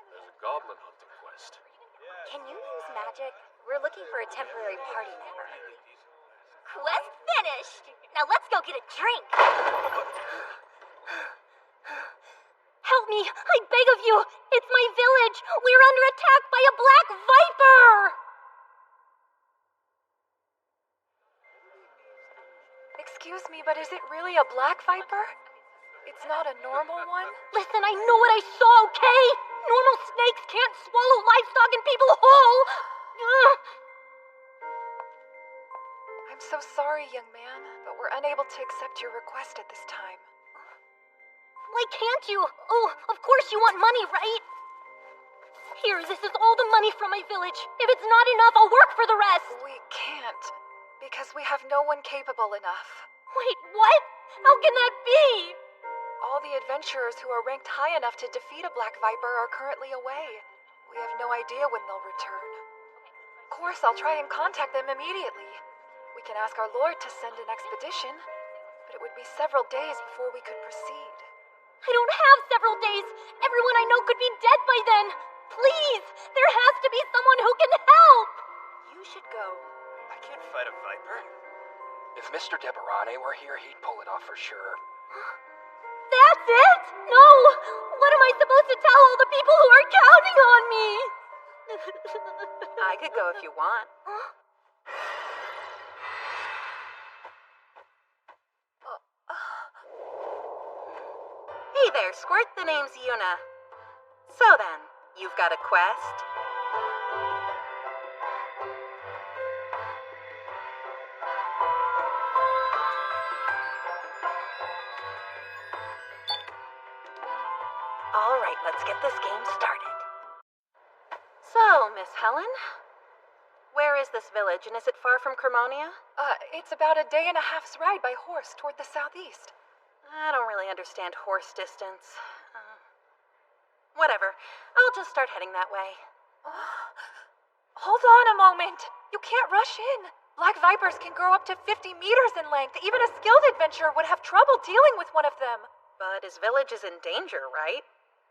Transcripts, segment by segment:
There's a goblin hunting quest. Can you use magic? We're looking for a temporary party member. Quest finished! Now let's go get a drink! Help me! I beg of you! It's my village! We're under attack by a black viper! Excuse me, but is it really a black viper? It's not a normal one? Listen, I know what I saw, okay? Normal snakes can't swallow livestock and people whole! Ugh. I'm so sorry, young man, but we're unable to accept your request at this time. Why can't you? Oh, of course you want money, right? Here, this is all the money from my village. If it's not enough, I'll work for the rest. We can't, because we have no one capable enough. Wait, what? How can that be? All the adventurers who are ranked high enough to defeat a black viper are currently away. We have no idea when they'll return. Of course, I'll try and contact them immediately. We can ask our lord to send an expedition, but it would be several days before we could proceed. I don't have several days. Everyone I know could be dead by then. Please, there has to be someone who can help. You should go. I can't fight a viper. If Mr. Deborane were here, he'd pull it off for sure. That's it? No! What am I supposed to tell all the people who are counting on me? I could go if you want. Hey there, Squirt. The name's Yuna. So then, you've got a quest? All right, let's get this game started. So, Miss Helen, where is this village, and is it far from Cremonia? It's about a day and a half's ride by horse toward the southeast. I don't really understand horse distance. Whatever. I'll just start heading that way. Hold on a moment. You can't rush in. Black vipers can grow up to 50 meters in length. Even a skilled adventurer would have trouble dealing with one of them. But his village is in danger, right?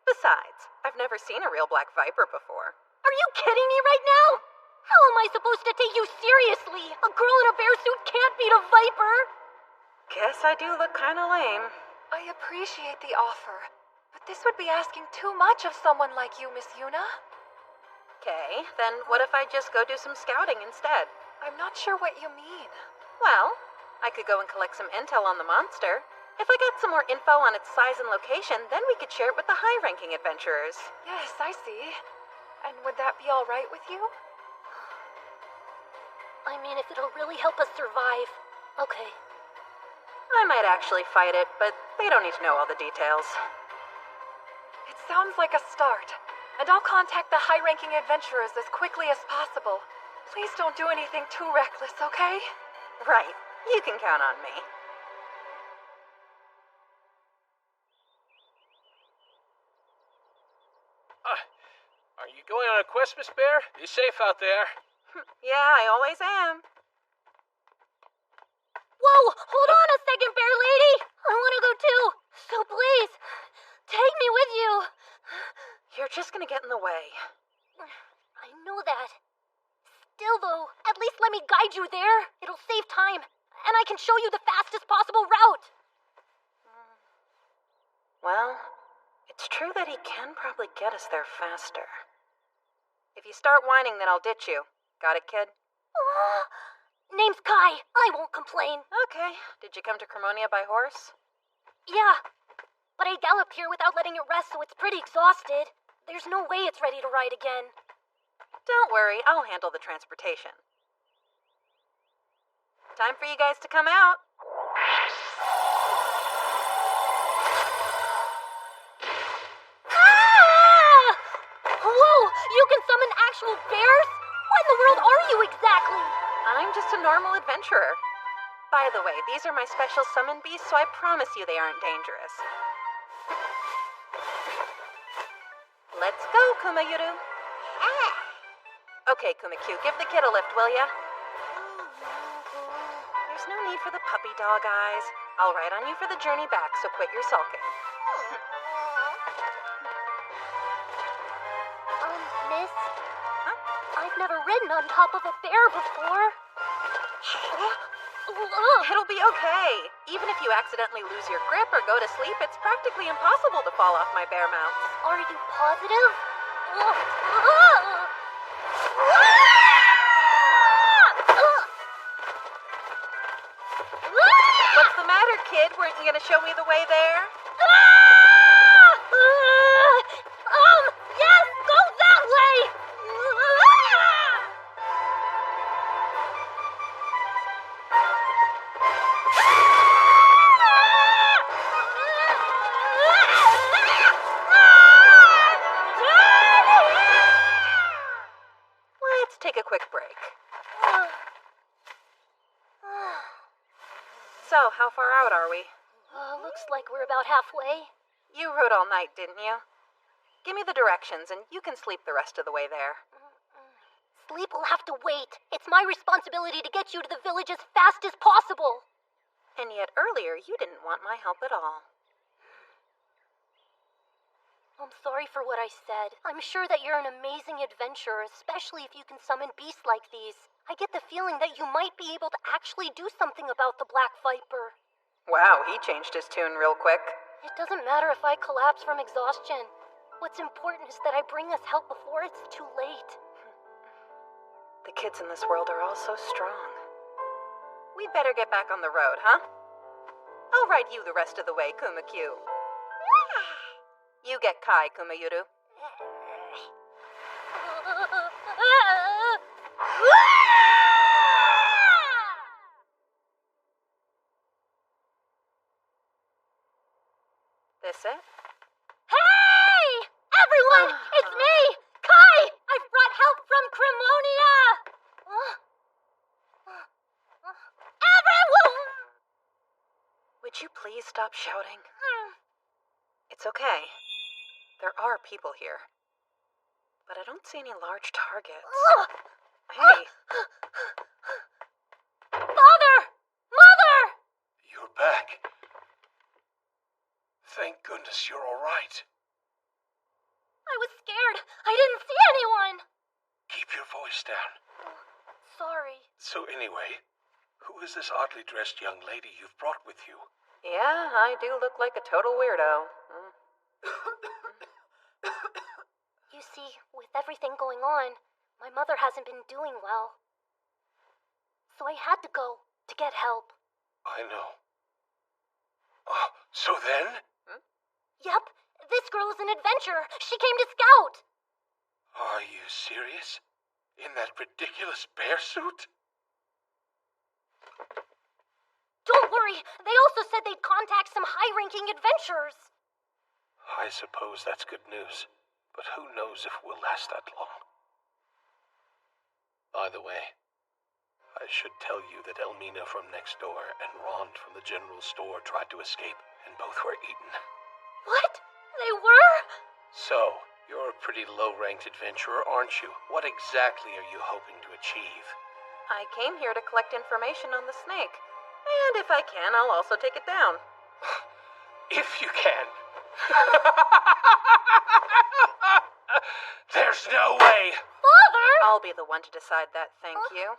Besides, I've never seen a real black viper before. Are you kidding me right now? How am I supposed to take you seriously? A girl in a bear suit can't beat a viper. Guess I do look kinda lame. I appreciate the offer, but this would be asking too much of someone like you, Miss Yuna. Okay, then what if I just go do some scouting instead? I'm not sure what you mean. Well, I could go and collect some intel on the monster. If I got some more info on its size and location, then we could share it with the high-ranking adventurers. Yes, I see. And would that be all right with you? I mean, if it'll really help us survive. Okay. I might actually fight it, but they don't need to know all the details. It sounds like a start. And I'll contact the high-ranking adventurers as quickly as possible. Please don't do anything too reckless, okay? Right. You can count on me. Are you going on a quest, Miss Bear? You safe out there? Yeah, I always am. Whoa, hold on a second, bear lady. I want to go too. So please, take me with you. You're just gonna get in the way. I know that. Still though, at least let me guide you there. It'll save time, and I can show you the fastest possible route. Well, it's true that he can probably get us there faster. If you start whining, then I'll ditch you. Got it, kid? Name's Kai. I won't complain. Okay. Did you come to Cremonia by horse? Yeah, but I galloped here without letting it rest, so it's pretty exhausted. There's no way it's ready to ride again. Don't worry, I'll handle the transportation. Time for you guys to come out. Ah! Whoa, you can summon actual bears? What in the world are you exactly? I'm just a normal adventurer. By the way, these are my special summon beasts, so I promise you they aren't dangerous. Let's go, Kumayuru. Okay, Kumakyu, give the kid a lift, will ya? There's no need for the puppy dog eyes. I'll ride on you for the journey back, so quit your sulking. Miss? Huh? I've never ridden on top of a bear before. It'll be okay. Even if you accidentally lose your grip or go to sleep, it's practically impossible to fall off my bear mounts. Are you positive? What's the matter, kid? Weren't you gonna show me the way there? Yes, go that way! Let's take a quick break. So, how far out are we? Looks like we're about halfway. You rode all night, didn't you? Give me the directions, and you can sleep the rest of the way there. Sleep will have to wait. It's my responsibility to get you to the village as fast as possible. And yet earlier, you didn't want my help at all. I'm sorry for what I said. I'm sure that you're an amazing adventurer, especially if you can summon beasts like these. I get the feeling that you might be able to actually do something about the Black Viper. Wow, he changed his tune real quick. It doesn't matter if I collapse from exhaustion. What's important is that I bring us help before it's too late. The kids in this world are all so strong. We'd better get back on the road, huh? I'll ride you the rest of the way, Kumakyu. You get Kai, Kumayuru. This it? Hey! Everyone! It's me! Kai! I've brought help from Cremonia! Everyone! Would you please stop shouting? It's okay. There are people here. But I don't see any large targets. Hey, Father! Mother! You're back. Thank goodness you're all right. I was scared. I didn't see anyone. Keep your voice down. Sorry. So anyway, who is this oddly dressed young lady you've brought with you? yeah, I do look like a total weirdo. You see, with everything going on, my mother hasn't been doing well. So I had to go to get help. I know. Oh, so then? Yep, this girl is an adventurer. She came to scout. Are you serious? In that ridiculous bear suit? Don't worry, they also said they'd contact some high-ranking adventurers. I suppose that's good news, but who knows if we'll last that long. By the way, I should tell you that Elmina from next door and Rond from the general store tried to escape, and both were eaten. What? They were? So, you're a pretty low-ranked adventurer, aren't you? What exactly are you hoping to achieve? I came here to collect information on the snake. And if I can, I'll also take it down. If you can. There's no way! Father! I'll be the one to decide that, thank you.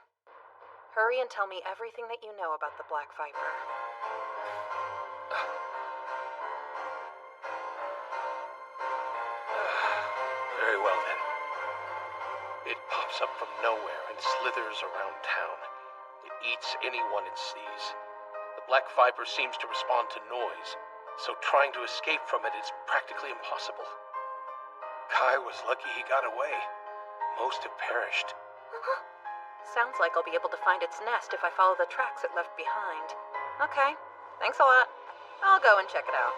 Hurry and tell me everything that you know about the Black Viper. Very well then. It pops up from nowhere and slithers around town. It eats anyone it sees. The Black Viper seems to respond to noise, so trying to escape from it is practically impossible. Kai was lucky he got away. Most have perished. Sounds like I'll be able to find its nest if I follow the tracks it left behind. Okay, thanks a lot. I'll go and check it out.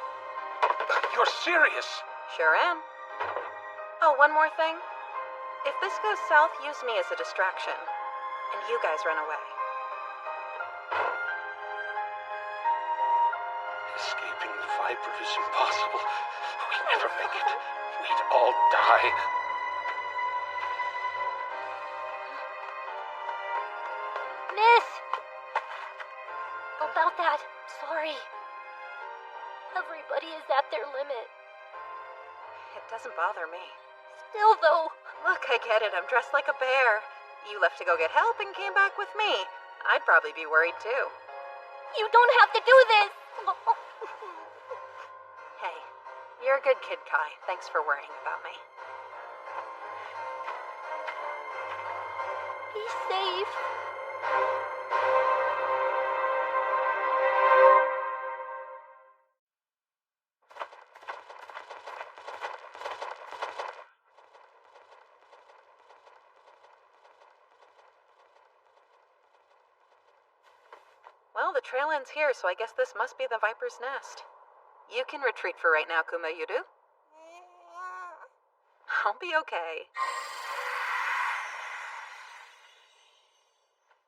You're serious? Sure am. Oh, one more thing. If this goes south, use me as a distraction. And you guys run away. Escaping the Viper is impossible. We'd never make it. We'd all die. Miss! About that, sorry. Everybody is at their limit. It doesn't bother me. Still, though. Look, I get it. I'm dressed like a bear. You left to go get help and came back with me. I'd probably be worried, too. You don't have to do this! Hey, you're a good kid, Kai. Thanks for worrying about me. Be safe. Well, the trail ends here, so I guess this must be the Viper's nest. You can retreat for right now, Kuma, you do? I'll be okay.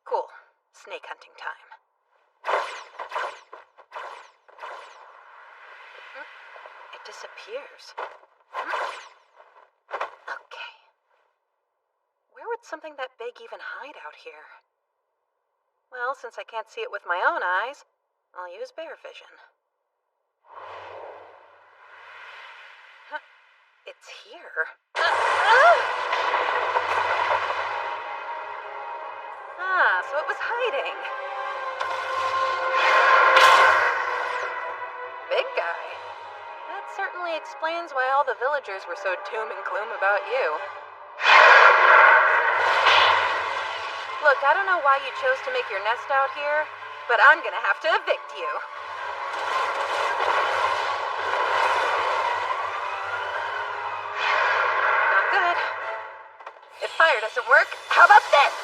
Cool. Snake hunting time. It disappears. Okay. Where would something that big even hide out here? Well, since I can't see it with my own eyes, I'll use bear vision. Huh. It's here. Ah, so it was hiding. Big guy. That certainly explains why all the villagers were so doom and gloom about you. Look, I don't know why you chose to make your nest out here, but I'm gonna have to evict you. Not good. If fire doesn't work, how about this?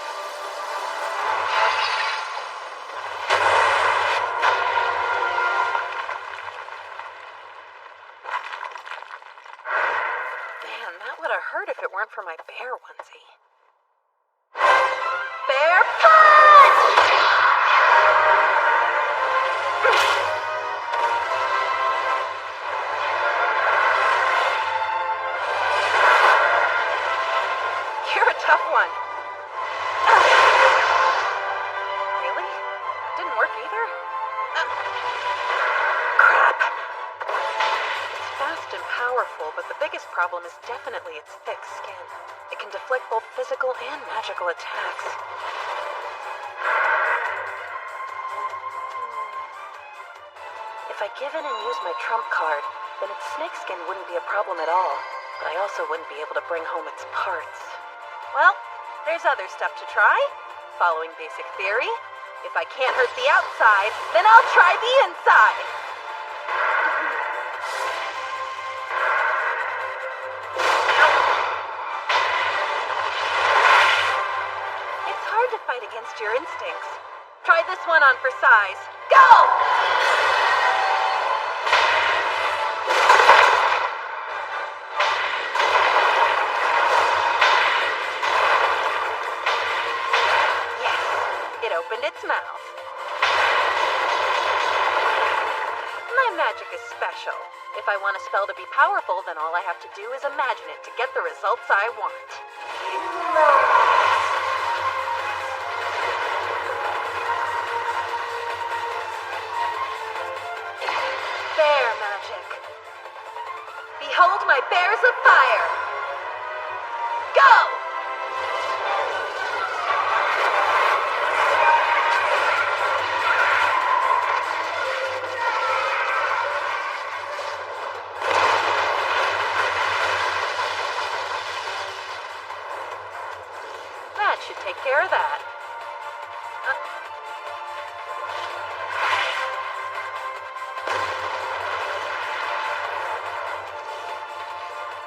Man, that would have hurt if it weren't for my bear onesie. Bear punch! You're a tough one. Really? Didn't work either? Crap. It's fast and powerful, but the biggest problem is definitely its thick skin. It can deflect both physical and magical attacks. If I give in and use my trump card, then its snake skin wouldn't be a problem at all. But I also wouldn't be able to bring home its parts. Well, there's other stuff to try. Following basic theory, if I can't hurt the outside, then I'll try the inside. It's hard to fight against your instincts. Try this one on for size. Go! Opened its mouth. My magic is special. If I want a spell to be powerful, then all I have to do is imagine it to get the results I want. Bear magic. Behold my bears of fire. Go! Should take care of that.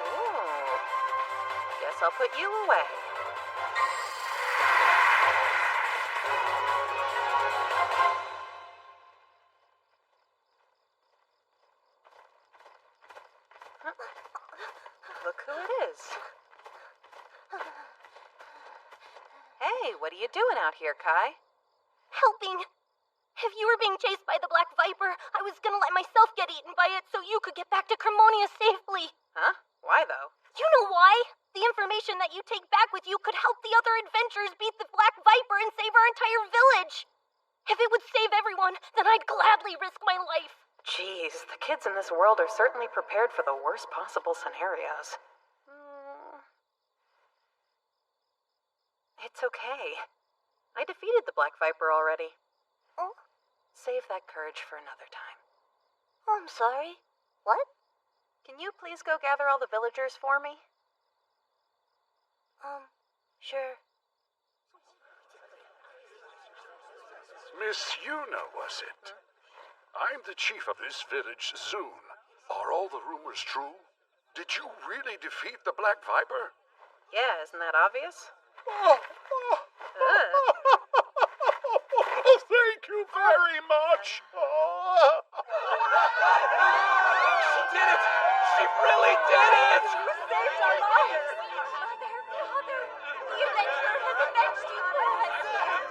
Ooh. Guess I'll put you away. Look who it is. Hey, what are you doing out here, Kai? Helping. If you were being chased by the Black Viper, I was gonna let myself get eaten by it so you could get back to Cremonia safely. Huh? Why, though? You know why? The information that you take back with you could help the other adventurers beat the Black Viper and save our entire village. If it would save everyone, then I'd gladly risk my life. Jeez, the kids in this world are certainly prepared for the worst possible scenarios. It's okay. I defeated the Black Viper already. Oh? Save that courage for another time. Oh, I'm sorry. What? Can you please go gather all the villagers for me? Sure. Miss Yuna, was it? I'm the chief of this village, Zune. Are all the rumors true? Did you really defeat the Black Viper? Yeah, isn't that obvious? Oh, thank you very much. She did it! She really did it! You saved our lives! Mother! The adventurer has avenged you for us!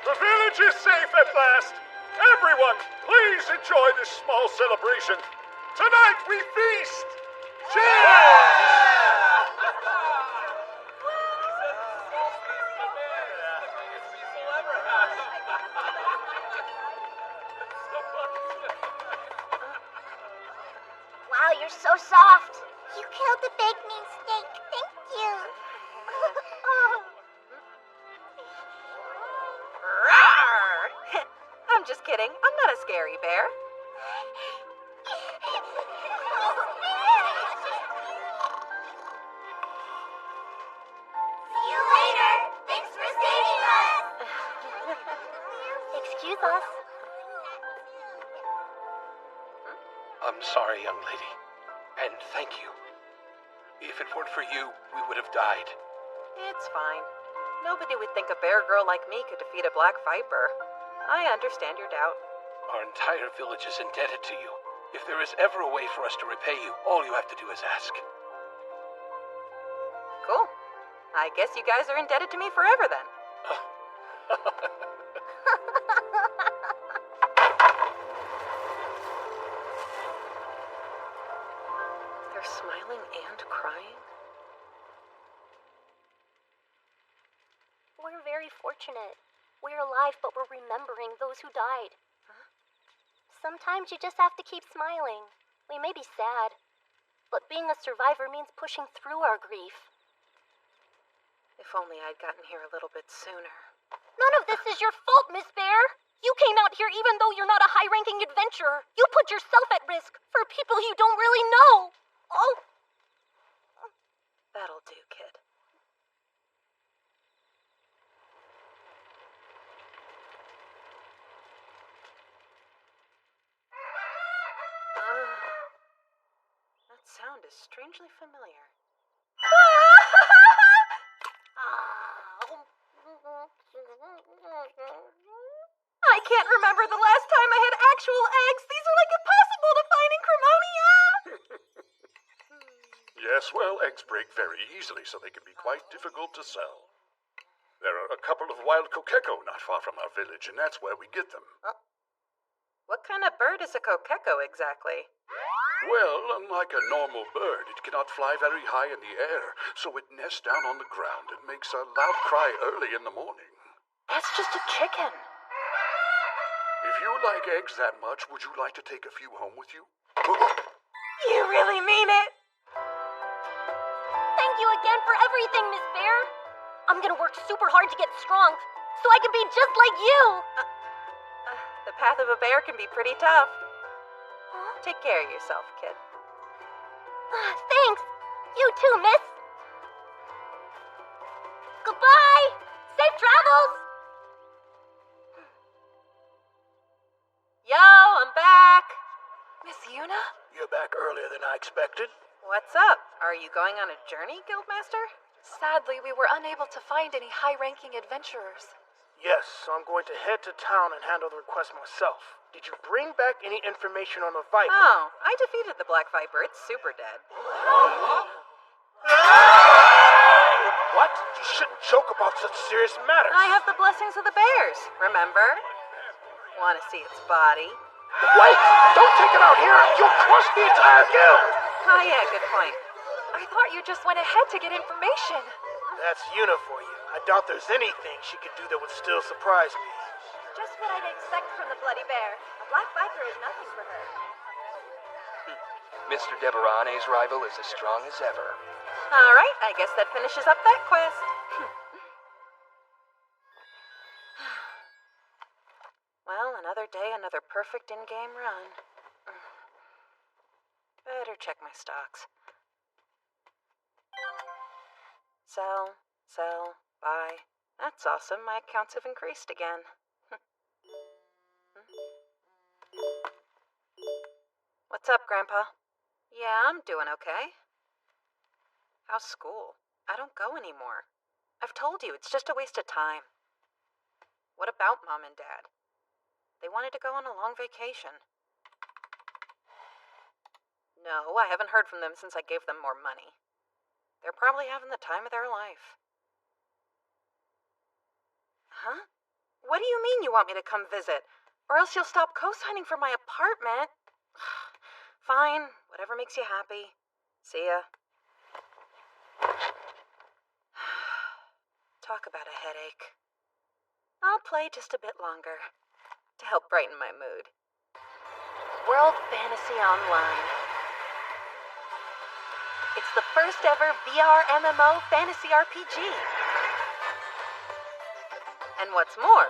The village is safe at last. Everyone, please enjoy this small celebration. Tonight we feast. Cheers! Wow, you're so soft. You killed the big mean snake. Thank you. Rawr! I'm just kidding. I'm not a scary bear. See you later. Thanks for saving us. Excuse us. I'm sorry, young lady. And thank you. If it weren't for you, we would have died. It's fine. Nobody would think a bear girl like me could defeat a Black Viper. I understand your doubt. Our entire village is indebted to you. If there is ever a way for us to repay you, all you have to do is ask. Cool. I guess you guys are indebted to me forever then. They're smiling and crying? We're very fortunate. We're alive, but we're remembering those who died. Sometimes you just have to keep smiling. We may be sad, but being a survivor means pushing through our grief. If only I'd gotten here a little bit sooner. None of this is your fault, Miss Bear. You came out here even though you're not a high-ranking adventurer. You put yourself at risk for people you don't really know. Oh. That'll do, kid. That sound is strangely familiar. I can't remember the last time I had actual eggs. These are like impossible to find in Cremonia. Yes, well, eggs break very easily, so they can be quite difficult to sell. There are a couple of wild kokeko not far from our village, and that's where we get them. What kind of bird is a kokeko exactly? Well, unlike a normal bird, it cannot fly very high in the air, so it nests down on the ground and makes a loud cry early in the morning. That's just a chicken. If you like eggs that much, would you like to take a few home with you? You really mean it? Thank you again for everything, Miss Bear. I'm gonna work super hard to get strong, so I can be just like you. The path of a bear can be pretty tough. Huh? Take care of yourself, kid. Thanks. You too, miss. Goodbye. Safe travels. Yo, I'm back. Miss Yuna? You're back earlier than I expected. What's up? Are you going on a journey, Guildmaster? Sadly, we were unable to find any high-ranking adventurers. Yes, so I'm going to head to town and handle the request myself. Did you bring back any information on the Viper? Oh, I defeated the Black Viper. It's super dead. What? You shouldn't joke about such serious matters. I have the blessings of the bears, remember? Want to see its body? Wait! Don't take it out here! You'll crush the entire guild! Oh yeah, good point. I thought you just went ahead to get information. That's Yuna for you. I doubt there's anything she could do that would still surprise me. Just what I'd expect from the Bloody Bear. A Black Viper is nothing for her. Mr. Debarane's rival is as strong as ever. All right, I guess that finishes up that quest. Well, another day, another perfect in-game run. Better check my stocks. Sell, buy. That's awesome. My accounts have increased again. What's up, Grandpa? Yeah, I'm doing okay. How's school? I don't go anymore. I've told you, it's just a waste of time. What about Mom and Dad? They wanted to go on a long vacation. No, I haven't heard from them since I gave them more money. They're probably having the time of their life. Huh? What do you mean you want me to come visit? Or else you'll stop co-signing for my apartment? Fine, whatever makes you happy. See ya. Talk about a headache. I'll play just a bit longer to help brighten my mood. World Fantasy Online. It's the first ever VR MMO fantasy RPG. And what's more,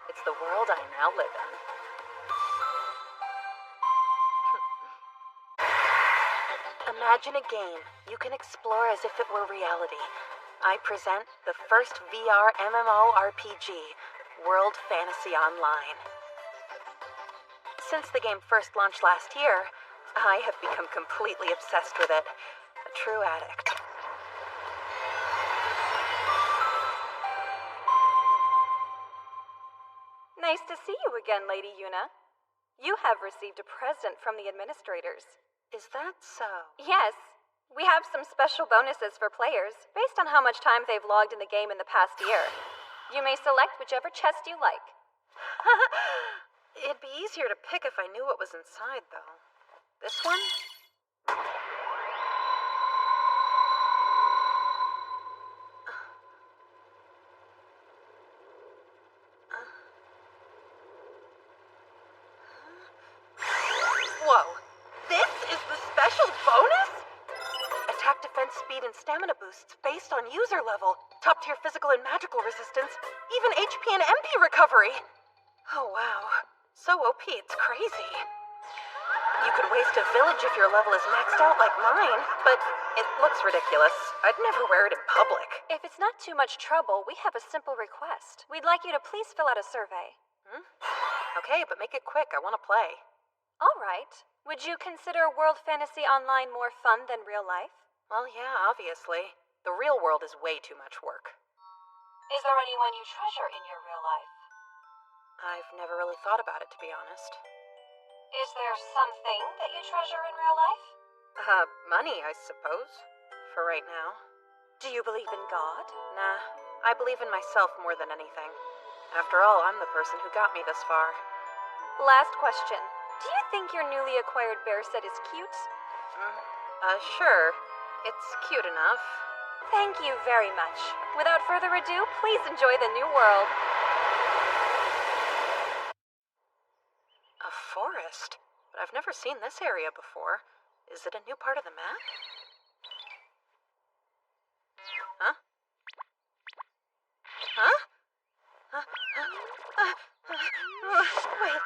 it's the world I now live in. Imagine a game you can explore as if it were reality. I present the first VR MMORPG, World Fantasy Online. Since the game first launched last year, I have become completely obsessed with it. A true addict. Nice to see you again, Lady Yuna. You have received a present from the administrators. Is that so? Yes. We have some special bonuses for players, based on how much time they've logged in the game in the past year. You may select whichever chest you like. It'd be easier to pick if I knew what was inside, though. This one? Whoa! This is the special bonus? Attack, defense, speed, and stamina boosts based on user level. Top-tier physical and magical resistance. Even HP and MP recovery. Oh, wow. So OP, it's crazy. You could waste a village if your level is maxed out like mine, but it looks ridiculous. I'd never wear it in public. If it's not too much trouble, we have a simple request. We'd like you to please fill out a survey. Okay, but make it quick. I want to play. All right. Would you consider World Fantasy Online more fun than real life? Well, yeah, obviously. The real world is way too much work. Is there anyone you treasure in your real life? I've never really thought about it, to be honest. Is there something that you treasure in real life? Money, I suppose. For right now. Do you believe in God? Nah, I believe in myself more than anything. After all, I'm the person who got me this far. Last question. Do you think your newly acquired bear set is cute? Sure. It's cute enough. Thank you very much. Without further ado, please enjoy the new world. A forest? But I've never seen this area before. Is it a new part of the map? Huh? Huh? Wait,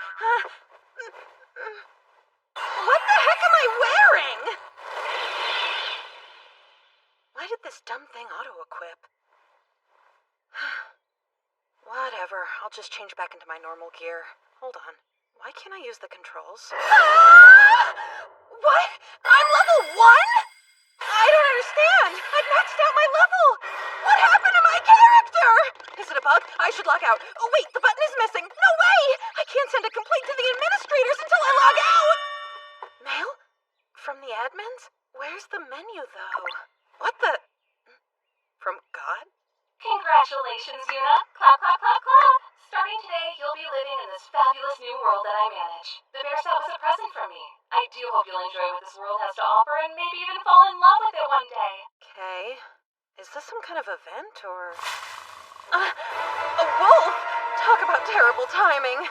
what the heck am I wearing? Why did this dumb thing auto-equip? Whatever, I'll just change back into my normal gear. Hold on, why can't I use the controls? What? I'm level 1? I don't understand. I maxed out my level. What happened to my character? Is it a bug? I should log out. Oh wait, the button is missing. No way! I can't send a complaint to the administrators until I log out. Mail? From the admins? Where's the menu though? What the? From God? Congratulations, Yuna. Clap, clap, clap, clap. Starting today, you'll be living in this fabulous new world that I manage. The bear set was a present from me. I do hope you'll enjoy what this world has to offer and maybe even fall in love with it one day. Okay. Is this some kind of event, or... a wolf! Talk about terrible timing.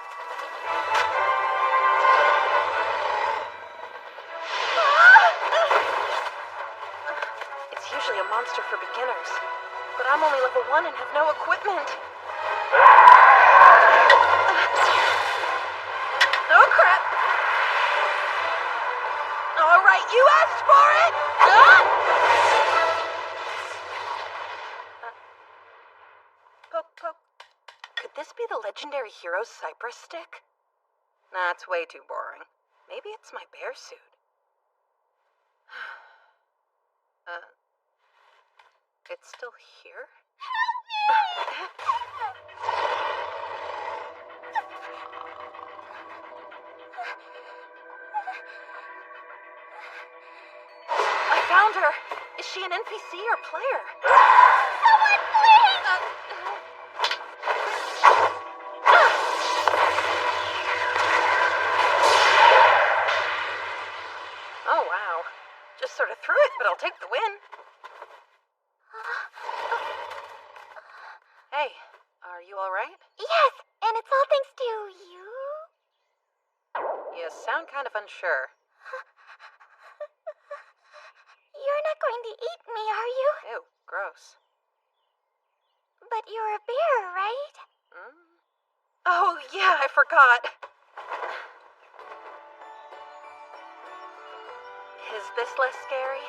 It's usually a monster for beginners, but I'm only level 1 and have no equipment. Oh, crap! All right, you asked for it! Poke, poke. Could this be the legendary hero's Cypress stick? That's way too boring. Maybe it's my bear suit. It's still here? I found her! Is she an NPC or player? Someone, please! Oh, wow. Just sort of threw it, but I'll take the win. Hey, are you alright? Yes, and it's all thanks to you. You sound kind of unsure. You're not going to eat me, are you? Ew, gross. But you're a bear, right? Oh, yeah, I forgot. Is this less scary?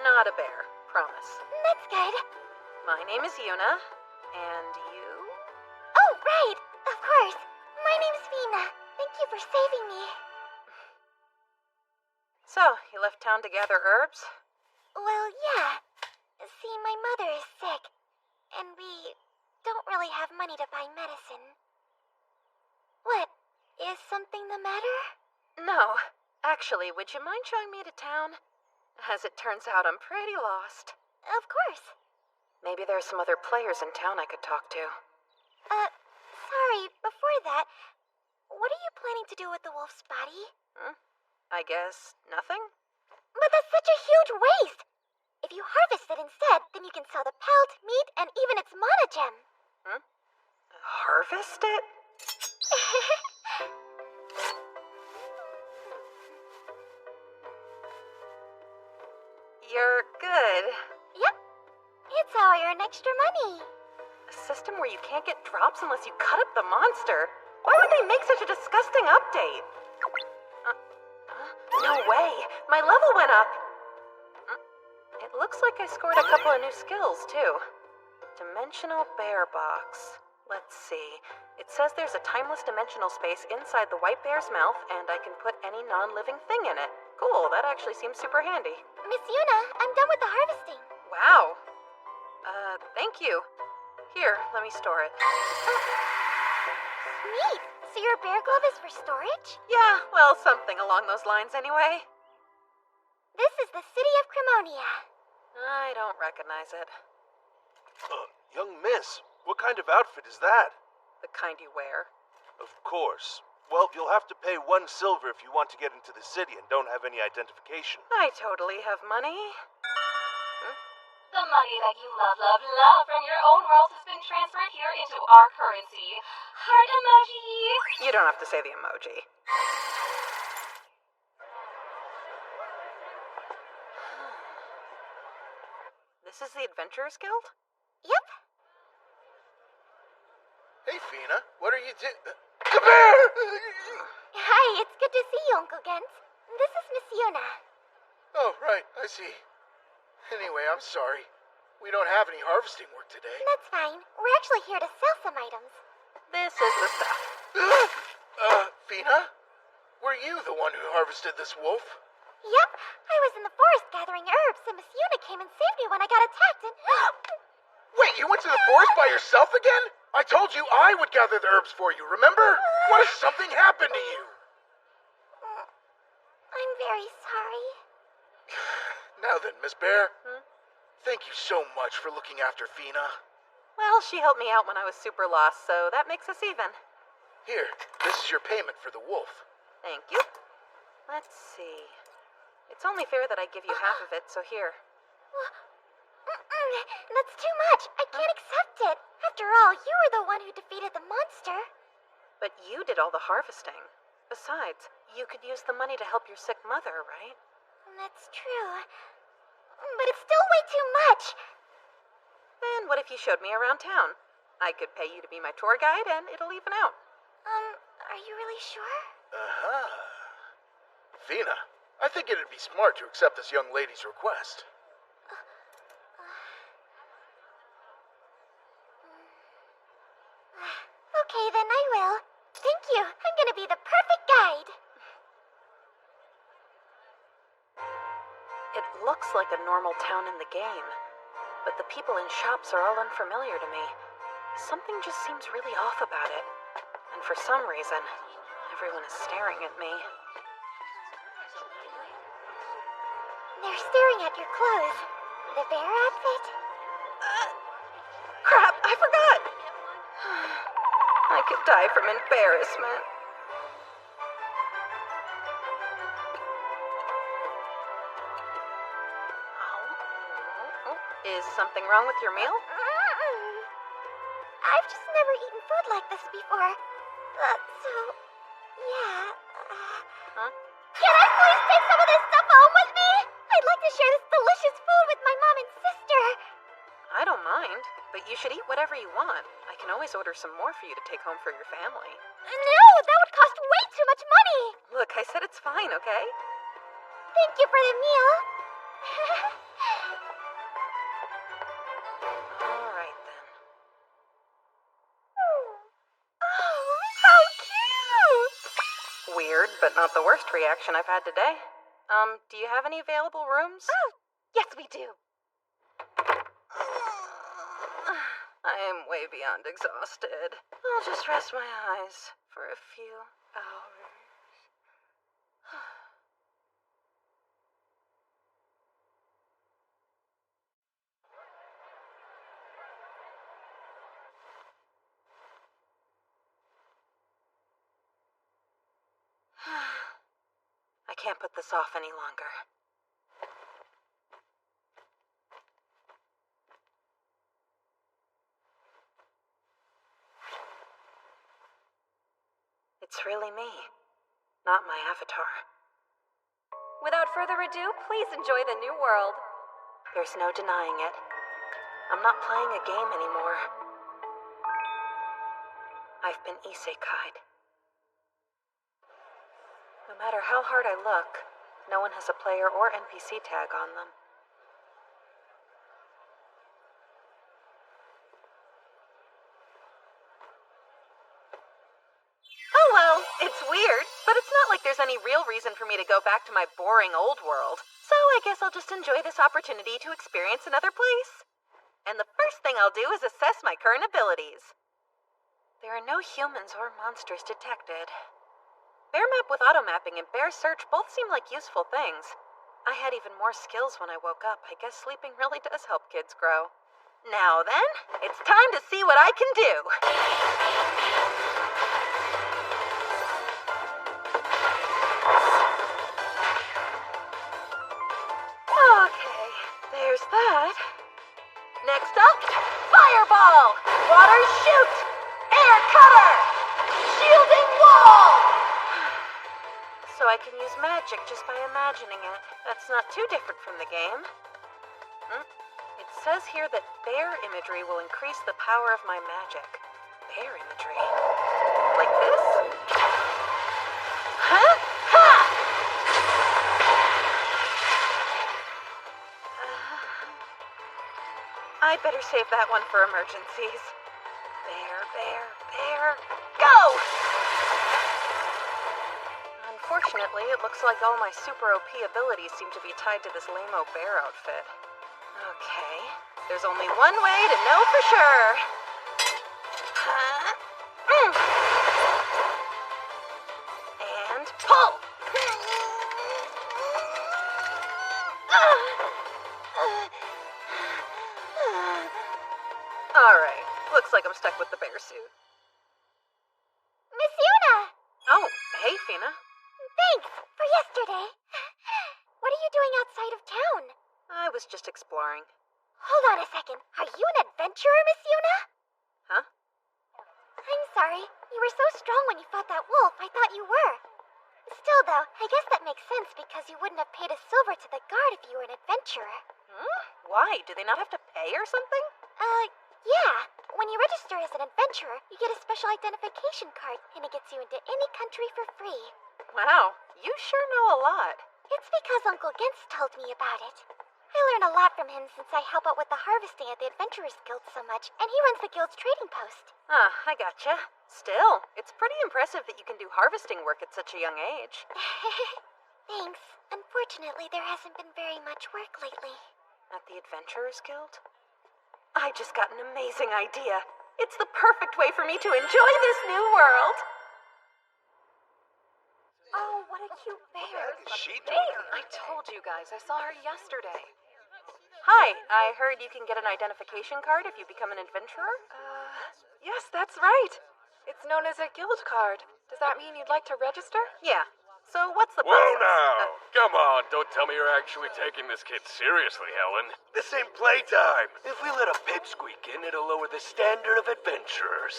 Not a bear, promise. That's good. My name is Yuna, and you? Oh, right. Of course. My name's Vina. Thank you for saving me. So, you left town to gather herbs? Well, yeah. See, my mother is sick, and we don't really have money to buy medicine. What? Is something the matter? No. Actually, would you mind showing me to town? As it turns out, I'm pretty lost. Of course. Maybe there are some other players in town I could talk to. Sorry, before that, what are you planning to do with the wolf's body? I guess nothing? But that's such a huge waste! If you harvest it instead, then you can sell the pelt, meat, and even its mana gem. Harvest it? You're good. Yep. It's how I earn extra money. A system where you can't get drops unless you cut up the monster? Why would they make such a disgusting update? No way! My level went up! It looks like I scored a couple of new skills, too. Dimensional bear box. Let's see. It says there's a timeless dimensional space inside the white bear's mouth, and I can put any non-living thing in it. Cool, that actually seems super handy. Miss Yuna, I'm done with the harvesting. Wow. Thank you. Here, let me store it. Neat. So your bear glove is for storage? Yeah, well, something along those lines anyway. This is the city of Cremonia. I don't recognize it. Young miss, what kind of outfit is that? The kind you wear. Of course. Well, you'll have to pay 1 silver if you want to get into the city and don't have any identification. I totally have money. The money that you love from your own world has been transferred here into our currency. Heart emoji! You don't have to say the emoji. This is the Adventurers Guild? Yep. Hey, Fina, what are you The bear! Hi, it's good to see you, Uncle Gens. This is Miss Yuna. Oh, right, I see. Anyway, I'm sorry. We don't have any harvesting work today. That's fine. We're actually here to sell some items. This is the stuff. Fina? Were you the one who harvested this wolf? Yep. I was in the forest gathering herbs, and Miss Yuna came and saved me when I got attacked, and... Wait, you went to the forest by yourself again? I told you I would gather the herbs for you, remember? What if something happened to you? I'm very sorry. Now then, Miss Bear. Thank you so much for looking after Fina. Well, she helped me out when I was super lost, so that makes us even. Here, this is your payment for the wolf. Thank you. Let's see. It's only fair that I give you half of it, so here. That's too much. I can't accept it. After all, you were the one who defeated the monster. But you did all the harvesting. Besides, you could use the money to help your sick mother, right? That's true. But it's still way too much. Then what if you showed me around town? I could pay you to be my tour guide, and it'll even out. Are you really sure? Fina, I think it'd be smart to accept this young lady's request. Okay, then I will. Thank you. I'm gonna be the perfect guide. It looks like a normal town in the game, but the people in shops are all unfamiliar to me. Something just seems really off about it. And for some reason, everyone is staring at me. They're staring at your clothes. The bear outfit? Crap, I forgot! I could die from embarrassment. Is something wrong with your meal? I've just never eaten food like this before. So, yeah. Can I please take some of this stuff home with me? I'd like to share this delicious food with my mom and sister. I don't mind, but you should eat whatever you want. I can always order some more for you to take home for your family. No, that would cost way too much money. Look, I said it's fine, okay? Thank you for the meal. All right, then. Oh, how cute! Weird, but not the worst reaction I've had today. Do you have any available rooms? Oh, yes, we do. I am way beyond exhausted. I'll just rest my eyes for a few hours. I can't put this off any longer. It's really me, not my avatar. Without further ado, please enjoy the new world. There's no denying it. I'm not playing a game anymore. I've been isekai'd. No matter how hard I look, no one has a player or NPC tag on them. Oh well, it's weird, but it's not like there's any real reason for me to go back to my boring old world. So I guess I'll just enjoy this opportunity to experience another place. And the first thing I'll do is assess my current abilities. There are no humans or monsters detected. Bear Map with auto-mapping and Bear Search both seem like useful things. I had even more skills when I woke up. I guess sleeping really does help kids grow. Now then, it's time to see what I can do. Okay, there's that. Next up, Fireball! Water Shoot! Air Cutter! Shielding Wall! So I can use magic just by imagining it. That's not too different from the game. It says here that bear imagery will increase the power of my magic. Bear imagery? Like this? Huh? Ha! I'd better save that one for emergencies. Bear, bear, bear, go! Unfortunately, it looks like all my super OP abilities seem to be tied to this lame-o bear outfit. Okay, there's only one way to know for sure. And pull! Alright, like I'm stuck with the bear suit. Miss Yuna! Oh, hey, Fina. Thanks for yesterday. What are you doing outside of town? I was just exploring. Hold on a second. Are you an adventurer, Miss Yuna? Huh? I'm sorry. You were so strong when you fought that wolf, I thought you were. Still, though, I guess that makes sense because you wouldn't have paid a silver to the guard if you were an adventurer. Why? Do they not have to pay or something? Yeah. When you register as an adventurer, you get a special identification card, and it gets you into any country for free. Wow, you sure know a lot. It's because Uncle Gintz told me about it. I learn a lot from him since I help out with the harvesting at the Adventurers Guild so much, and he runs the guild's trading post. I gotcha. Still, it's pretty impressive that you can do harvesting work at such a young age. Thanks. Unfortunately, there hasn't been very much work lately. At the Adventurers Guild? I just got an amazing idea. It's the perfect way for me to enjoy this new world. Oh, what a cute bear. What is she doing? I told you guys, I saw her yesterday. Hi, I heard you can get an identification card if you become an adventurer? Yes, that's right. It's known as a guild card. Does that mean you'd like to register? Yeah. So what's the Whoa process? now! Come on, don't tell me you're actually taking this kid seriously, Helen. This ain't playtime. If we let a pipsqueak in, it'll lower the standard of adventurers.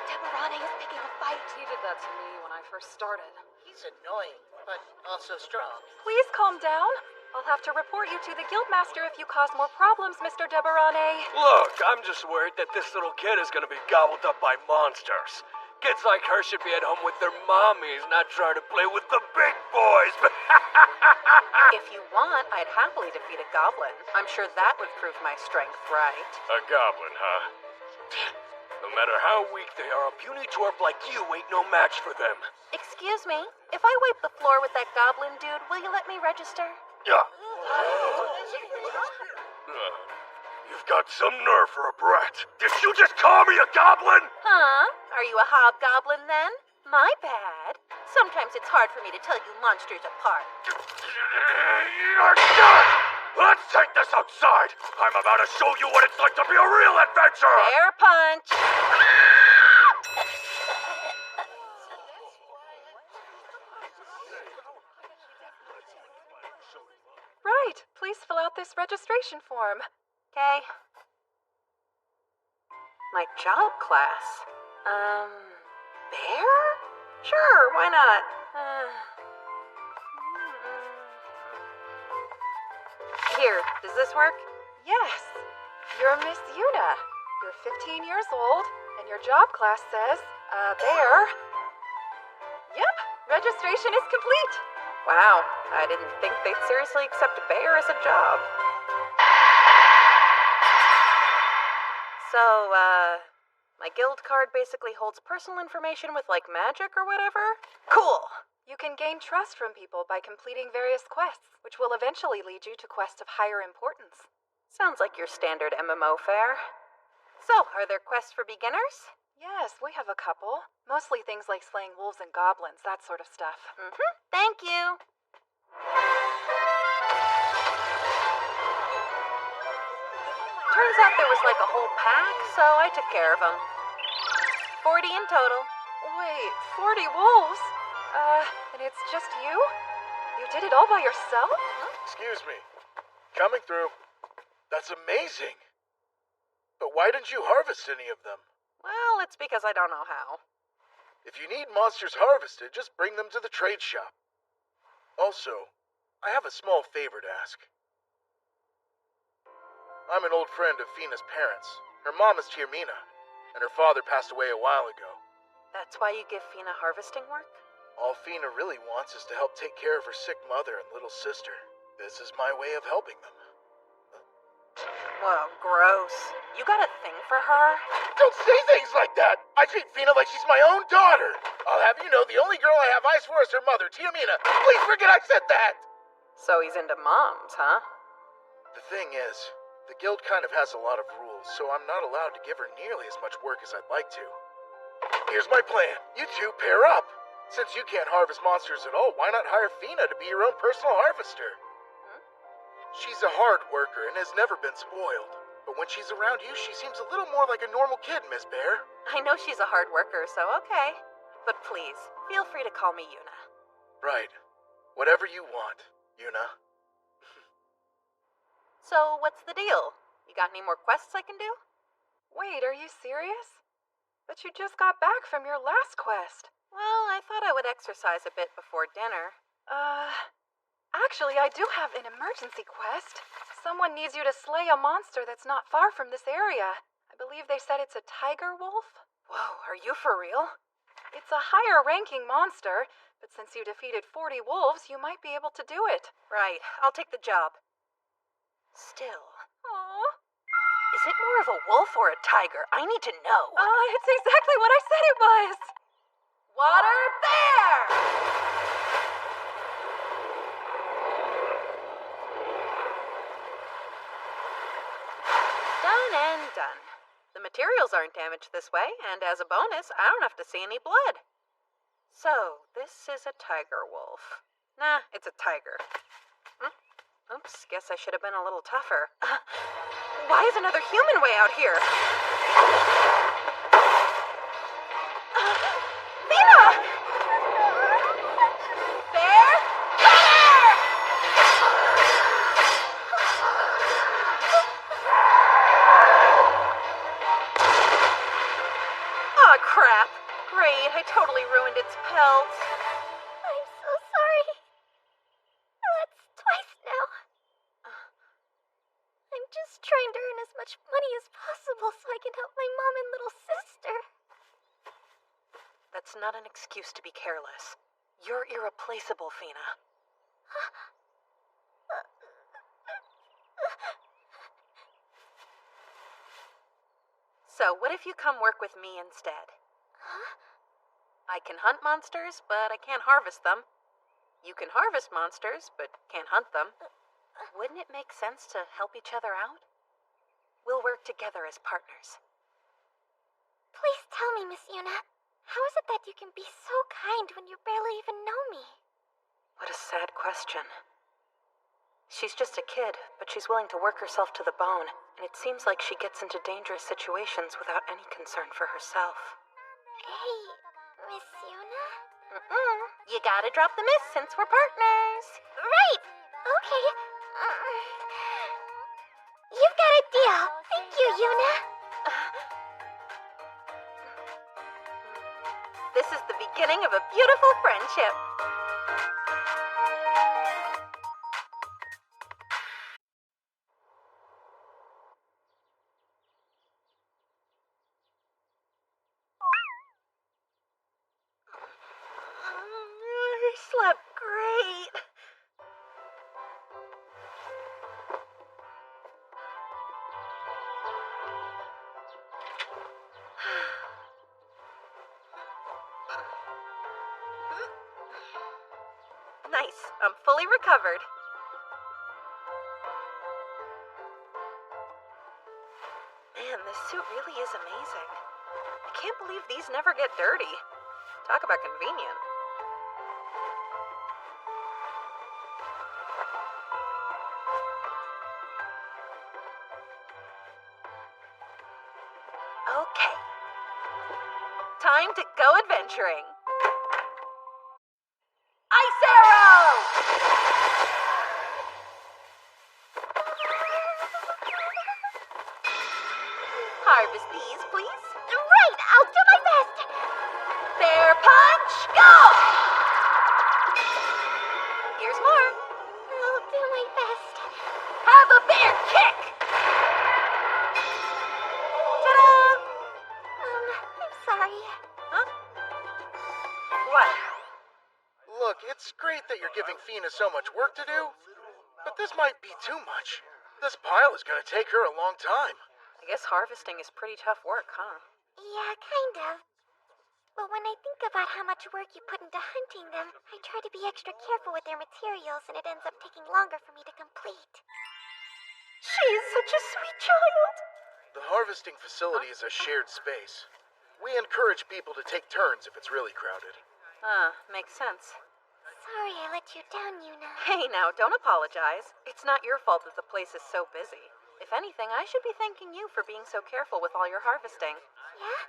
Deborane is picking a fight. He did that to me when I first started. He's annoying, but also strong. Please calm down. I'll have to report you to the guildmaster if you cause more problems, Mr. Deborane. Look, I'm just worried that this little kid is gonna be gobbled up by monsters. Kids like her should be at home with their mommies, not trying to play with the big boys. If you want, I'd happily defeat a goblin. I'm sure that would prove my strength, right? A goblin, huh? No matter how weak they are, a puny twerp like you ain't no match for them. Excuse me, if I wipe the floor with that goblin dude, will you let me register? Yeah. You've got some nerve for a brat. Did you just call me a goblin? Huh? Are you a hobgoblin then? My bad. Sometimes it's hard for me to tell you monsters apart. You're done! Let's take this outside! I'm about to show you what it's like to be a real adventurer! Bear punch! Right. Please fill out this registration form. Okay. My job class. Bear? Sure, why not? Here, does this work? Yes. You're Miss Yuna. You're 15 years old, and your job class says, bear. Yep, registration is complete. Wow, I didn't think they'd seriously accept a bear as a job. So, my guild card basically holds personal information with, like, magic or whatever? Cool! You can gain trust from people by completing various quests, which will eventually lead you to quests of higher importance. Sounds like your standard MMO fare. So, are there quests for beginners? Yes, we have a couple. Mostly things like slaying wolves and goblins, that sort of stuff. Thank you! Turns out there was like a whole pack, so I took care of them. 40 in total. Wait, 40 wolves? And it's just you? You did it all by yourself? Excuse me. Coming through. That's amazing. But why didn't you harvest any of them? Well, it's because I don't know how. If you need monsters harvested, just bring them to the trade shop. Also, I have a small favor to ask. I'm an old friend of Fina's parents. Her mom is Tyrmina, and her father passed away a while ago. That's why you give Fina harvesting work? All Fina really wants is to help take care of her sick mother and little sister. This is my way of helping them. Whoa, gross. You got a thing for her? Don't say things like that! I treat Fina like she's my own daughter! I'll have you know the only girl I have eyes for is her mother, Tyrmina. Please forget I said that! So he's into moms, huh? The thing is, the guild kind of has a lot of rules, so I'm not allowed to give her nearly as much work as I'd like to. Here's my plan. You two pair up. Since you can't harvest monsters at all, why not hire Fina to be your own personal harvester? She's a hard worker and has never been spoiled. But when she's around you, she seems a little more like a normal kid, Miss Bear. I know she's a hard worker, so okay. But please, feel free to call me Yuna. Right. Whatever you want, Yuna. So, what's the deal? You got any more quests I can do? Wait, are you serious? But you just got back from your last quest. Well, I thought I would exercise a bit before dinner. Actually, I do have an emergency quest. Someone needs you to slay a monster that's not far from this area. I believe they said it's a tiger wolf. Whoa, are you for real? It's a higher ranking monster, but since you defeated 40 wolves, you might be able to do it. Right, I'll take the job. Still. Aww. Is it more of a wolf or a tiger? I need to know. It's exactly what I said it was. Water bear! Done and done. The materials aren't damaged this way, and as a bonus, I don't have to see any blood. So, this is a tiger wolf. Nah, it's a tiger. Oops, guess I should have been a little tougher. Why is another human way out here? Mina! Bear? Come here! Aw, crap. Great, I totally ruined its pelt. I'm so sorry. That's twice now. I'm just trying to earn as much money as possible so I can help my mom and little sister. That's not an excuse to be careless. You're irreplaceable, Fina. So, what if you come work with me instead? Huh? I can hunt monsters, but I can't harvest them. You can harvest monsters, but can't hunt them. Wouldn't it make sense to help each other out? We'll work together as partners. Please tell me, Miss Yuna. How is it that you can be so kind when you barely even know me? What a sad question. She's just a kid, but she's willing to work herself to the bone, and it seems like she gets into dangerous situations without any concern for herself. Hey, Miss Yuna? You gotta drop the miss since we're partners. Right! Okay. You've got a deal. Thank you, Yuna. This is the beginning of a beautiful friendship. I slept great. Nice. I'm fully recovered. Man, this suit really is amazing. I can't believe these never get dirty. Talk about convenient. Okay. Time to go adventuring. Ice arrow! Harvest these, please. Right, I'll do my best. Bear punch, go! Here's more. I'll do my best. Have a bear kick! Ta-da! I'm sorry. Huh? What? Look, it's great that you're giving Fina so much work to do, but this might be too much. This pile is gonna take her a long time. I guess harvesting is pretty tough work, huh? Yeah, kind of. But when I think about how much work you put into hunting them, I try to be extra careful with their materials, and it ends up taking longer for me to complete. She's such a sweet child. The harvesting facility is a shared space. We encourage people to take turns if it's really crowded. Makes sense. Sorry I let you down, Yuna. Hey, now, don't apologize. It's not your fault that the place is so busy. If anything, I should be thanking you for being so careful with all your harvesting. Yeah?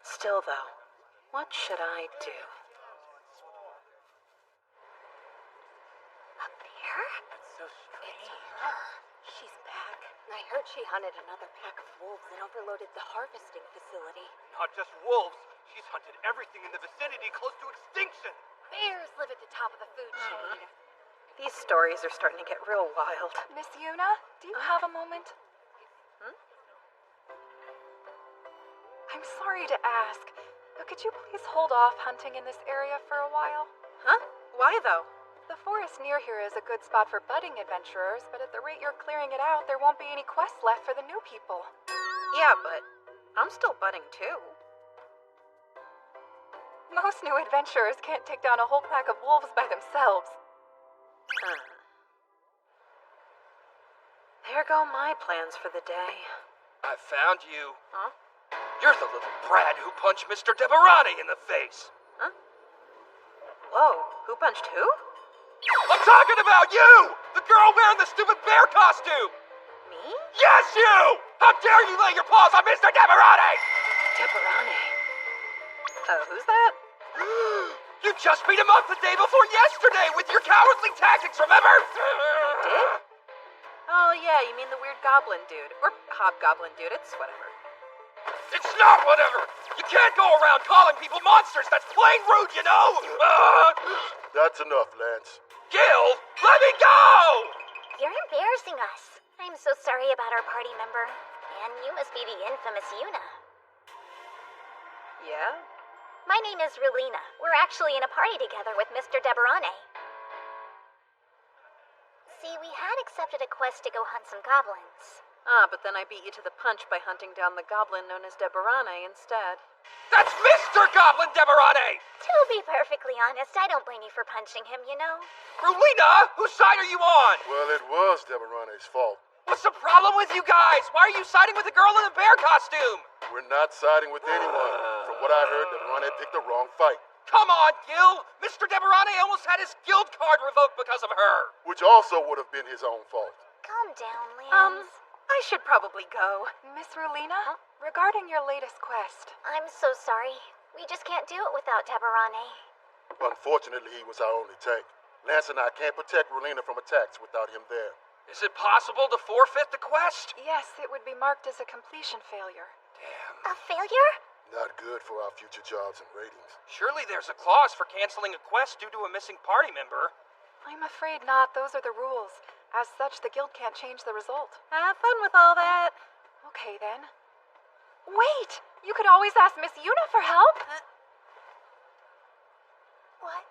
Still, though, what should I do? Up there? That's so strange. It's her. She's back. I heard she hunted another pack of wolves and overloaded the harvesting facility. Not just wolves. She's hunted everything in the vicinity close to extinction. Bears live at the top of the food chain. These stories are starting to get real wild. Miss Yuna, do you have a moment? I'm sorry to ask, but could you please hold off hunting in this area for a while? Huh? Why, though? The forest near here is a good spot for budding adventurers, but at the rate you're clearing it out, there won't be any quests left for the new people. Yeah, but I'm still budding, too. Most new adventurers can't take down a whole pack of wolves by themselves. There go my plans for the day. I found you. Huh? You're the little brat who punched Mr. Deborani in the face. Huh? Whoa, who punched who? I'm talking about you! The girl wearing the stupid bear costume! Me? Yes, you! How dare you lay your paws on Mr. Deborani! Deborani. Who's that? You just beat him up the day before yesterday with your cowardly tactics, remember? I did? Oh, yeah, you mean the weird goblin dude. Or hobgoblin dude, it's whatever. It's not whatever! You can't go around calling people monsters! That's plain rude, you know! That's enough, Lance. Gil, let me go! You're embarrassing us. I'm so sorry about our party member. And you must be the infamous Yuna. Yeah? My name is Relina. We're actually in a party together with Mr. Deborani. See, we had accepted a quest to go hunt some goblins. But then I beat you to the punch by hunting down the goblin known as Deborani instead. That's Mr. Goblin Deborani! To be perfectly honest, I don't blame you for punching him, you know? Rulina, whose side are you on? Well, it was Deborani's fault. What's the problem with you guys? Why are you siding with the girl in the bear costume? We're not siding with anyone. From what I heard, Deborani picked the wrong fight. Come on, Gil! Mr. Deborani almost had his guild card revoked because of her! Which also would have been his own fault. Calm down, Lance. I should probably go. Miss Rulina, regarding your latest quest. I'm so sorry. We just can't do it without Deborani. Unfortunately, he was our only tank. Lance and I can't protect Rulina from attacks without him there. Is it possible to forfeit the quest? Yes, it would be marked as a completion failure. Damn. A failure? Not good for our future jobs and ratings. Surely there's a clause for canceling a quest due to a missing party member. I'm afraid not. Those are the rules. As such, the guild can't change the result. Have fun with all that. Okay, then. Wait! You could always ask Miss Yuna for help. What?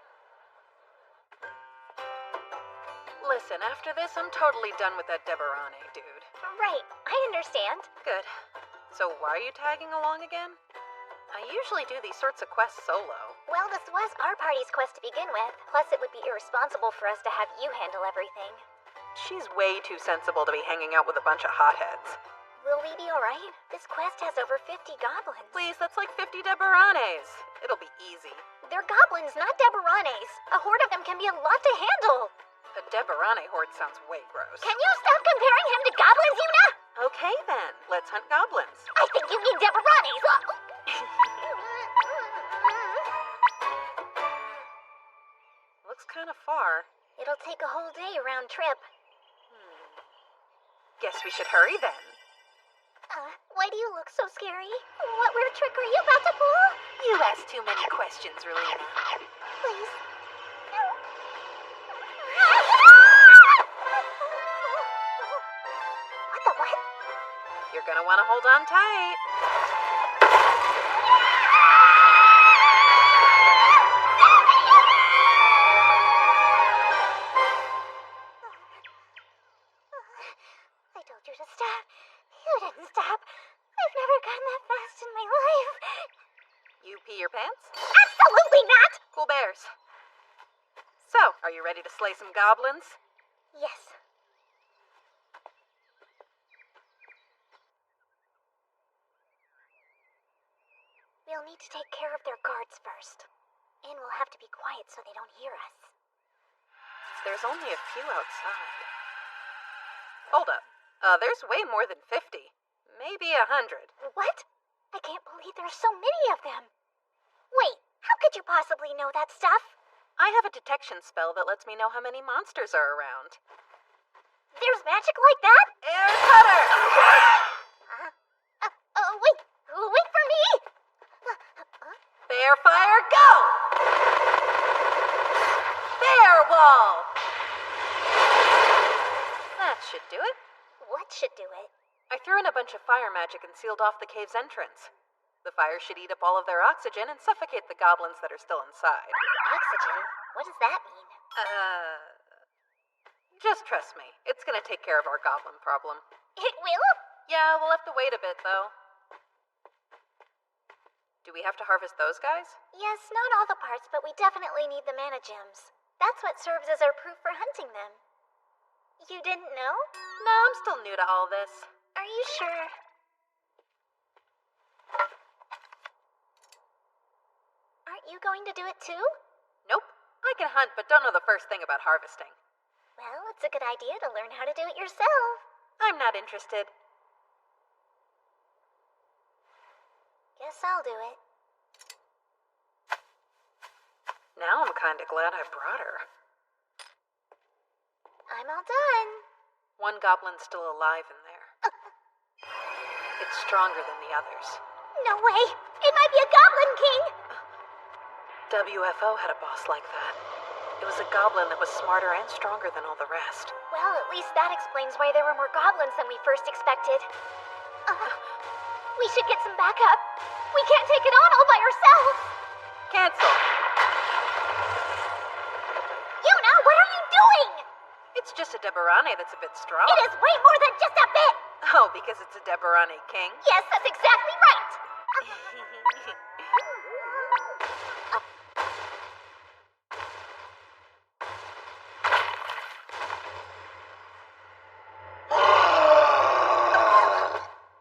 Listen, after this, I'm totally done with that Deborani dude. Right, I understand. Good. So why are you tagging along again? I usually do these sorts of quests solo. Well, this was our party's quest to begin with. Plus, it would be irresponsible for us to have you handle everything. She's way too sensible to be hanging out with a bunch of hotheads. Will we be alright? This quest has over 50 goblins. Please, that's like 50 Deboranes. It'll be easy. They're goblins, not Deboranes. A horde of them can be a lot to handle. A Deborani horde sounds way gross. Can you stop comparing him to goblins, Yuna? Okay then, let's hunt goblins. I think you mean Deboranes. Looks kind of far. It'll take a whole day round trip. Guess we should hurry then. Why do you look so scary? What weird trick are you about to pull? You ask too many questions, Relina. Please. What the what? You're gonna want to hold on tight. I told you to stop. You didn't stop. I've never gotten that fast in my life. You pee your pants? Absolutely not! Cool bears. So, are you ready to slay some goblins? Yes. We'll need to take care of their guards first. And we'll have to be quiet so they don't hear us. There's only a few outside. Hold up. There's way more than 50. Maybe 100. What? I can't believe there's so many of them. Wait, how could you possibly know that stuff? I have a detection spell that lets me know how many monsters are around. There's magic like that? Air cutter! Wait for me! Bear fire, go! Bear wall! That should do it. What should do it? I threw in a bunch of fire magic and sealed off the cave's entrance. The fire should eat up all of their oxygen and suffocate the goblins that are still inside. Oxygen? What does that mean? Just trust me. It's gonna take care of our goblin problem. It will? Yeah, we'll have to wait a bit, though. Do we have to harvest those guys? Yes, not all the parts, but we definitely need the mana gems. That's what serves as our proof for hunting them. You didn't know? No, I'm still new to all this. Are you sure? Aren't you going to do it too? Nope. I can hunt, but don't know the first thing about harvesting. Well, it's a good idea to learn how to do it yourself. I'm not interested. Guess I'll do it. Now I'm kinda glad I brought her. I'm all done. One goblin's still alive in there. It's stronger than the others. No way! It might be a Goblin King! WFO had a boss like that. It was a goblin that was smarter and stronger than all the rest. Well, at least that explains why there were more goblins than we first expected. We should get some backup. We can't take it on all by ourselves. Cancel. Yuna, what are you doing? It's just a Deborane that's a bit strong. It is way more than just a bit. Oh, because it's a Deborane king? Yes, that's exactly right.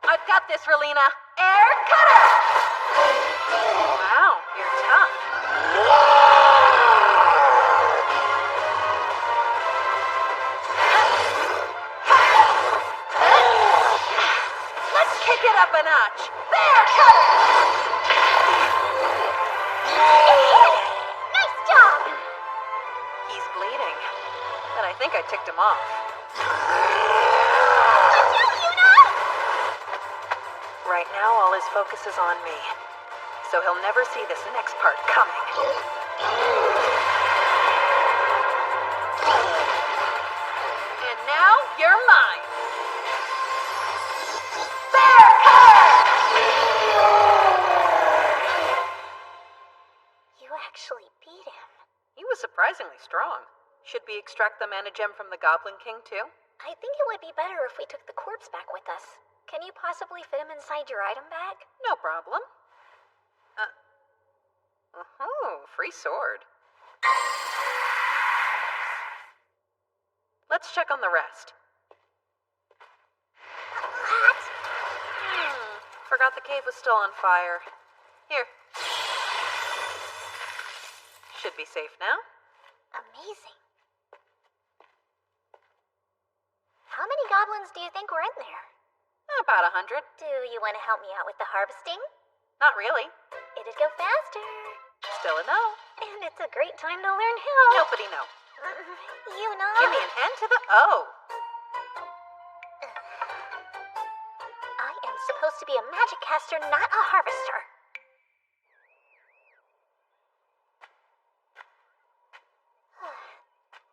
I've got this, Relina. Air cutter! Wow, you're tough. Let's kick it up a notch. Bear cutter! Nice job! He's bleeding, but I think I ticked him off. Watch out, Yuna! Right now, all his focus is on me, so he'll never see this next part coming. And now, you're mine! Bear cutter! You actually beat him. He was surprisingly strong. Should we extract the mana gem from the Goblin King, too? I think it would be better if we took the corpse back with us. Can you possibly fit him inside your item bag? No problem. Free sword. Let's check on the rest. What? Forgot the cave was still on fire. Here. Should be safe now. Amazing. How many goblins do you think were in there? About 100. Do you want to help me out with the harvesting? Not really. It'd go faster. Still a no. And it's a great time to learn how. Nobody know. Yuna. Give me an N to the O. I am supposed to be a magic caster, not a harvester.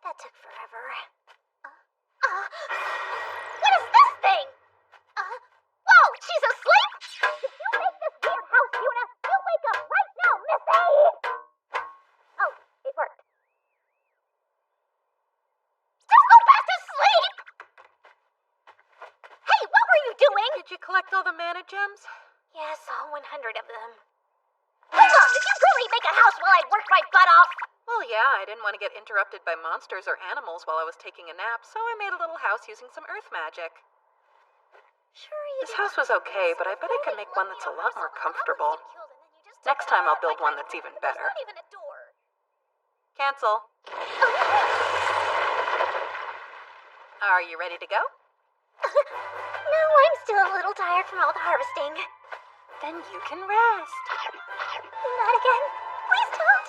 That took forever. What is this thing? Whoa, she's asleep? If you make this weird house, Yuna, you'll wake up right now, Missy! Oh, it worked. Don't go back to sleep! Hey, what were you doing? Did you collect all the mana gems? Yes, all 100 of them. Hold on, did you really make a house while I worked my butt off? Well, yeah, I didn't want to get interrupted by monsters or animals while I was taking a nap, so I made a little house using some earth magic. Sure you This house was okay, but I bet I could make one that's a lot more comfortable. Next time I'll build one that's even better. There's not even a door. Cancel. Are you ready to go? No, I'm still a little tired from all the harvesting. Then you can rest. Not again. Please don't.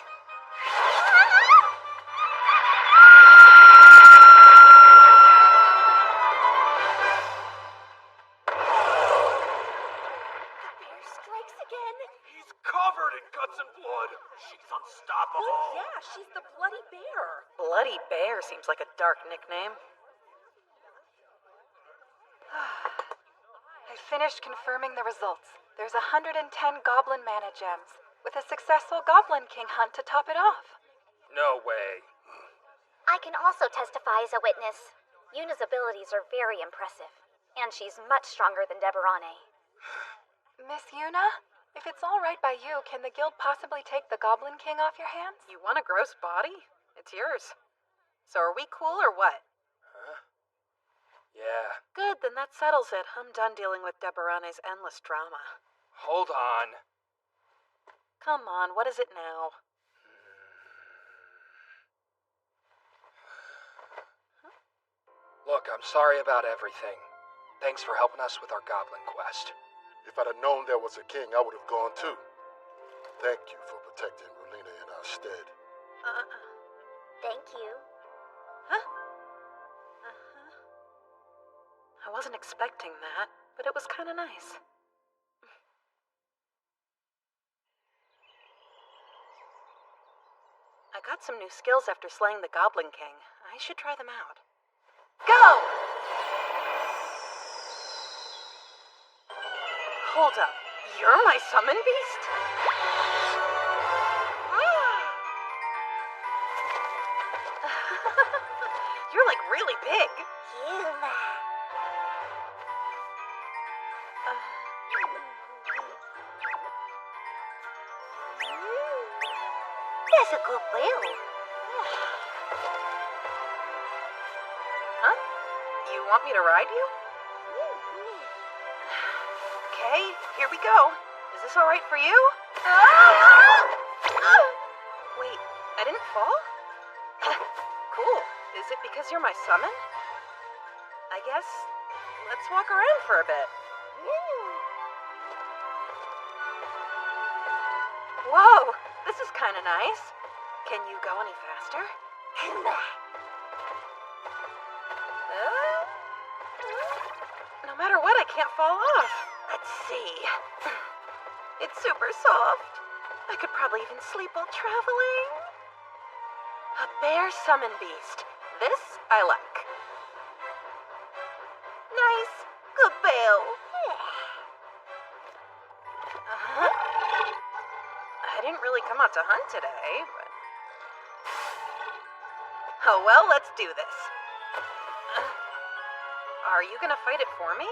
The bear strikes again. He's covered in guts and blood. She's unstoppable. Yeah, she's the Bloody Bear. Bloody Bear seems like a dark nickname. I finished confirming the results. There's 110 Goblin Mana Gems, with a successful Goblin King hunt to top it off. No way. I can also testify as a witness. Yuna's abilities are very impressive, and she's much stronger than Deborane. Miss Yuna, if it's all right by you, can the guild possibly take the Goblin King off your hands? You want a gross body? It's yours. So are we cool or what? Yeah. Good, then that settles it. I'm done dealing with Deborane's endless drama. Hold on. Come on, what is it now? Look, I'm sorry about everything. Thanks for helping us with our goblin quest. If I'd have known there was a king, I would have gone too. Thank you for protecting Relina in our stead. Thank you. I wasn't expecting that, but it was kind of nice. I got some new skills after slaying the Goblin King. I should try them out. Go! Hold up. You're my summon beast? You're like really big. Yuma. That's a good whale. Huh? You want me to ride you? Okay, here we go. Is this all right for you? Wait, I didn't fall? Cool. Is it because you're my summon? I guess let's walk around for a bit. Whoa, this is kind of nice. Can you go any faster? No matter what, I can't fall off. Let's see. It's super soft. I could probably even sleep while traveling. A bear summon beast. This I like. Nice. Good bear. I didn't really come out to hunt today, but... Oh, well, let's do this. Are you gonna fight it for me?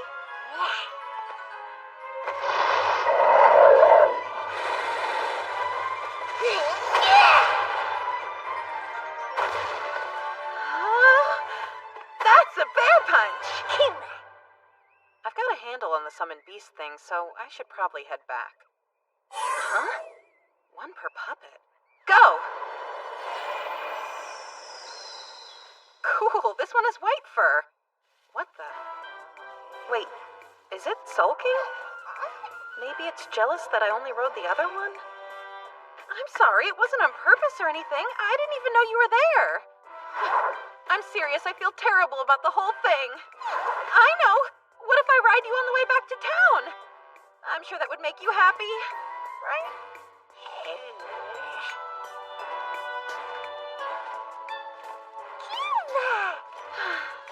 That's a bear punch! I've got a handle on the summon beast thing, so I should probably head back. Huh? One per puppet. Go! Cool, this one is white fur. What the? Wait, is it sulking? Maybe it's jealous that I only rode the other one? I'm sorry, it wasn't on purpose or anything. I didn't even know you were there. I'm serious, I feel terrible about the whole thing. I know. What if I ride you on the way back to town? I'm sure that would make you happy, right?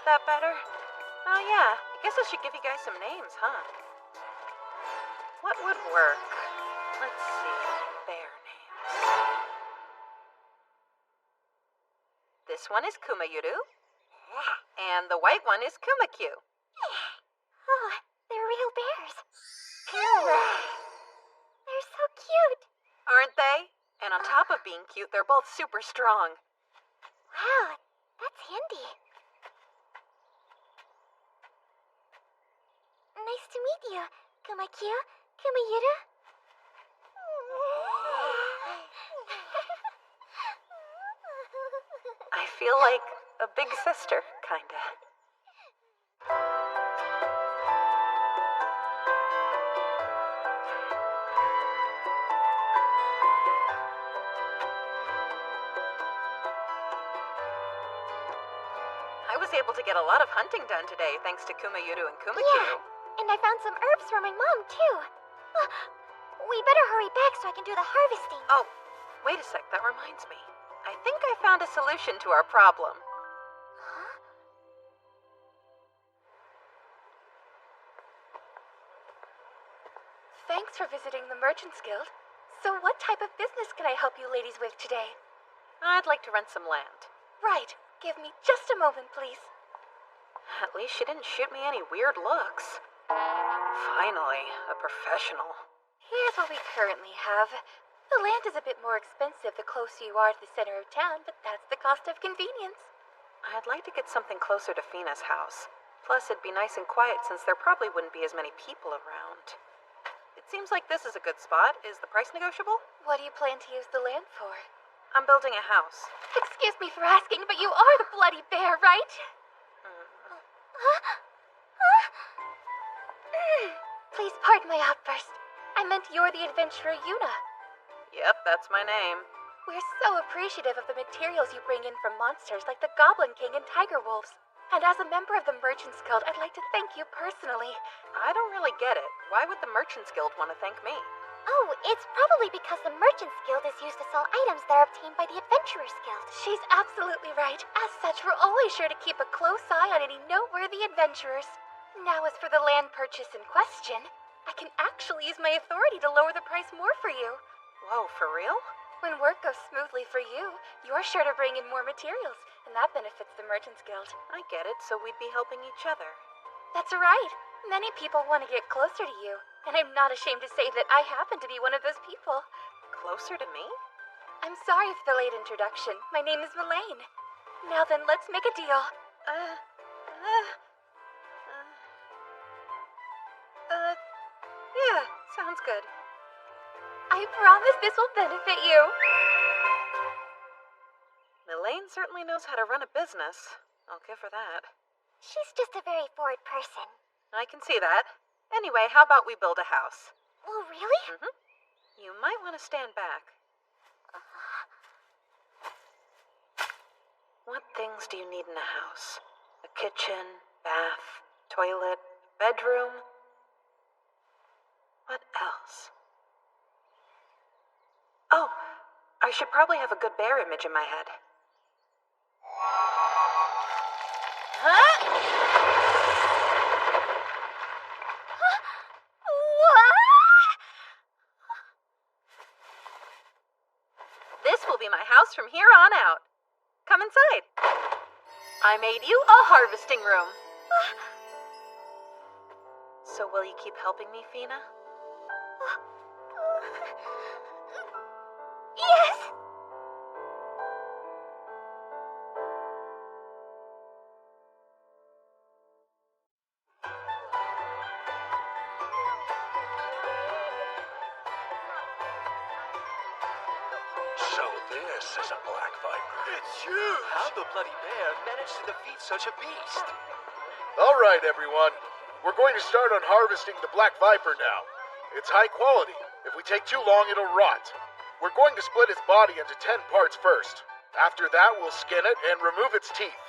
That better? Oh yeah, I guess I should give you guys some names, huh? What would work? Let's see. Bear names. This one is Kumayuru. And the white one is Kumakyu. Oh, they're real bears. They're so cute. Aren't they? And on top of being cute, they're both super strong. Wow, that's handy. Nice to meet you, Kumakyu, Kumayuru. I feel like a big sister, kinda. was able to get a lot of hunting done today thanks to Kumayuru and Kumakiru. Yeah, and I found some herbs for my mom, too. We better hurry back so I can do the harvesting. Oh, wait a sec, that reminds me. I think I found a solution to our problem. Huh? Thanks for visiting the Merchants Guild. So what type of business can I help you ladies with today? I'd like to rent some land. Right. Give me just a moment, please. At least she didn't shoot me any weird looks. Finally, a professional. Here's what we currently have. The land is a bit more expensive the closer you are to the center of town, but that's the cost of convenience. I'd like to get something closer to Fina's house. Plus, it'd be nice and quiet since there probably wouldn't be as many people around. It seems like this is a good spot. Is the price negotiable? What do you plan to use the land for? I'm building a house. Excuse me for asking, but you are the Bloody Bear, right? Please pardon my outburst. I meant you're the adventurer Yuna. Yep, that's my name. We're so appreciative of the materials you bring in from monsters like the Goblin King and Tiger Wolves. And as a member of the Merchants Guild, I'd like to thank you personally. I don't really get it. Why would the Merchants Guild want to thank me? Oh, it's probably because the Merchants Guild is used to sell items that are obtained by the Adventurers Guild. She's absolutely right. As such, we're always sure to keep a close eye on any noteworthy adventurers. Now, as for the land purchase in question, I can actually use my authority to lower the price more for you. Whoa, for real? When work goes smoothly for you, you're sure to bring in more materials, and that benefits the Merchants Guild. I get it, so we'd be helping each other. That's right. Many people want to get closer to you, and I'm not ashamed to say that I happen to be one of those people. Closer to me? I'm sorry for the late introduction. My name is Melaine. Now then, let's make a deal. Yeah, sounds good. I promise this will benefit you. Melaine certainly knows how to run a business. I'll give her that. She's just a very forward person. I can see that. Anyway, how about we build a house? Oh, really? Mm-hmm. You might want to stand back. What things do you need in a house? A kitchen, bath, toilet, bedroom? What else? Oh, I should probably have a good bear image in my head. This will be my house from here on out. Come inside. I made you a harvesting room. So will you keep helping me, Fina? Yes! So this is a black viper. It's huge! How the Bloody Bear managed to defeat such a beast? All right, everyone. We're going to start on harvesting the black viper now. It's high quality. If we take too long, it'll rot. We're going to split its body into 10 parts first. After that, we'll skin it and remove its teeth.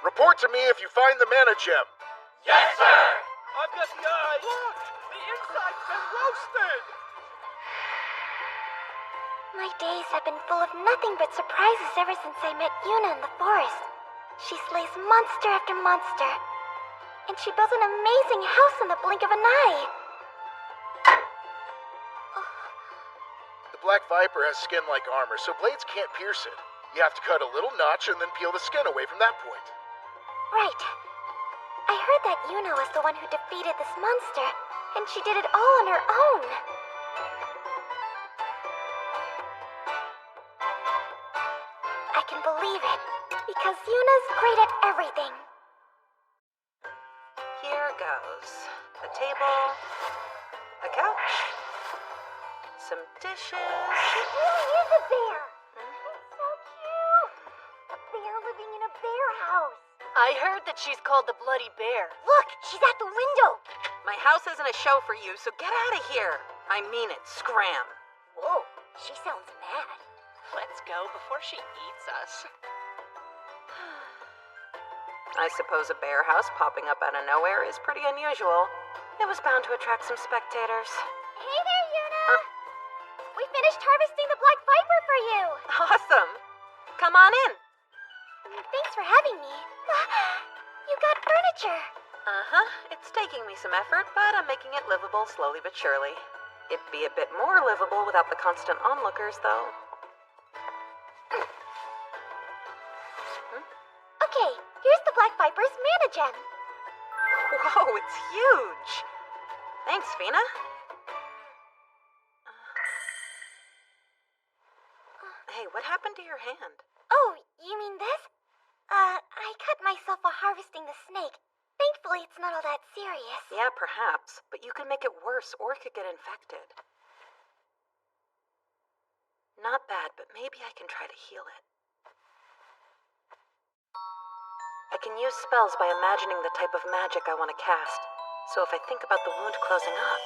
Report to me if you find the mana gem. Yes, sir! I've got the eye! Look! The inside's been roasted! My days have been full of nothing but surprises ever since I met Yuna in the forest. She slays monster after monster. And she builds an amazing house in the blink of an eye. The black viper has skin like armor, so blades can't pierce it. You have to cut a little notch and then peel the skin away from that point. Right. I heard that Yuna was the one who defeated this monster, and she did it all on her own. I can believe it, because Yuna's great at everything. Here goes. A table, a couch, some dishes. It really is a bear. It's so cute. A bear living in a bear house. I heard that she's called the Bloody Bear. Look, she's at the window. My house isn't a show for you, so get out of here. I mean it, scram. Whoa, she sounds mad. Let's go before she eats us. I suppose a bear house popping up out of nowhere is pretty unusual. It was bound to attract some spectators. Hey there, Yuna! We finished harvesting the Black Viper for you! Awesome! Come on in. Thanks for having me. You got furniture. Uh-huh. It's taking me some effort, but I'm making it livable slowly but surely. It'd be a bit more livable without the constant onlookers, though. Okay, here's the Black Viper's mana gem. Whoa, it's huge! Thanks, Fina. Hey, what happened to your hand? Oh, you mean this? I cut myself while harvesting the snake. Thankfully, it's not all that serious. Yeah, perhaps, but you could make it worse or it could get infected. Not bad, but maybe I can try to heal it. I can use spells by imagining the type of magic I want to cast. So if I think about the wound closing up...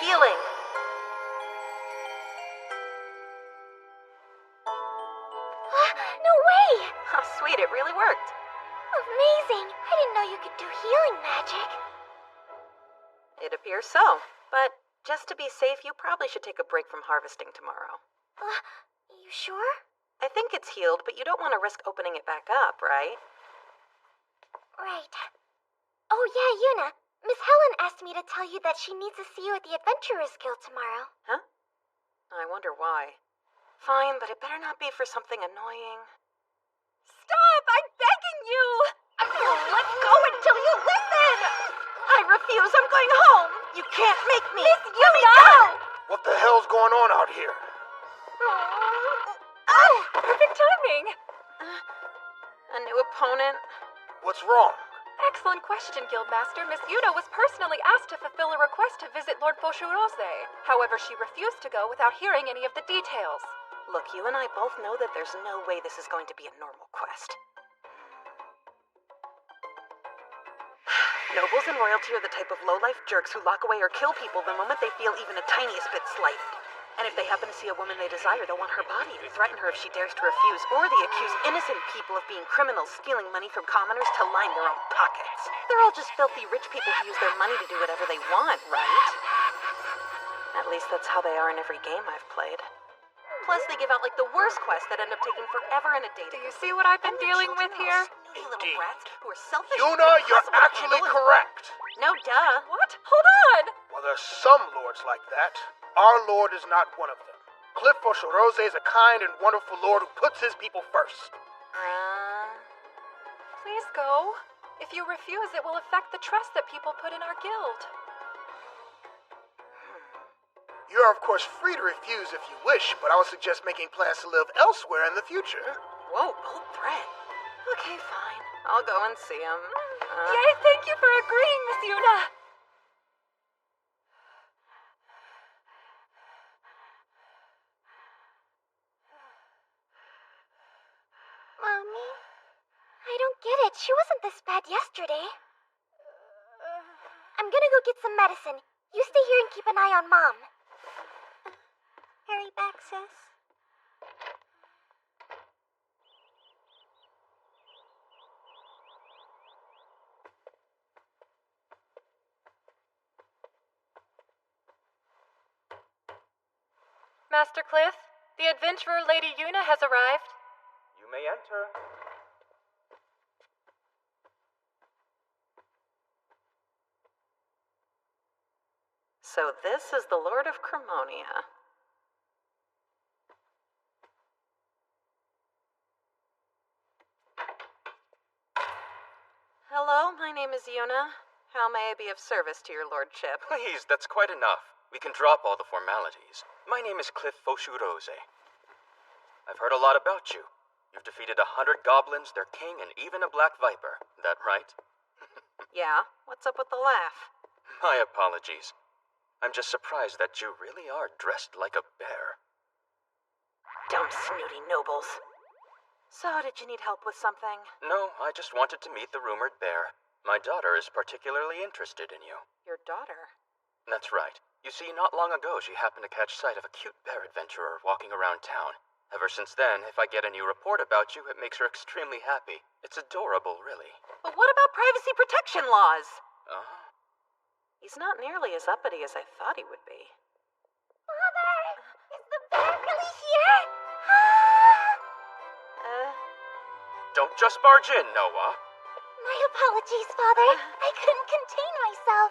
Healing! No way! Oh, sweet, it really worked. Amazing! I didn't know you could do healing magic. It appears so, but just to be safe, you probably should take a break from harvesting tomorrow. You sure? I think it's healed, but you don't want to risk opening it back up, right? Right. Oh yeah, Yuna. Miss Helen asked me to tell you that she needs to see you at the Adventurers Guild tomorrow. Huh? I wonder why. Fine, but it better not be for something annoying. Stop! I'm begging you! Let go until you listen! I refuse. I'm going home. You can't make me. Miss Let me Yuna! go! What the hell's going on out here? Oh, perfect timing. A new opponent? What's wrong? Excellent question, Guildmaster. Miss Yuna was personally asked to fulfill a request to visit Lord Faucherose. However, she refused to go without hearing any of the details. Look, you and I both know that there's no way this is going to be a normal quest. Nobles and royalty are the type of low-life jerks who lock away or kill people the moment they feel even the tiniest bit slighted. And if they happen to see a woman they desire, they'll want her body and threaten her if she dares to refuse, or they accuse innocent people of being criminals stealing money from commoners to line their own pockets. They're all just filthy rich people who use their money to do whatever they want, right? At least that's how they are in every game I've played. Plus, they give out like the worst quests that end up taking forever in a day. Do you see what I've been dealing with here? Snooty little brats who are selfish. Yuna, you're impossible to actually handle. correct. No, duh. What? Hold on! Well, there's some lords like that. Our lord is not one of them. Cliff Faucherose is a kind and wonderful lord who puts his people first. Please go. If you refuse, it will affect the trust that people put in our guild. You are, of course, free to refuse if you wish, but I would suggest making plans to live elsewhere in the future. Whoa, bold threat. Okay, fine. I'll go and see him. Yay, thank you for agreeing, Miss Yuna! Mommy? I don't get it. She wasn't this bad yesterday. I'm gonna go get some medicine. You stay here and keep an eye on Mom. Hurry back, sis. Master Cliff, the adventurer Lady Yuna has arrived. You may enter. So this is the Lord of Cremonia. Hello, my name is Yuna. How may I be of service to your lordship? Please, that's quite enough. We can drop all the formalities. My name is Cliff Faucherose. I've heard a lot about you. You've defeated 100 goblins, their king, and even a black viper. That right? Yeah, what's up with the laugh? My apologies. I'm just surprised that you really are dressed like a bear. Dumb snooty nobles. So, did you need help with something? No, I just wanted to meet the rumored bear. My daughter is particularly interested in you. Your daughter? That's right. You see, not long ago she happened to catch sight of a cute bear adventurer walking around town. Ever since then, if I get a new report about you, it makes her extremely happy. It's adorable, really. But what about privacy protection laws? Uh-huh. He's not nearly as uppity as I thought he would be. Father, is the bear really here? Don't just barge in, Noah. My apologies, Father. I couldn't contain myself.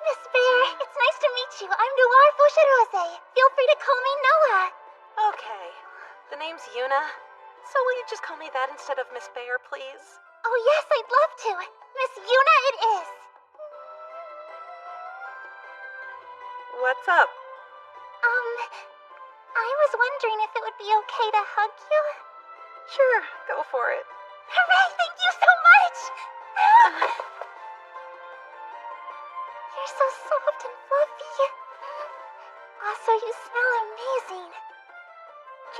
Miss Bear, it's nice to meet you. I'm Noir Faucherose. Feel free to call me Noah. Okay. The name's Yuna. So will you just call me that instead of Miss Bear, please? Oh yes, I'd love to. Miss Yuna it is. What's up? I was wondering if it would be okay to hug you. Sure, go for it. Hooray, thank you so much! You're so soft and fluffy. Also, you smell amazing.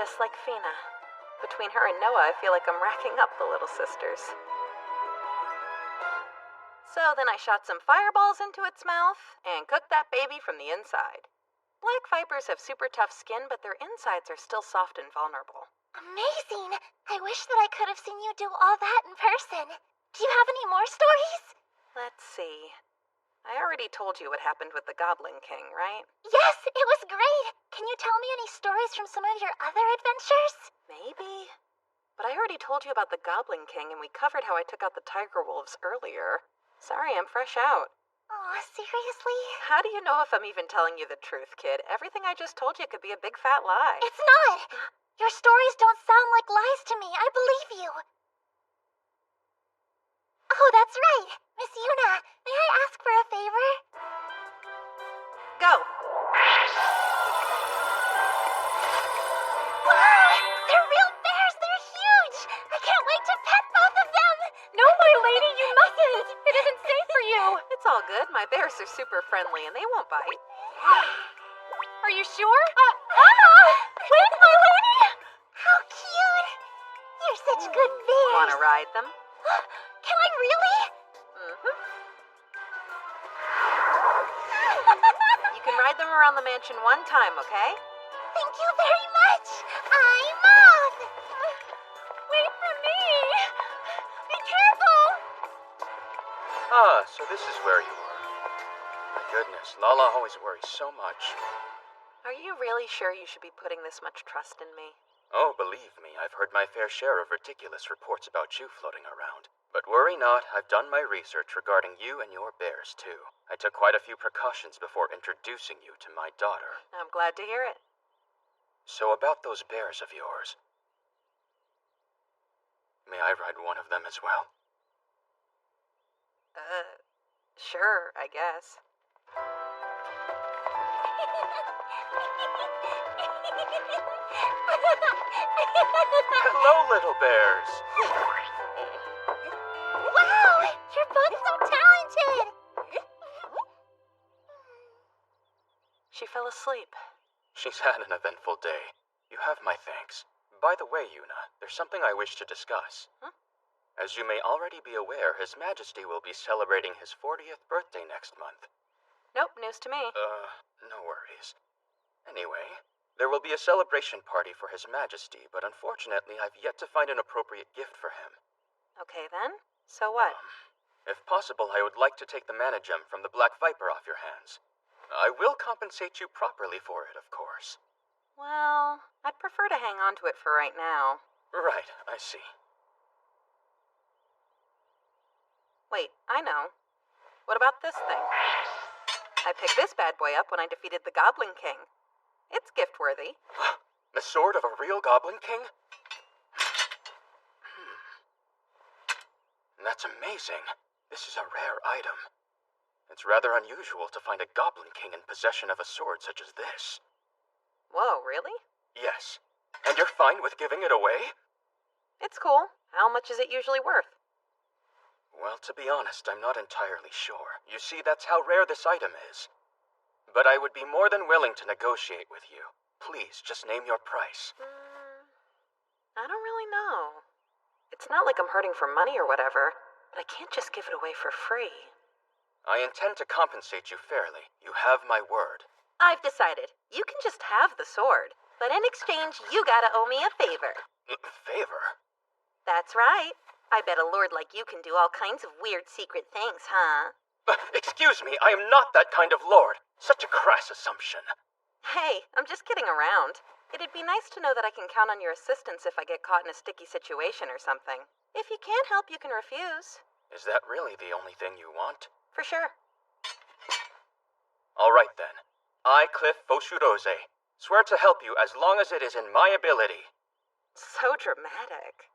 Just like Fina. Between her and Noah, I feel like I'm racking up the little sisters. So then I shot some fireballs into its mouth and cooked that baby from the inside. Black vipers have super tough skin, but their insides are still soft and vulnerable. Amazing! I wish that I could have seen you do all that in person. Do you have any more stories? Let's see. I already told you what happened with the Goblin King, right? Yes, it was great! Can you tell me any stories from some of your other adventures? Maybe. But I already told you about the Goblin King, and we covered how I took out the Tiger Wolves earlier. Sorry, I'm fresh out. Aw, seriously? How do you know if I'm even telling you the truth, kid? Everything I just told you could be a big fat lie. It's not! Your stories don't sound like lies to me. I believe you. Oh, that's right. Miss Yuna, may I ask for a favor? Go! Wow! They're real bears! They're huge! I can't wait to pet both of them! No, my lady, you mustn't! It isn't safe for you! It's all good. My bears are super friendly and they won't bite. Are you sure? Wait, my lady! How cute! You're such good bears! Wanna ride them? Can I really? Mm-hmm. You can ride them around the mansion one time, okay? Thank you very much! I'm off! Wait for me! Be careful! Ah, so this is where you are. My goodness, Lala always worries so much. Are you really sure you should be putting this much trust in me? Oh, believe me, I've heard my fair share of ridiculous reports about you floating around. But worry not, I've done my research regarding you and your bears, too. I took quite a few precautions before introducing you to my daughter. I'm glad to hear it. So about those bears of yours, may I ride one of them as well? Sure, I guess. Hello, little bears! Wow! You're both so talented! She fell asleep. She's had an eventful day. You have my thanks. By the way, Yuna, there's something I wish to discuss. Huh? As you may already be aware, His Majesty will be celebrating his 40th birthday next month. Nope, news to me. No worries. Anyway, there will be a celebration party for His Majesty, but unfortunately I've yet to find an appropriate gift for him. Okay then, so what? If possible, I would like to take the mana gem from the Black Viper off your hands. I will compensate you properly for it, of course. Well, I'd prefer to hang on to it for right now. Right, I see. Wait, I know. What about this thing? I picked this bad boy up when I defeated the Goblin King. It's gift-worthy. The sword of a real Goblin King? That's amazing. This is a rare item. It's rather unusual to find a Goblin King in possession of a sword such as this. Whoa, really? Yes. And you're fine with giving it away? It's cool. How much is it usually worth? Well, to be honest, I'm not entirely sure. You see, that's how rare this item is. But I would be more than willing to negotiate with you. Please, just name your price. I don't really know. It's not like I'm hurting for money or whatever, but I can't just give it away for free. I intend to compensate you fairly. You have my word. I've decided. You can just have the sword, But in exchange, you gotta owe me a favor. Favor? That's right. I bet a lord like you can do all kinds of weird secret things, huh? Excuse me, I am not that kind of lord. Such a crass assumption. Hey, I'm just kidding around. It'd be nice to know that I can count on your assistance if I get caught in a sticky situation or something. If you can't help, you can refuse. Is that really the only thing you want? For sure. All right then. I, Cliff Foshurose, swear to help you as long as it is in my ability. So dramatic.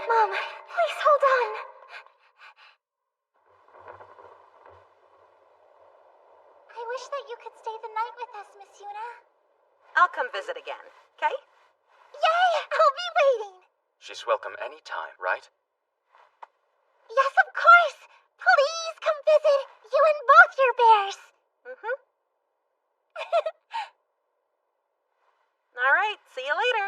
Mom, please hold on. I wish that you could stay the night with us, Miss Yuna. I'll come visit again, okay? Yay! I'll be waiting. She's welcome any time, right? Yes, of course. Please come visit. You and both your bears. Mm-hmm. All right, see you later.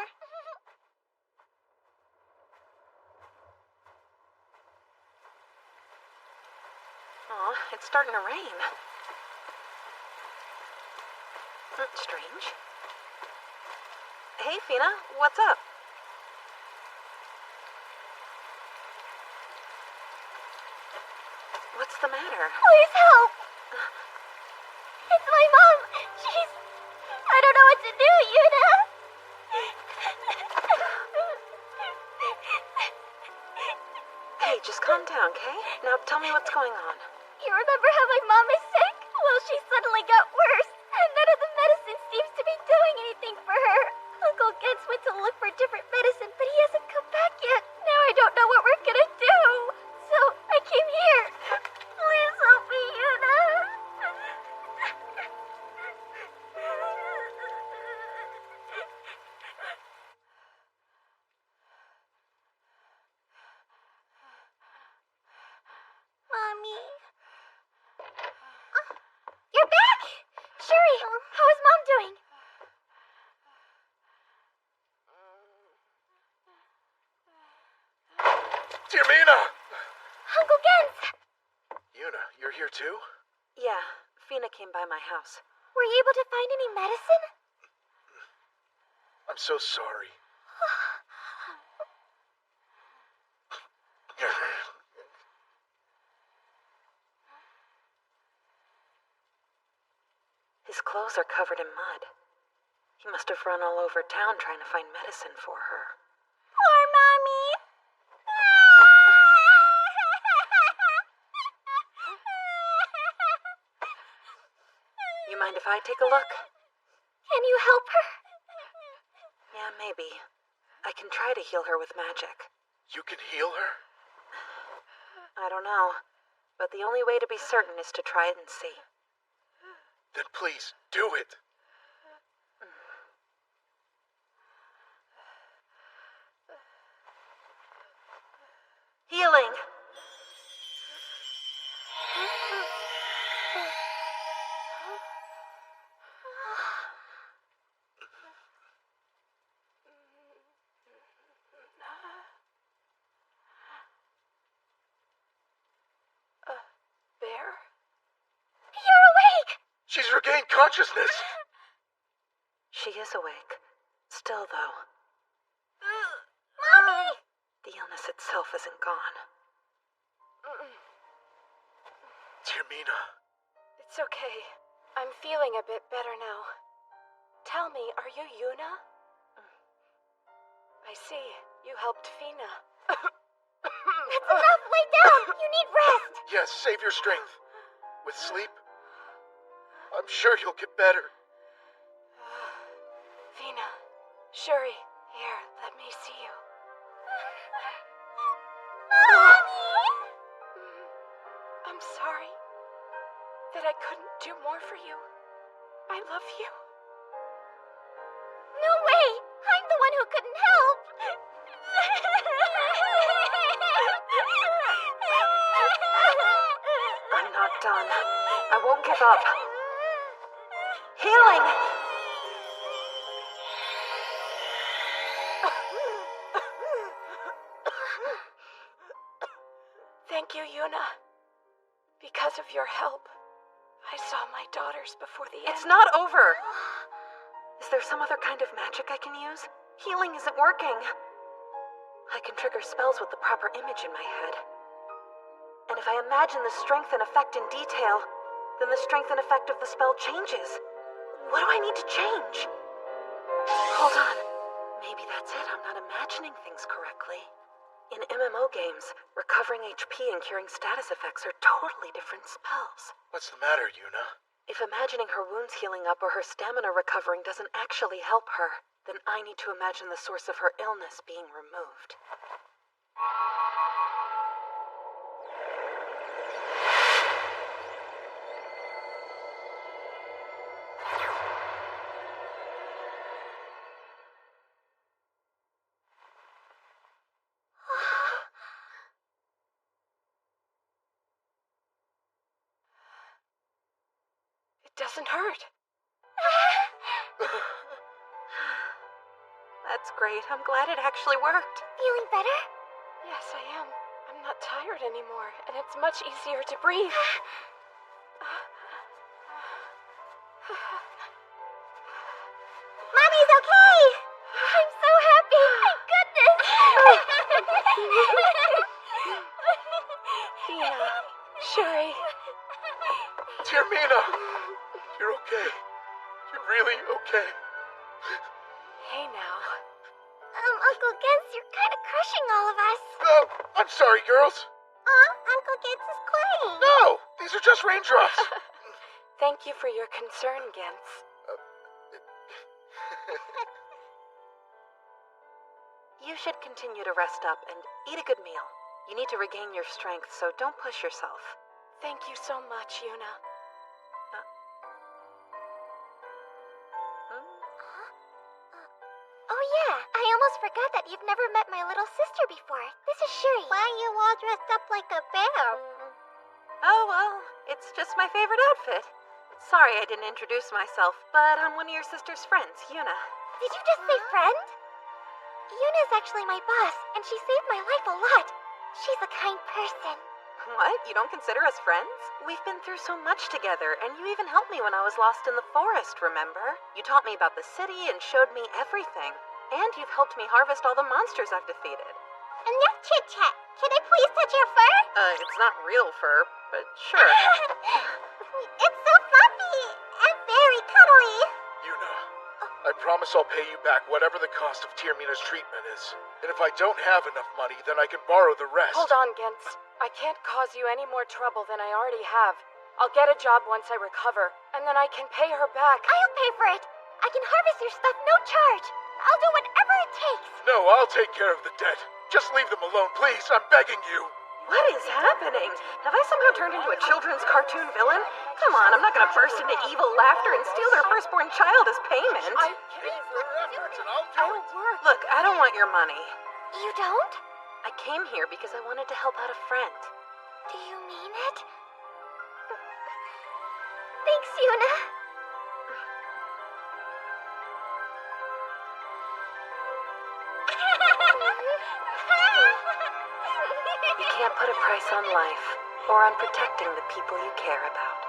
Aw, it's starting to rain. Strange. Hey, Fina, what's up? What's the matter? Please help. It's my mom. She's... I don't know what to do, Yuna. Hey, just calm down, okay? Now tell me what's going on. You remember how my mom is sick? Well, she suddenly got worse, and none of the medicine seems to be doing anything for her. Uncle Gens went to look for different medicine, but he hasn't come back yet. Now I don't know what we're gonna do. So I came here. Please help me, Yuna. Mommy. You're back! Shuri, how is Mom doing? Dear Mina! Uncle Gens! Yuna, you're here too? Yeah, Fina came by my house. Were you able to find any medicine? I'm so sorry. His clothes are covered in mud. He must have run all over town trying to find medicine for her. Poor Mommy! You mind if I take a look? Can you help her? Yeah, maybe. I can try to heal her with magic. You can heal her? I don't know, but the only way to be certain is to try it and see. Then please, do it. Healing! Bear? You're awake! She's regained consciousness. She is awake. Still, though, Mommy! the illness itself isn't gone. Dear Mina. It's okay. I'm feeling a bit better now. Tell me, are you Yuna? I see. You helped Fina. That's enough! Lay down! You need rest! Yes, save your strength. With sleep, I'm sure you'll get better. Fina. Shuri. Here, let me see you. Mommy! I'm sorry that I couldn't do more for you. I love you. No way! I'm the one who couldn't help! I'm not done. I won't give up. Healing! Thank you, Yuna. Because of your help, I saw my daughters before the end. It's not over! Is there some other kind of magic I can use? Healing isn't working. I can trigger spells with the proper image in my head. And if I imagine the strength and effect in detail, then the strength and effect of the spell changes. What do I need to change? Hold on. Maybe that's it. I'm not imagining things correctly. In MMO games, recovering HP and curing status effects are totally different spells. What's the matter, Yuna? If imagining her wounds healing up or her stamina recovering doesn't actually help her, then I need to imagine the source of her illness being removed. Doesn't hurt. That's great. I'm glad it actually worked. Feeling better? Yes, I am. I'm not tired anymore, and it's much easier to breathe. Mommy's okay! I'm so happy! My goodness! Tina, Shuri. Tyrmina! You're okay. You're really okay. Hey now. Uncle Gens, you're kind of crushing all of us. Oh, I'm sorry, girls. Uncle Gens is crying. No! These are just raindrops. Thank you for your concern, Gens. You should continue to rest up and eat a good meal. You need to regain your strength, so don't push yourself. Thank you so much, Yuna. Oh yeah, I almost forgot that you've never met my little sister before. This is Shuri. Why are you all dressed up like a bear? Oh, well, it's just my favorite outfit. Sorry I didn't introduce myself, but I'm one of your sister's friends, Yuna. Did you just say friend? Yuna's actually my boss, and she saved my life a lot. She's a kind person. What? You don't consider us friends? We've been through so much together, and you even helped me when I was lost in the forest, remember? You taught me about the city and showed me everything. And you've helped me harvest all the monsters I've defeated. Enough chit-chat. Can I please touch your fur? It's not real fur, but sure. It's so fluffy and very cuddly. Yuna, I promise I'll pay you back whatever the cost of Tyrmina's treatment is. And if I don't have enough money, then I can borrow the rest. Hold on, Gens. I can't cause you any more trouble than I already have. I'll get a job once I recover, and then I can pay her back. I'll pay for it. I can harvest your stuff no charge. I'll do whatever it takes. No, I'll take care of the debt. Just leave them alone, please. I'm begging you. What is happening? Have I somehow turned into a children's cartoon villain? Come on, I'm not gonna burst into evil laughter and steal their firstborn child as payment. Look, I don't want your money. You don't? I came here because I wanted to help out a friend. Do you mean it? Thanks, Yuna. You can't put a price on life or on protecting the people you care about.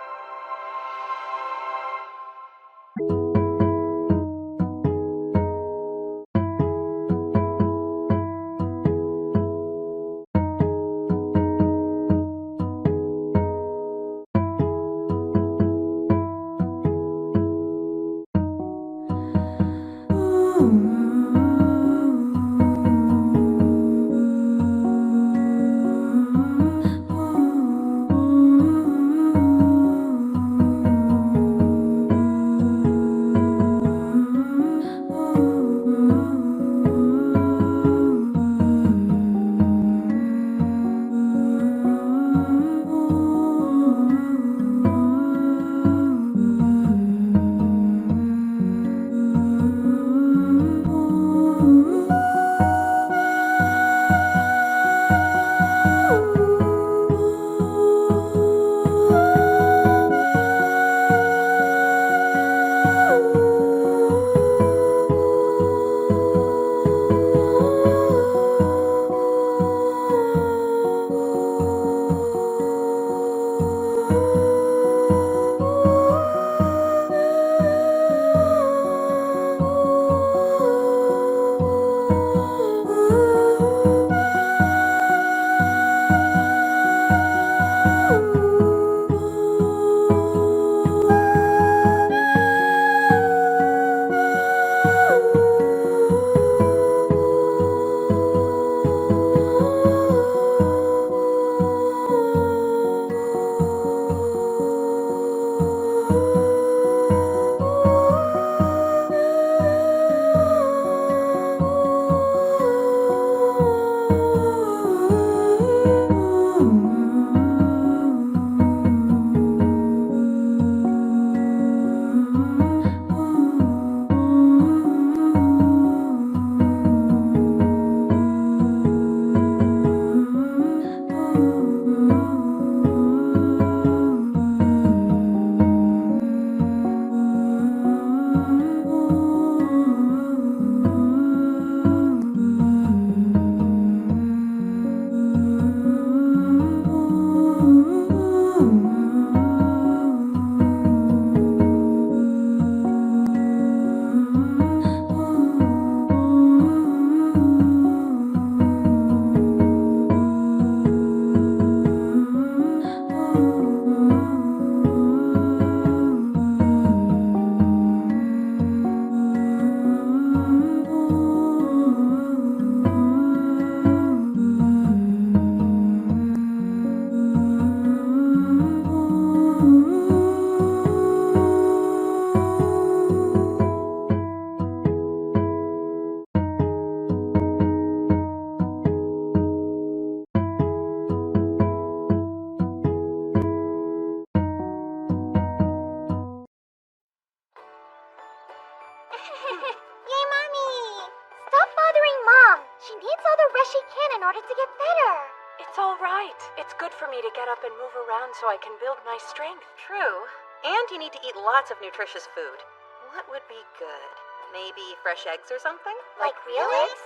fresh she can in order to get better. It's all right. It's good for me to get up and move around so I can build my strength. True. And you need to eat lots of nutritious food. What would be good? Maybe fresh eggs or something? Like real eggs?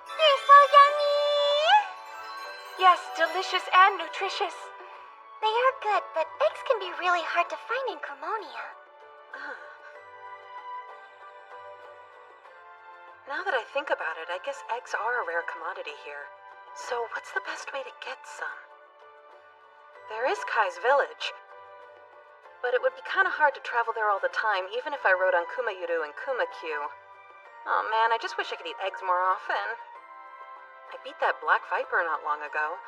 They're so yummy! Yes, delicious and nutritious. They are good, but eggs can be really hard to find in Cremonia. Now that I think about it, I guess eggs are a rare commodity here. So what's the best way to get some? There is Kai's village, but it would be kind of hard to travel there all the time, even if I rode on Kumayuru and Kumakyu. Oh man, I just wish I could eat eggs more often. I beat that black viper not long ago.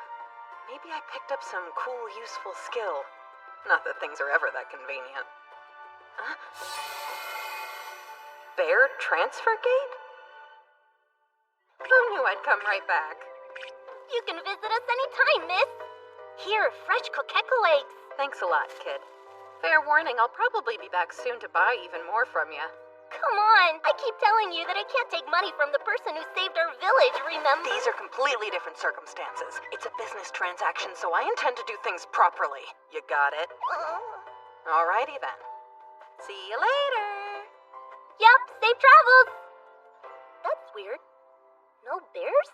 Maybe I picked up some cool, useful skill. Not that things are ever that convenient. Huh? Bear transfer gate? Who knew I'd come right back? You can visit us anytime, miss. Here, fresh Kokeko eggs. Thanks a lot, kid. Fair warning, I'll probably be back soon to buy even more from you. Come on, I keep telling you that I can't take money from the person who saved our village, remember? These are completely different circumstances. It's a business transaction, so I intend to do things properly. You got it? Alrighty then. See you later. Yep, safe travels. That's weird. No bears?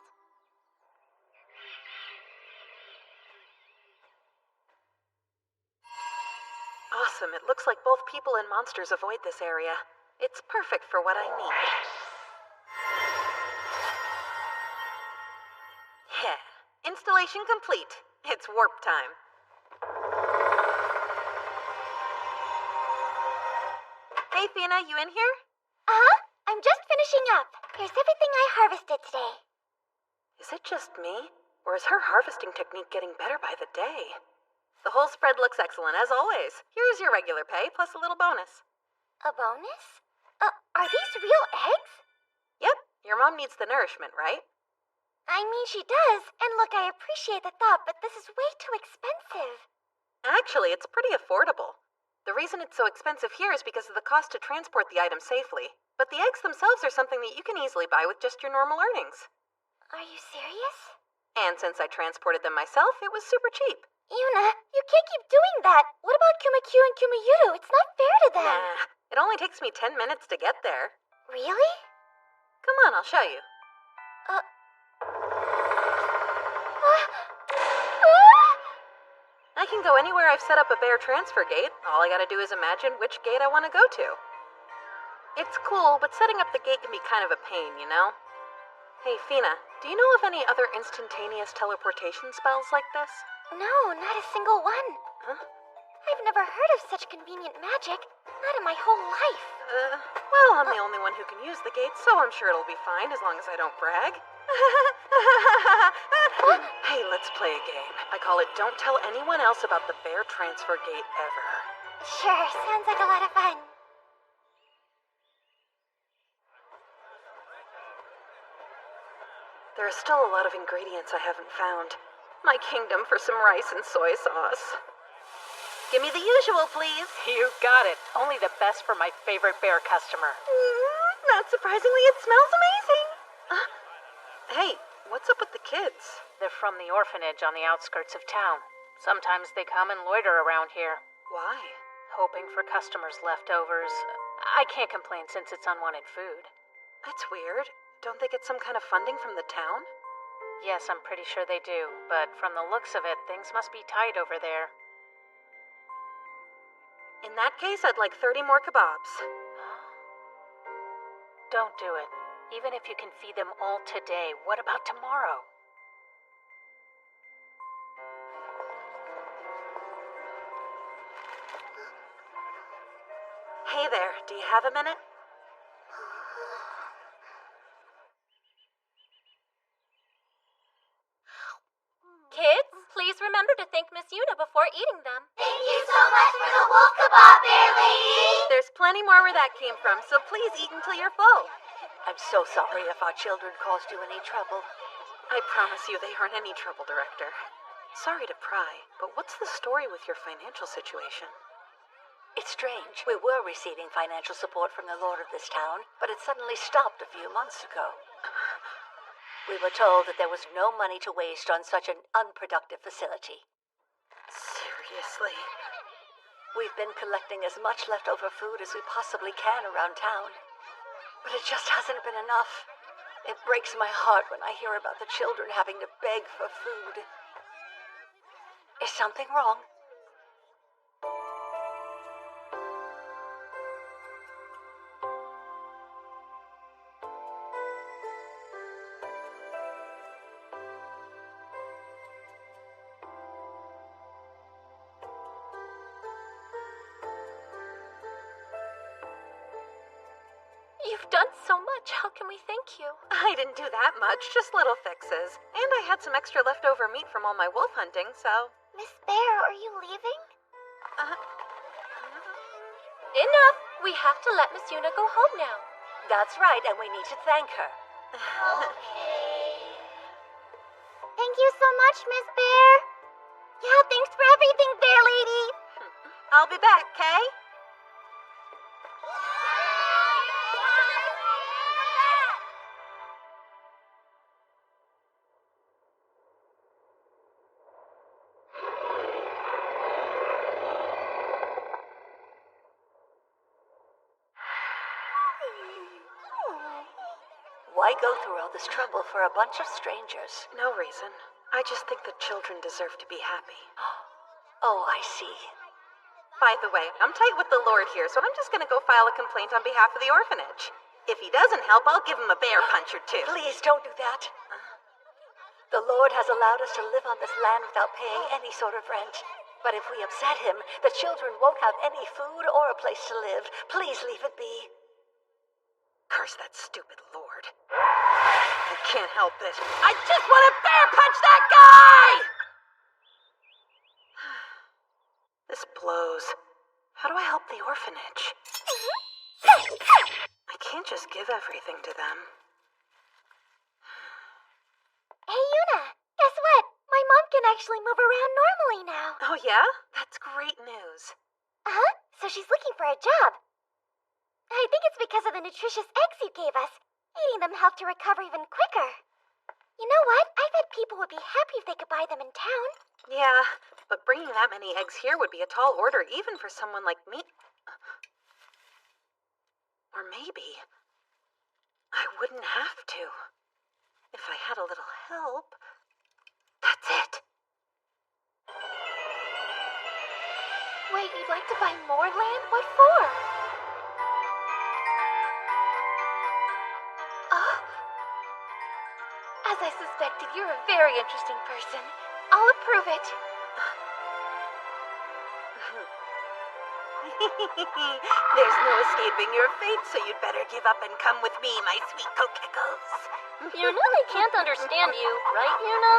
Awesome. It looks like both people and monsters avoid this area. It's perfect for what I need. Yeah. Installation complete. It's warp time. Hey, Fina, you in here? Uh-huh. I'm just finishing up. Here's everything I harvested today. Is it just me? Or is her harvesting technique getting better by the day? The whole spread looks excellent, as always. Here's your regular pay, plus a little bonus. A bonus? Are these real eggs? Yep, your mom needs the nourishment, right? I mean, she does. And look, I appreciate the thought, but this is way too expensive. Actually, it's pretty affordable. The reason it's so expensive here is because of the cost to transport the item safely. But the eggs themselves are something that you can easily buy with just your normal earnings. Are you serious? And since I transported them myself, it was super cheap. Yuna, you can't keep doing that. What about Kumakyu and Kumayuru? It's not fair to them. Nah, it only takes me 10 minutes to get there. Really? Come on, I'll show you. I can go anywhere I've set up a bear transfer gate. All I gotta do is imagine which gate I want to go to. It's cool, but setting up the gate can be kind of a pain, you know? Hey, Fina, do you know of any other instantaneous teleportation spells like this? No, not a single one. Huh? I've never heard of such convenient magic. Not in my whole life. Well, I'm the only one who can use the gate, so I'm sure it'll be fine as long as I don't brag. Hey, let's play a game. I call it Don't Tell Anyone Else About the Bear Transfer Gate Ever. Sure, sounds like a lot of fun. There are still a lot of ingredients I haven't found. My kingdom for some rice and soy sauce. Give me the usual, please. You got it. Only the best for my favorite bear customer. Not surprisingly, it smells amazing. Hey, what's up with the kids? They're from the orphanage on the outskirts of town. Sometimes they come and loiter around here. Why? Hoping for customers' leftovers. I can't complain since it's unwanted food. That's weird. Don't they get some kind of funding from the town? Yes, I'm pretty sure they do, but from the looks of it, things must be tight over there. In that case, I'd like 30 more kebabs. Don't do it. Even if you can feed them all today, what about tomorrow? Hey there, do you have a minute? Kids, please remember to thank Miss Yuna before eating them. Thank you so much for the wolf kebab, Bear Lady! There's plenty more where that came from, so please eat until you're full. I'm so sorry if our children caused you any trouble. I promise you they aren't any trouble, Director. Sorry to pry, but what's the story with your financial situation? It's strange. We were receiving financial support from the lord of this town, but it suddenly stopped a few months ago. We were told that there was no money to waste on such an unproductive facility. Seriously? We've been collecting as much leftover food as we possibly can around town. But it just hasn't been enough. It breaks my heart when I hear about the children having to beg for food. Is something wrong? You've done so much. How can we thank you? I didn't do that much, just little fixes. And I had some extra leftover meat from all my wolf hunting, so... Miss Bear, are you leaving? Enough! We have to let Miss Yuna go home now. That's right, and we need to thank her. Thank you so much, Miss Bear. Yeah, thanks for everything, Bear Lady. I'll be back, Kay? Why go through all this trouble for a bunch of strangers? No reason. I just think the children deserve to be happy. Oh, I see. By the way, I'm tight with the Lord here, so I'm just gonna go file a complaint on behalf of the orphanage. If he doesn't help, I'll give him a bear punch or two. Please don't do that. The Lord has allowed us to live on this land without paying any sort of rent. But if we upset him, the children won't have any food or a place to live. Please leave it be. Curse that stupid Lord. I can't help it. I just want to bear punch that guy! This blows. How do I help the orphanage? I can't just give everything to them. Hey, Yuna, guess what? My mom can actually move around normally now. Oh, yeah? That's great news. Uh-huh, so she's looking for a job. I think it's because of the nutritious eggs you gave us. Eating them helped her recover even quicker. You know what? I bet people would be happy if they could buy them in town. Yeah, but bringing that many eggs here would be a tall order even for someone like me. Or maybe I wouldn't have to. If I had a little help. That's it. Wait, you'd like to buy more land? What for? As I suspected, you're a very interesting person. I'll approve it. There's no escaping your fate, so you'd better give up and come with me, my sweet Kokekos. You know they can't understand you, right, Yuna?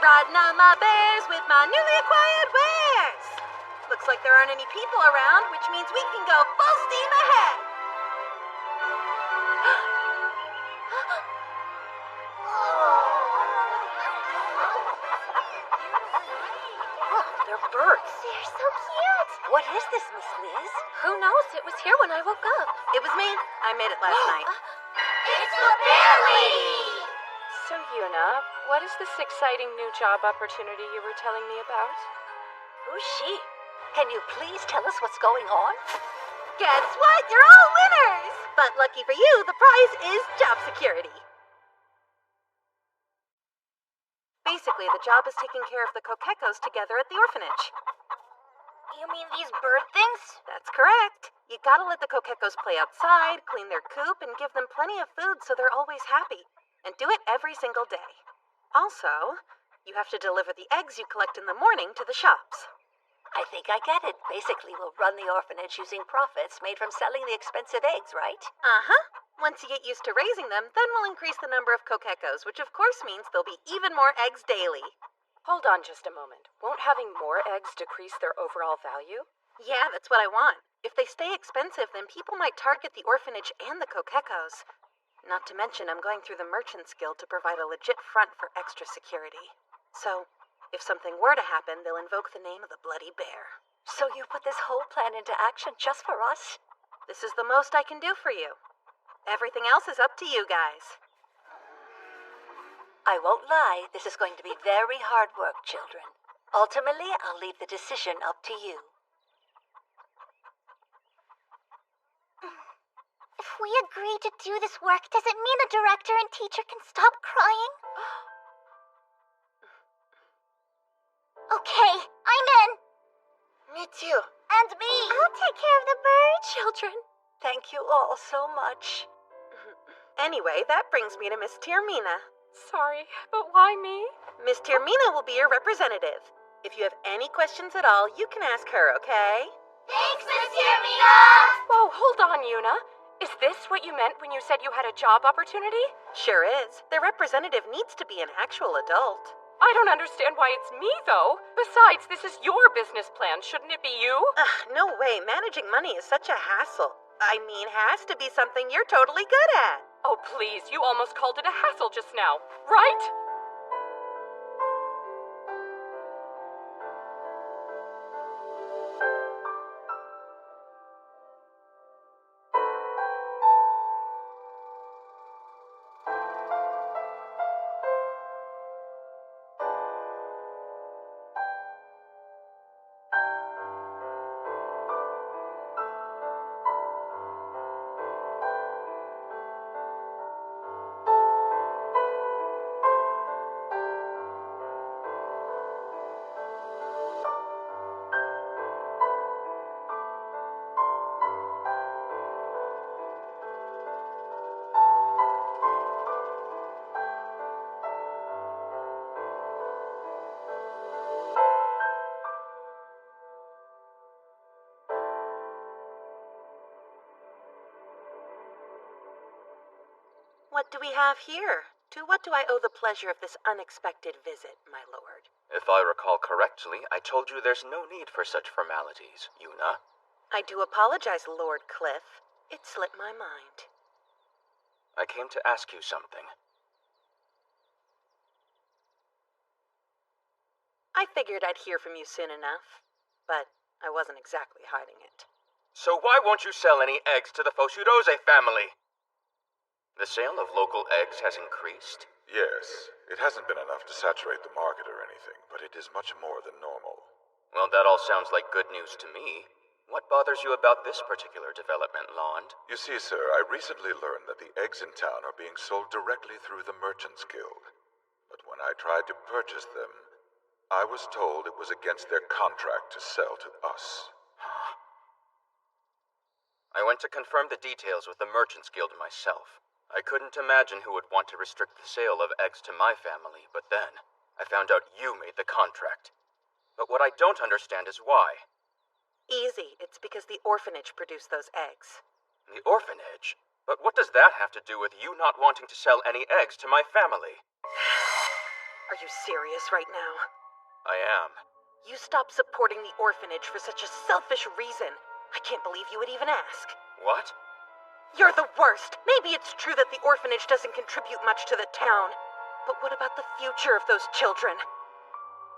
Riding on my bears with my newly acquired wares. Looks like there aren't any people around, which means we can go full steam ahead. They're birds. They're so cute. What is this, Miss Liz? Who knows? It was here when I woke up. It was me. I made it last night. It's the Bear Lady! So, Yuna, what is this exciting new job opportunity you were telling me about? Who's she? Can you please tell us what's going on? Guess what? You're all winners! But lucky for you, the prize is job security. Basically, the job is taking care of the Kokekos together at the orphanage. You mean these bird things? That's correct. You gotta let the Kokekos play outside, clean their coop, and give them plenty of food so they're always happy. And do it every single day. Also, you have to deliver the eggs you collect in the morning to the shops. I think I get it. Basically, we'll run the orphanage using profits made from selling the expensive eggs, right? Uh-huh. Once you get used to raising them, then we'll increase the number of Kokekos, which of course means there'll be even more eggs daily. Hold on just a moment. Won't having more eggs decrease their overall value? Yeah, that's what I want. If they stay expensive, then people might target the orphanage and the Kokekos. Not to mention, I'm going through the Merchants Guild to provide a legit front for extra security. So, if something were to happen, they'll invoke the name of the Bloody Bear. So you put this whole plan into action just for us? This is the most I can do for you. Everything else is up to you guys. I won't lie, this is going to be very hard work, children. Ultimately, I'll leave the decision up to you. If we agree to do this work, does it mean the director and teacher can stop crying? Okay, I'm in. Me too. And me. I'll take care of the bird. Children, thank you all so much. Anyway, that brings me to Miss Tiermina. Sorry, but why me? Miss Tiermina will be your representative. If you have any questions at all, you can ask her, okay? Thanks, Miss Tiermina! Whoa, hold on, Yuna. Is this what you meant when you said you had a job opportunity? Sure is. The representative needs to be an actual adult. I don't understand why it's me, though. Besides, this is your business plan. Shouldn't it be you? No way. Managing money is such a hassle. I mean, has to be something you're totally good at. Oh, please. You almost called it a hassle just now, right? What do we have here? To what do I owe the pleasure of this unexpected visit, my lord? If I recall correctly, I told you there's no need for such formalities, Yuna. I do apologize, Lord Cliff. It slipped my mind. I came to ask you something. I figured I'd hear from you soon enough, but I wasn't exactly hiding it. So why won't you sell any eggs to the Foshurose family? The sale of local eggs has increased? Yes, it hasn't been enough to saturate the market or anything, but it is much more than normal. Well, that all sounds like good news to me. What bothers you about this particular development, Lond? You see, sir, I recently learned that the eggs in town are being sold directly through the Merchants Guild. But when I tried to purchase them, I was told it was against their contract to sell to us. I went to confirm the details with the Merchants Guild myself. I couldn't imagine who would want to restrict the sale of eggs to my family, but then I found out you made the contract. But what I don't understand is why. Easy. It's because the orphanage produced those eggs. The orphanage? But what does that have to do with you not wanting to sell any eggs to my family? Are you serious right now? I am. You stopped supporting the orphanage for such a selfish reason. I can't believe you would even ask. What? You're the worst. Maybe it's true that the orphanage doesn't contribute much to the town. But what about the future of those children?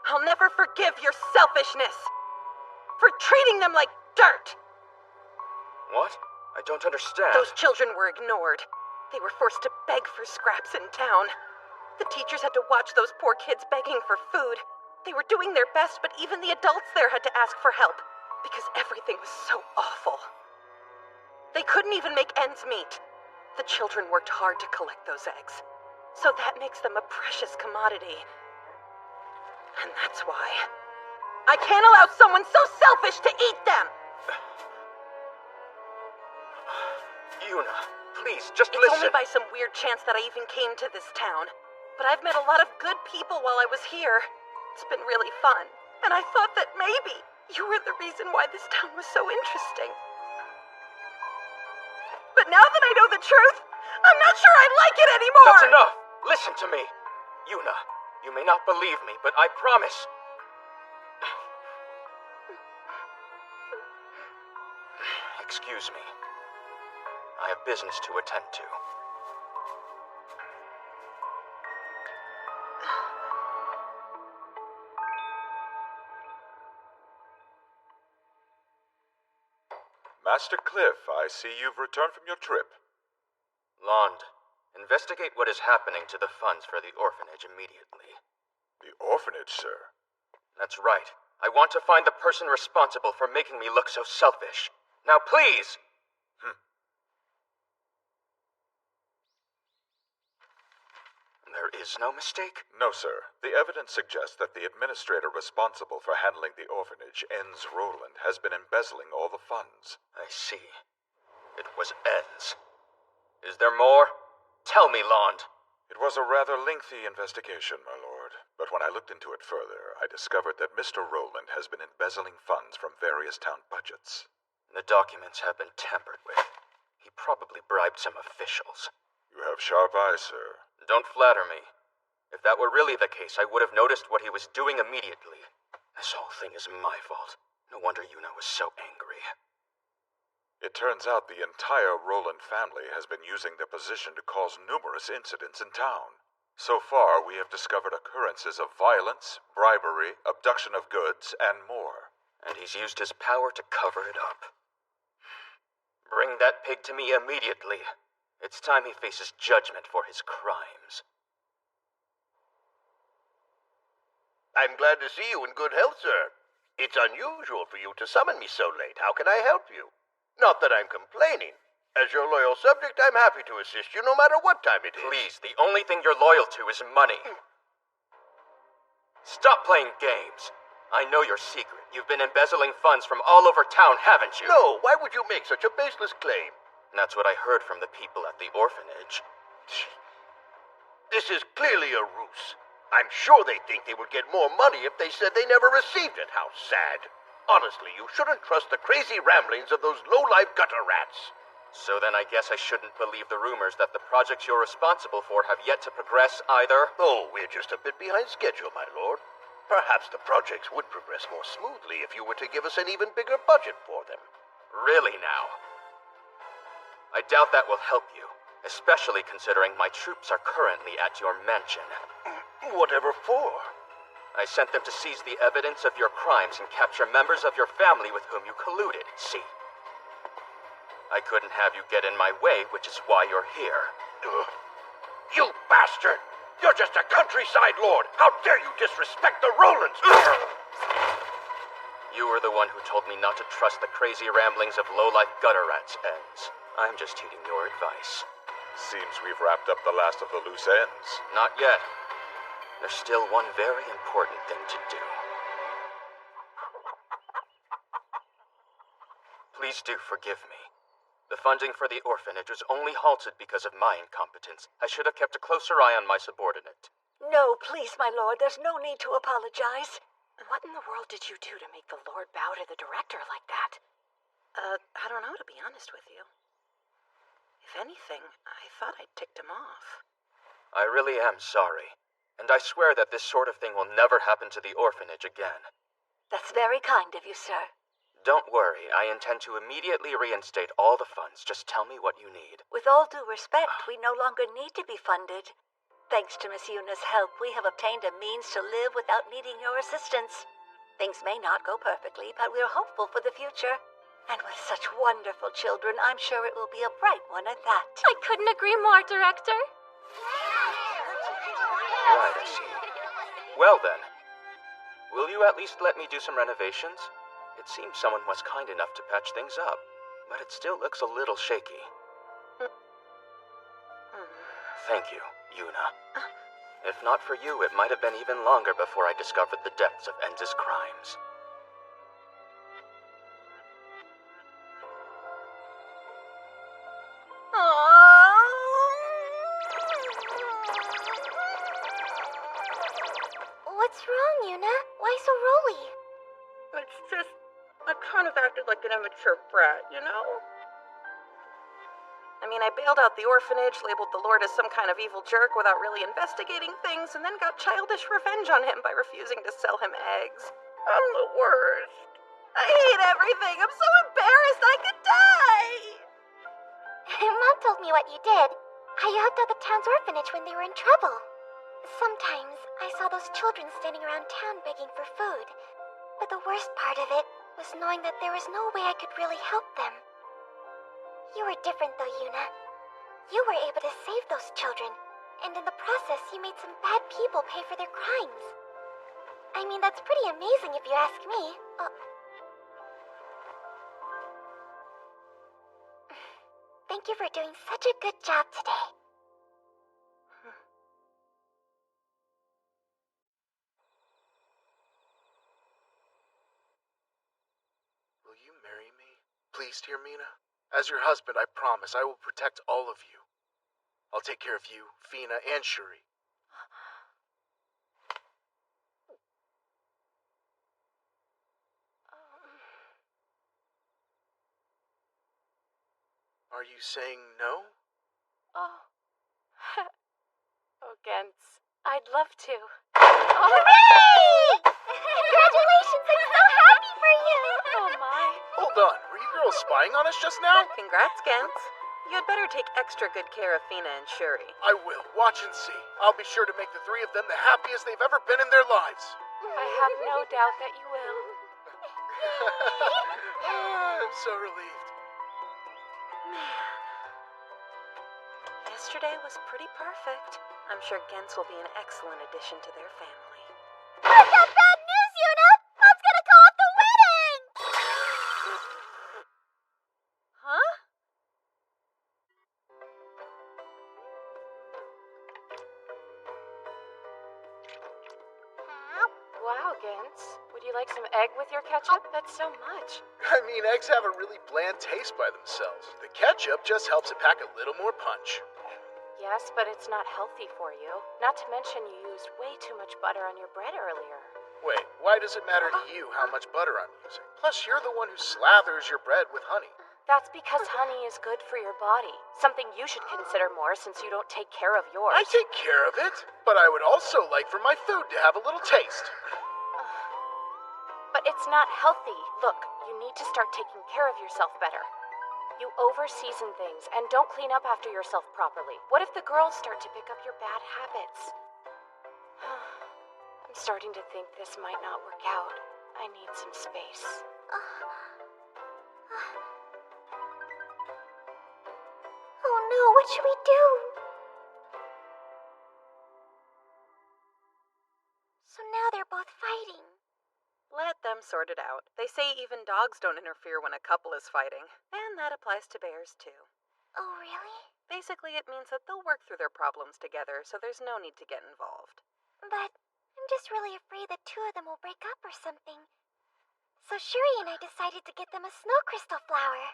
I'll never forgive your selfishness. For treating them like dirt. What? I don't understand. Those children were ignored. They were forced to beg for scraps in town. The teachers had to watch those poor kids begging for food. They were doing their best, but even the adults there had to ask for help. Because everything was so awful. They couldn't even make ends meet. The children worked hard to collect those eggs. So that makes them a precious commodity. And that's why I can't allow someone so selfish to eat them! Yuna, please, just listen. It's listen. only by some weird chance that I even came to this town. But I've met a lot of good people while I was here. It's been really fun. And I thought that maybe you were the reason why this town was so interesting. But now that I know the truth, I'm not sure I like it anymore! That's enough! Listen to me! Yuna, you may not believe me, but I promise... Excuse me. I have business to attend to. Master Cliff, I see you've returned from your trip. Lond, investigate what is happening to the funds for the orphanage immediately. The orphanage, sir? That's right. I want to find the person responsible for making me look so selfish. Now, please! There is no mistake? No, sir. The evidence suggests that the administrator responsible for handling the orphanage, Enns Roland, has been embezzling all the funds. I see. It was Enns. Is there more? Tell me, Lond. It was a rather lengthy investigation, my lord. But when I looked into it further, I discovered that Mr. Roland has been embezzling funds from various town budgets. The documents have been tampered with. He probably bribed some officials. You have sharp eyes, sir. Don't flatter me. If that were really the case, I would have noticed what he was doing immediately. This whole thing is my fault. No wonder Yuna was so angry. It turns out the entire Roland family has been using their position to cause numerous incidents in town. So far, we have discovered occurrences of violence, bribery, abduction of goods, and more. And he's used his power to cover it up. Bring that pig to me immediately. It's time he faces judgment for his crimes. I'm glad to see you in good health, sir. It's unusual for you to summon me so late. How can I help you? Not that I'm complaining. As your loyal subject, I'm happy to assist you no matter what time it is. Please, the only thing you're loyal to is money. Stop playing games. I know your secret. You've been embezzling funds from all over town, haven't you? No, why would you make such a baseless claim? That's what I heard from the people at the orphanage. This is clearly a ruse. I'm sure they think they would get more money if they said they never received it. How sad. Honestly, you shouldn't trust the crazy ramblings of those low-life gutter rats. So then I guess I shouldn't believe the rumors that the projects you're responsible for have yet to progress either? Oh, we're just a bit behind schedule, my lord. Perhaps the projects would progress more smoothly if you were to give us an even bigger budget for them. Really now? I doubt that will help you, especially considering my troops are currently at your mansion. Whatever for? I sent them to seize the evidence of your crimes and capture members of your family with whom you colluded, see? I couldn't have you get in my way, which is why you're here. You bastard! You're just a countryside lord! How dare you disrespect the Rolands! You were the one who told me not to trust the crazy ramblings of low-life gutter rats, Enns. I'm just heeding your advice. Seems we've wrapped up the last of the loose ends. Not yet. There's still one very important thing to do. Please do forgive me. The funding for the orphanage was only halted because of my incompetence. I should have kept a closer eye on my subordinate. No, please, my lord, there's no need to apologize. What in the world did you do to make the Lord bow to the director like that? I don't know, to be honest with you. If anything, I thought I'd ticked him off. I really am sorry. And I swear that this sort of thing will never happen to the orphanage again. That's very kind of you, sir. Don't worry, I intend to immediately reinstate all the funds. Just tell me what you need. With all due respect, we no longer need to be funded. Thanks to Miss Yuna's help, we have obtained a means to live without needing your assistance. Things may not go perfectly, but we're hopeful for the future. And with such wonderful children, I'm sure it will be a bright one at that. I couldn't agree more, Director. Right, I see. Well then, will you at least let me do some renovations? It seems someone was kind enough to patch things up, but it still looks a little shaky. Thank you, Yuna. If not for you, it might have been even longer before I discovered the depths of Enns' crimes. What's wrong, Yuna? Why so roly? It's just, I kind of acted like an immature brat, you know? I mean, I bailed out the orphanage, labeled the Lord as some kind of evil jerk without really investigating things, and then got childish revenge on him by refusing to sell him eggs. I'm the worst. I hate everything. I'm so embarrassed I could die. Mom told me what you did. How you helped out the town's orphanage when they were in trouble. Sometimes I saw those children standing around town begging for food. But the worst part of it was knowing that there was no way I could really help them. You were different though, Yuna. You were able to save those children, and in the process you made some bad people pay for their crimes. I mean, that's pretty amazing if you ask me. Thank you for doing such a good job today. Will you marry me? Please, dear Mina? As your husband, I promise I will protect all of you. I'll take care of you, Fina, and Shuri. Are you saying no? Oh. Oh, Gens. I'd love to. Hooray! Congratulations! I'm so happy for you! Oh, my. Hold on, were you girls spying on us just now? Congrats, Gens. You had better take extra good care of Fina and Shuri. I will. Watch and see. I'll be sure to make the three of them the happiest they've ever been in their lives. I have no doubt that you will. I'm so relieved. Yesterday was pretty perfect. I'm sure Gens will be an excellent addition to their family. I've got bad news, Yuna! Mom's gonna call off the wedding! Huh? Wow, Gens. Would you like some egg with your ketchup? That's so much. I mean, eggs have a really bland taste by themselves. The ketchup just helps it pack a little more punch. Yes, but it's not healthy for you. Not to mention you used way too much butter on your bread earlier. Wait, why does it matter to you how much butter I'm using? Plus, you're the one who slathers your bread with honey. That's because honey is good for your body. Something you should consider more since you don't take care of yours. I take care of it, but I would also like for my food to have a little taste. But it's not healthy. Look, you need to start taking care of yourself better. You over-season things and don't clean up after yourself properly. What if the girls start to pick up your bad habits? I'm starting to think this might not work out. I need some space. Oh no, what should we do? So now they're both fighting. Let them sort it out. They say even dogs don't interfere when a couple is fighting. And that applies to bears, too. Oh, really? Basically, it means that they'll work through their problems together, so there's no need to get involved. But I'm just really afraid that two of them will break up or something. So Shuri and I decided to get them a snow crystal flower.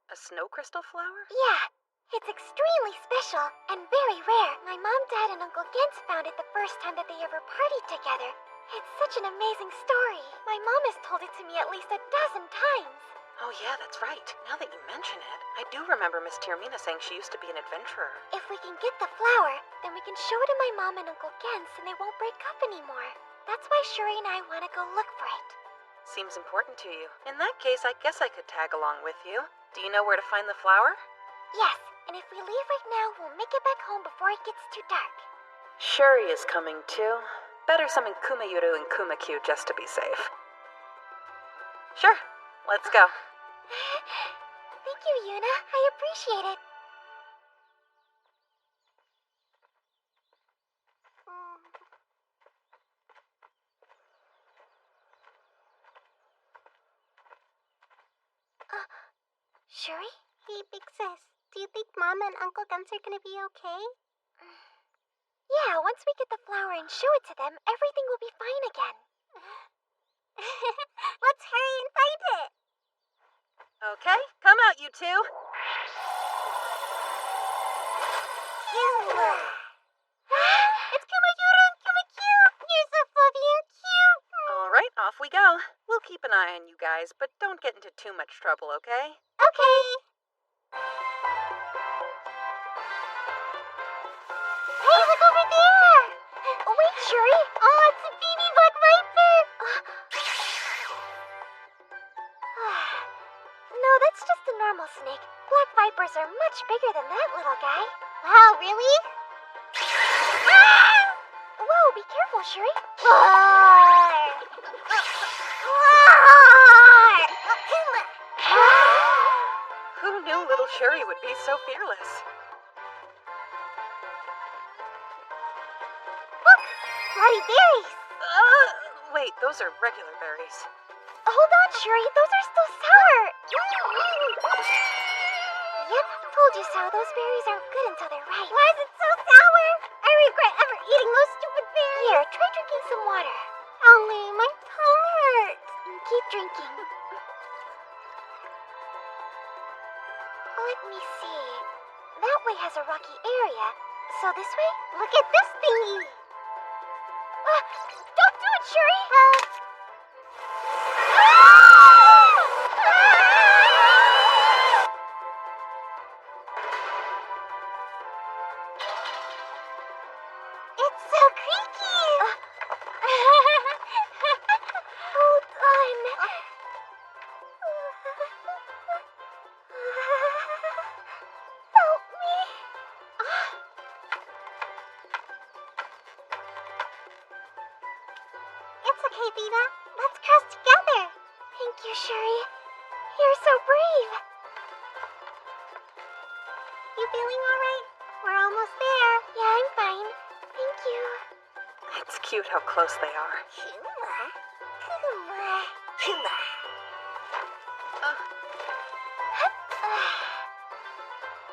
A snow crystal flower? Yeah. It's extremely special and very rare. My mom, dad, and Uncle Gens found it the first time that they ever partied together. It's such an amazing story. My mom has told it to me at least 12 times. Oh yeah, that's right. Now that you mention it, I do remember Miss Tyrmina saying she used to be an adventurer. If we can get the flower, then we can show it to my mom and Uncle Gens and they won't break up anymore. That's why Shuri and I want to go look for it. Seems important to you. In that case, I guess I could tag along with you. Do you know where to find the flower? Yes, and if we leave right now, we'll make it back home before it gets too dark. Shuri is coming too. Better summon Kumayuru and Kumakyu just to be safe. Sure, let's go. Thank you, Yuna. I appreciate it. Shuri? Hey, Big Sis. Do you think Mom and Uncle Gens are gonna be okay? Yeah, once we get the flower and show it to them, everything will be fine again. Let's hurry and find it. Okay, come out, you two. It's Kumayuru and Kumakyu. You're so fluffy and cute. All right, off we go. We'll keep an eye on you guys, but don't get into too much trouble, okay? Okay. Hey, look over there! Oh, wait, Shuri. Oh, it's a baby Black Viper! No, that's just a normal snake. Black Vipers are much bigger than that little guy. Wow, really? Ah! Whoa, be careful, Shuri. Who knew little Shuri would be so fearless. Look! Bloody berries! Wait, those are regular berries. Hold on, Shuri. Those are still sour. Yep, told you so. Those berries aren't good until they're ripe. Why is it so sour? I regret ever eating those stupid berries. Here, try drinking some water. Only my tongue hurts. Keep drinking. Let me see. That way has a rocky area. So this way? Look at this thingy. Don't do it, Shuri. It's so creaky. Hold on. Help me. It's okay, Vina. Let's cross together. Thank you, Shuri. You're so brave. You feeling alright? We're almost there. Yeah, I'm fine. Thank you. It's cute how close they are.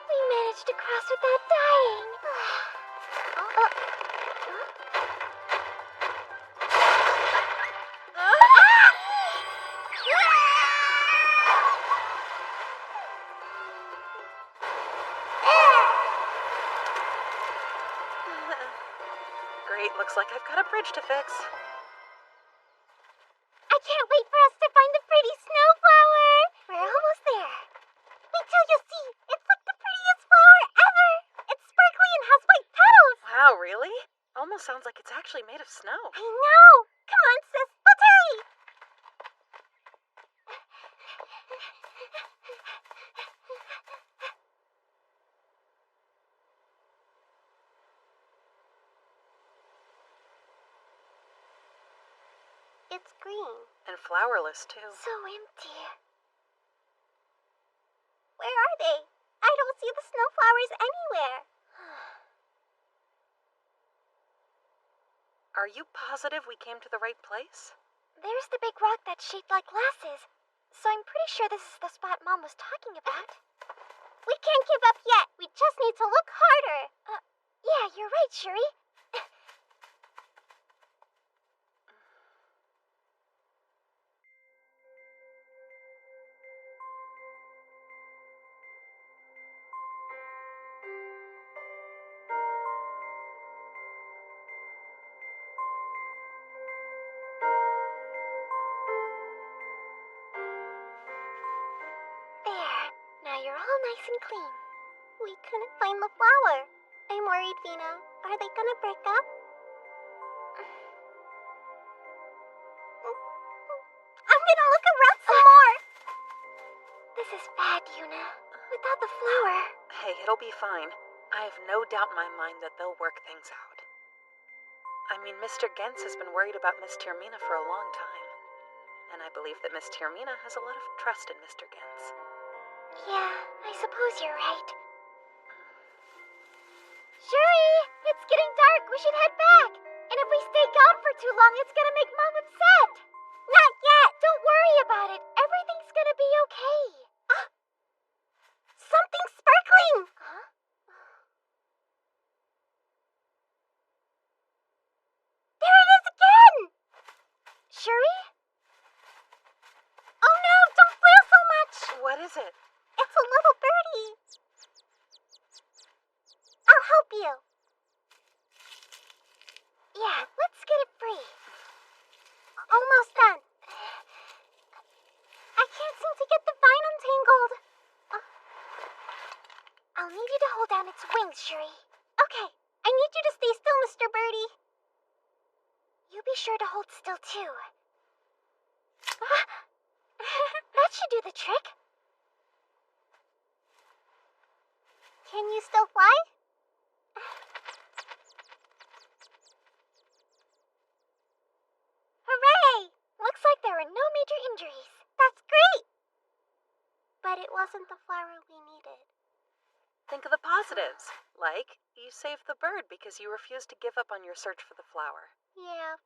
We managed to cross without dying. Great, looks like I've got a bridge to fix. I can't wait for us to find the pretty snowflower. We're almost there. Wait till you see. It's like the prettiest flower ever. It's sparkly and has white petals. Wow, really? Almost sounds like it's actually made of snow. I know. Come on, sis. Let's hurry. It's green. And flowerless, too. So empty. Where are they? I don't see the snowflowers anywhere. Are you positive we came to the right place? There's the big rock that's shaped like glasses. So I'm pretty sure this is the spot Mom was talking about. We can't give up yet. We just need to look harder. Yeah, you're right, Shuri. Now you're all nice and clean. We couldn't find the flower. I'm worried, Vina. Are they gonna break up? I'm gonna look around some more. This is bad, Yuna. Without the flower. Hey, it'll be fine. I have no doubt in my mind that they'll work things out. I mean, Mr. Gens has been worried about Miss Tyrmina for a long time. And I believe that Miss Tyrmina has a lot of trust in Mr. Gens. Yeah, I suppose you're right. Shuri! It's getting dark. We should head back. And if we stay gone for too long, it's gonna make Mom upset. Not yet. Don't worry about it. Everything's gonna be okay. Something's sparkling! Huh? There it is again! Shuri? Oh no, don't flail so much! What is it? It's a little birdie. I'll help you. Yeah, let's get it free. Almost done. I can't seem to get the vine untangled. I'll need you to hold down its wings, Shuri. Okay, I need you to stay still, Mr. Birdie. You be sure to hold still, too. That should do the trick. Can you still fly? Hooray! Looks like there are no major injuries. That's great! But but it wasn't the flower we needed. Think of the positives. Like, you saved the bird because you refused to give up on your search for the flower. Yeah.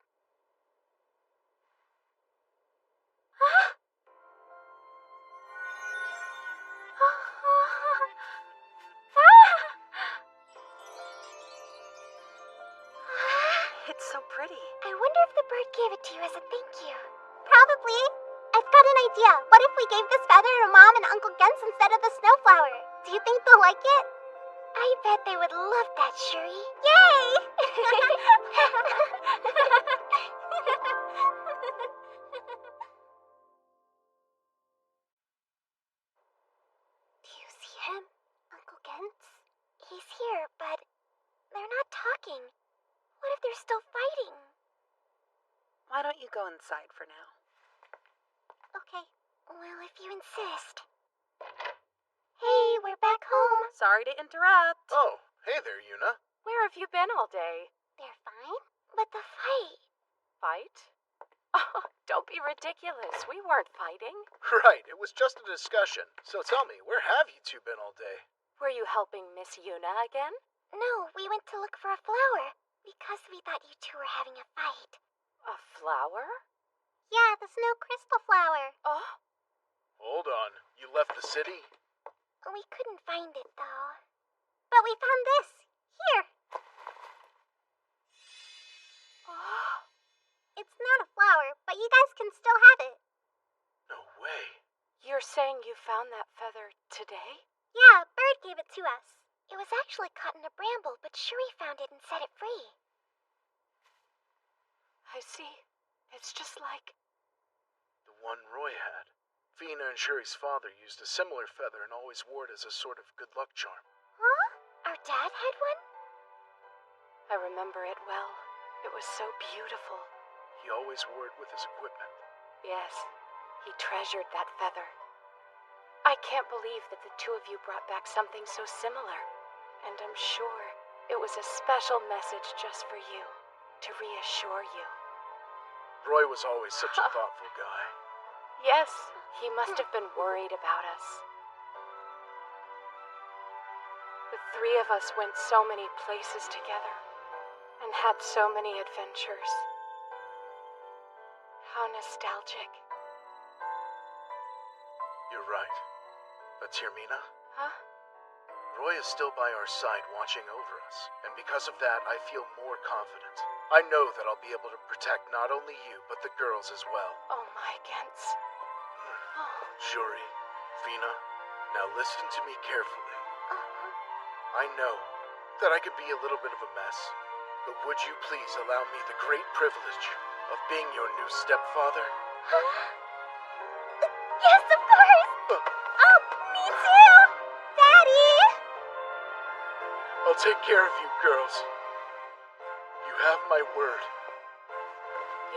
It's so pretty. I wonder if the bird gave it to you as a thank you. Probably. I've got an idea. What if we gave this feather to Mom and Uncle Gens instead of the snowflower? Do you think they'll like it? I bet they would love that, Shuri. Yay! Do you see him, Uncle Gens? He's here, but they're not talking. What if they're still fighting? Why don't you go inside for now? Okay, well, if you insist. Hey, we're back home. Sorry to interrupt. Oh, hey there, Yuna. Where have you been all day? They're fine, but the fight. Fight? Oh, don't be ridiculous. We weren't fighting. Right, it was just a discussion. So tell me, where have you two been all day? Were you helping Miss Yuna again? No, we went to look for a flower because we thought you two were having a fight. A flower? Yeah, the snow crystal flower. Oh? Hold on, you left the city? We couldn't find it, though. But we found this. Here. Oh. It's not a flower, but you guys can still have it. No way. You're saying you found that feather today? Yeah, Bird gave it to us. It was actually caught in a bramble, but Shuri found it and set it free. I see. It's just like... The one Roy had. Fina and Shuri's father used a similar feather and always wore it as a sort of good luck charm. Huh? Our dad had one? I remember it well. It was so beautiful. He always wore it with his equipment. Yes, he treasured that feather. I can't believe that the two of you brought back something so similar. And I'm sure it was a special message just for you, to reassure you. Roy was always such a thoughtful guy. Yes, he must have been worried about us. The three of us went so many places together, and had so many adventures. How nostalgic. You're right. But Termina? Huh? Roy is still by our side watching over us, and because of that, I feel more confident. I know that I'll be able to protect not only you, but the girls as well. Oh my, Gens. Shuri, Fina, now listen to me carefully. I know that I could be a little bit of a mess, but would you please allow me the great privilege of being your new stepfather? Yes, of course! Oh, me too! Daddy! I'll take care of you, girls. You have my word.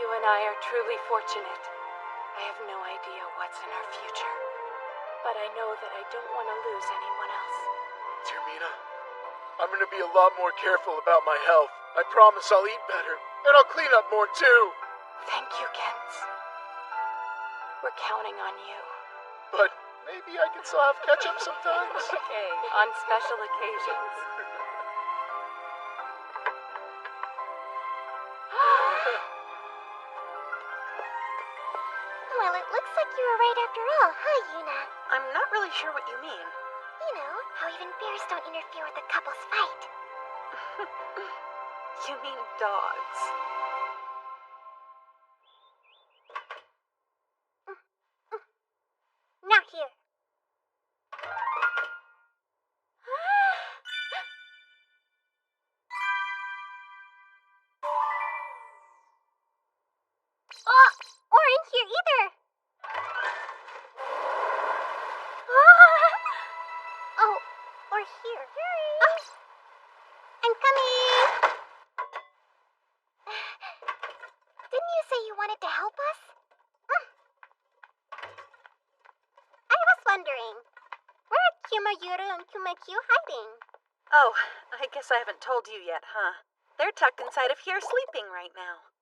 You and I are truly fortunate. I have no idea what's in our future, but I know that I don't want to lose anyone else. Termina, I'm gonna be a lot more careful about my health. I promise I'll eat better, and I'll clean up more too. Thank you, Gens. We're counting on you. But maybe I can still have ketchup sometimes. Okay, on special occasions. Well, it looks like you were right after all, huh, Yuna? I'm not really sure what you mean. You know, how even bears don't interfere with a couple's fight. You mean dogs. Not here. Oh, or in here either. Oh, or here. Oh, I'm coming. Didn't you say you wanted to help us? I was wondering, where are Kumayuru and Kumakyu hiding? Oh, I guess I haven't told you yet, huh? They're tucked inside of here sleeping right now.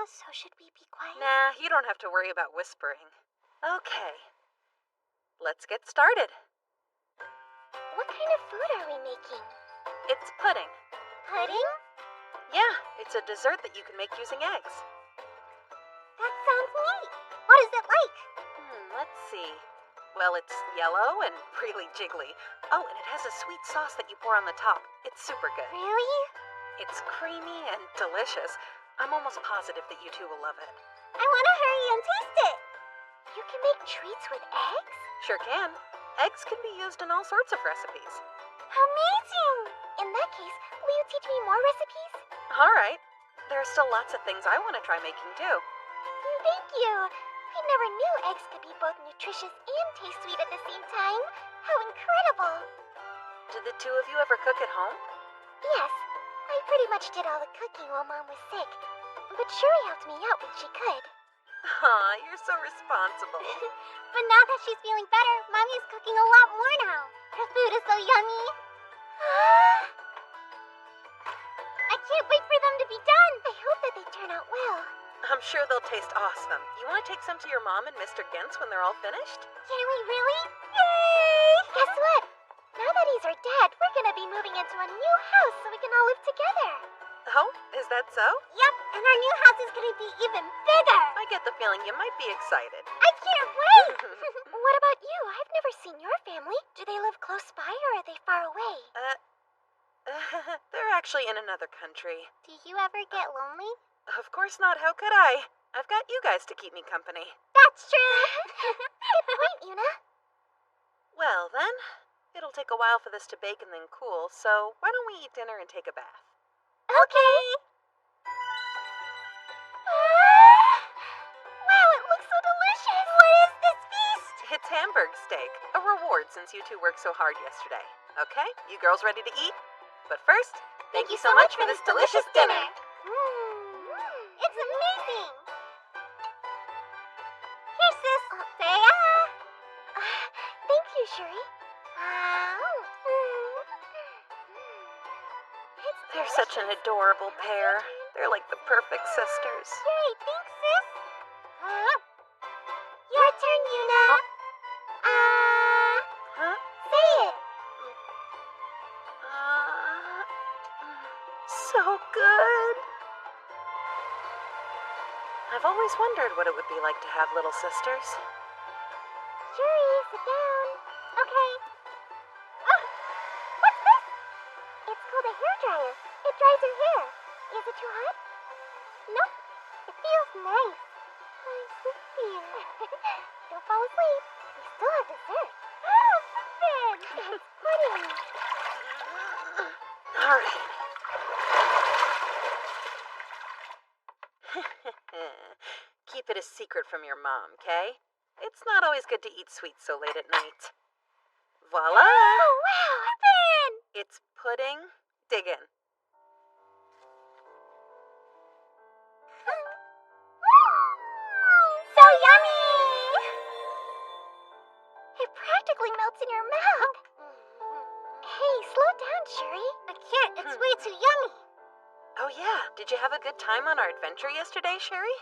So should we be quiet? Nah, you don't have to worry about whispering. Okay. let's get started. What kind of food are we making? It's pudding. Pudding? Yeah, it's a dessert that you can make using eggs. That sounds neat. What is it like? Let's see. Well, it's yellow and really jiggly. Oh, and it has a sweet sauce that you pour on the top. It's super good. Really? It's creamy and delicious. I'm almost positive that you two will love it. I want to hurry and taste it. You can make treats with eggs? Sure can. Eggs can be used in all sorts of recipes. Amazing! In that case, will you teach me more recipes? All right. There are still lots of things I want to try making too. Thank you. I never knew eggs could be both nutritious and taste sweet at the same time. How incredible! Did the two of you ever cook at home? Yes, I pretty much did all the cooking while Mom was sick. But Shuri helped me out when she could. Aw, you're so responsible. But now that she's feeling better, Mommy is cooking a lot more now. Her food is so yummy. I can't wait for them to be done. I hope that they turn out well. I'm sure they'll taste awesome. You want to take some to your mom and Mr. Gentz when they're all finished? Can we really? Yay! Guess what? Now that he's our dad, we're gonna be moving into a new house so we can all live together. Oh, is that so? Yep, and our new house is gonna be even bigger. I get the feeling you might be excited. I can't wait! What about you? I've never seen your family. Do they live close by or are they far away? They're actually in another country. Do you ever get lonely? Of course not. How could I? I've got you guys to keep me company. That's true. Good point, Yuna. Well, then, it'll take a while for this to bake and then cool, so why don't we eat dinner and take a bath? Okay. Wow, it looks so delicious. What is this feast? It's Hamburg steak, a reward since you two worked so hard yesterday. Okay, you girls ready to eat? But first, thank you so much for this delicious dinner. It's amazing. Here, sis. Say ah. Thank you, Shuri. They're such an adorable pair. They're like the perfect sisters. Yay, thanks, sis. Your turn, Yuna. Huh? Say it. So good. I've always wondered what it would be like to have little sisters. Shuri, sit down. Okay. Oh, what's this? It's called a hair dryer. It dries your hair. Is it too hot? Nope. It feels nice. I'm sleepy. Don't fall asleep. We still have dessert. Finn! It's pudding. All right. Keep it a secret from your mom, okay? It's not always good to eat sweets so late at night. Voila! Oh, wow, Finn! It's pudding. Dig in. So yummy! It practically melts in your mouth. Hey, slow down, Shuri. I can't. It's way too yummy. Oh yeah, did you have a good time on our adventure yesterday, Sherry?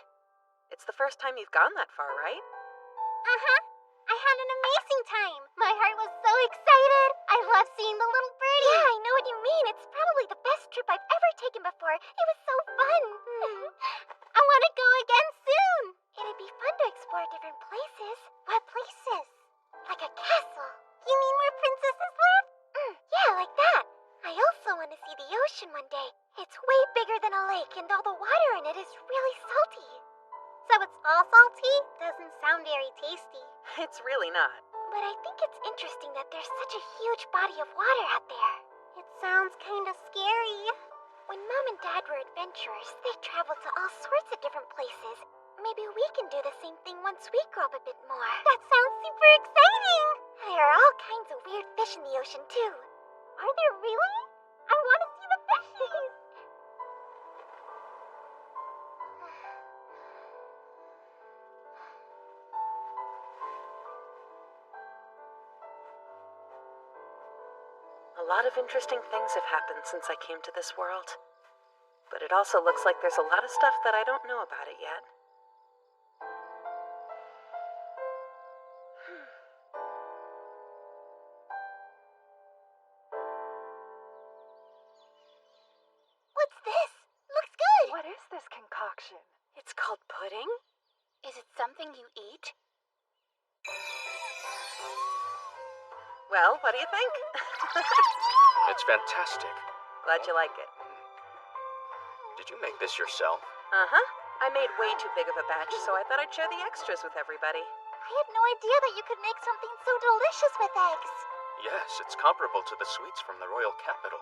It's the first time you've gone that far, right? Uh-huh. I had an amazing time. My heart was so excited. I love seeing the little birdie. Yeah, I know what you mean. It's probably the best trip I've ever taken before. It was so fun. I want to go again soon. It'd be fun to explore different places. What places? Like a castle. You mean where princesses live? Yeah, like that. I also want to see the ocean one day. It's way bigger than a lake, and all the water in it is really salty. So it's all salty? Doesn't sound very tasty. It's really not. But I think it's interesting that there's such a huge body of water out there. It sounds kind of scary. When Mom and Dad were adventurers, they traveled to all sorts of different places. Maybe we can do the same thing once we grow up a bit more. That sounds super exciting! There are all kinds of weird fish in the ocean, too. Are there really? I want to see the fishes! A lot of interesting things have happened since I came to this world. But it also looks like there's a lot of stuff that I don't know about it yet. concoction. It's called pudding? Is it something you eat? Well, what do you think? It's fantastic. Glad you like it. Did you make this yourself? Uh-huh. I made way too big of a batch, so I thought I'd share the extras with everybody. I had no idea that you could make something so delicious with eggs. Yes, it's comparable to the sweets from the royal capital.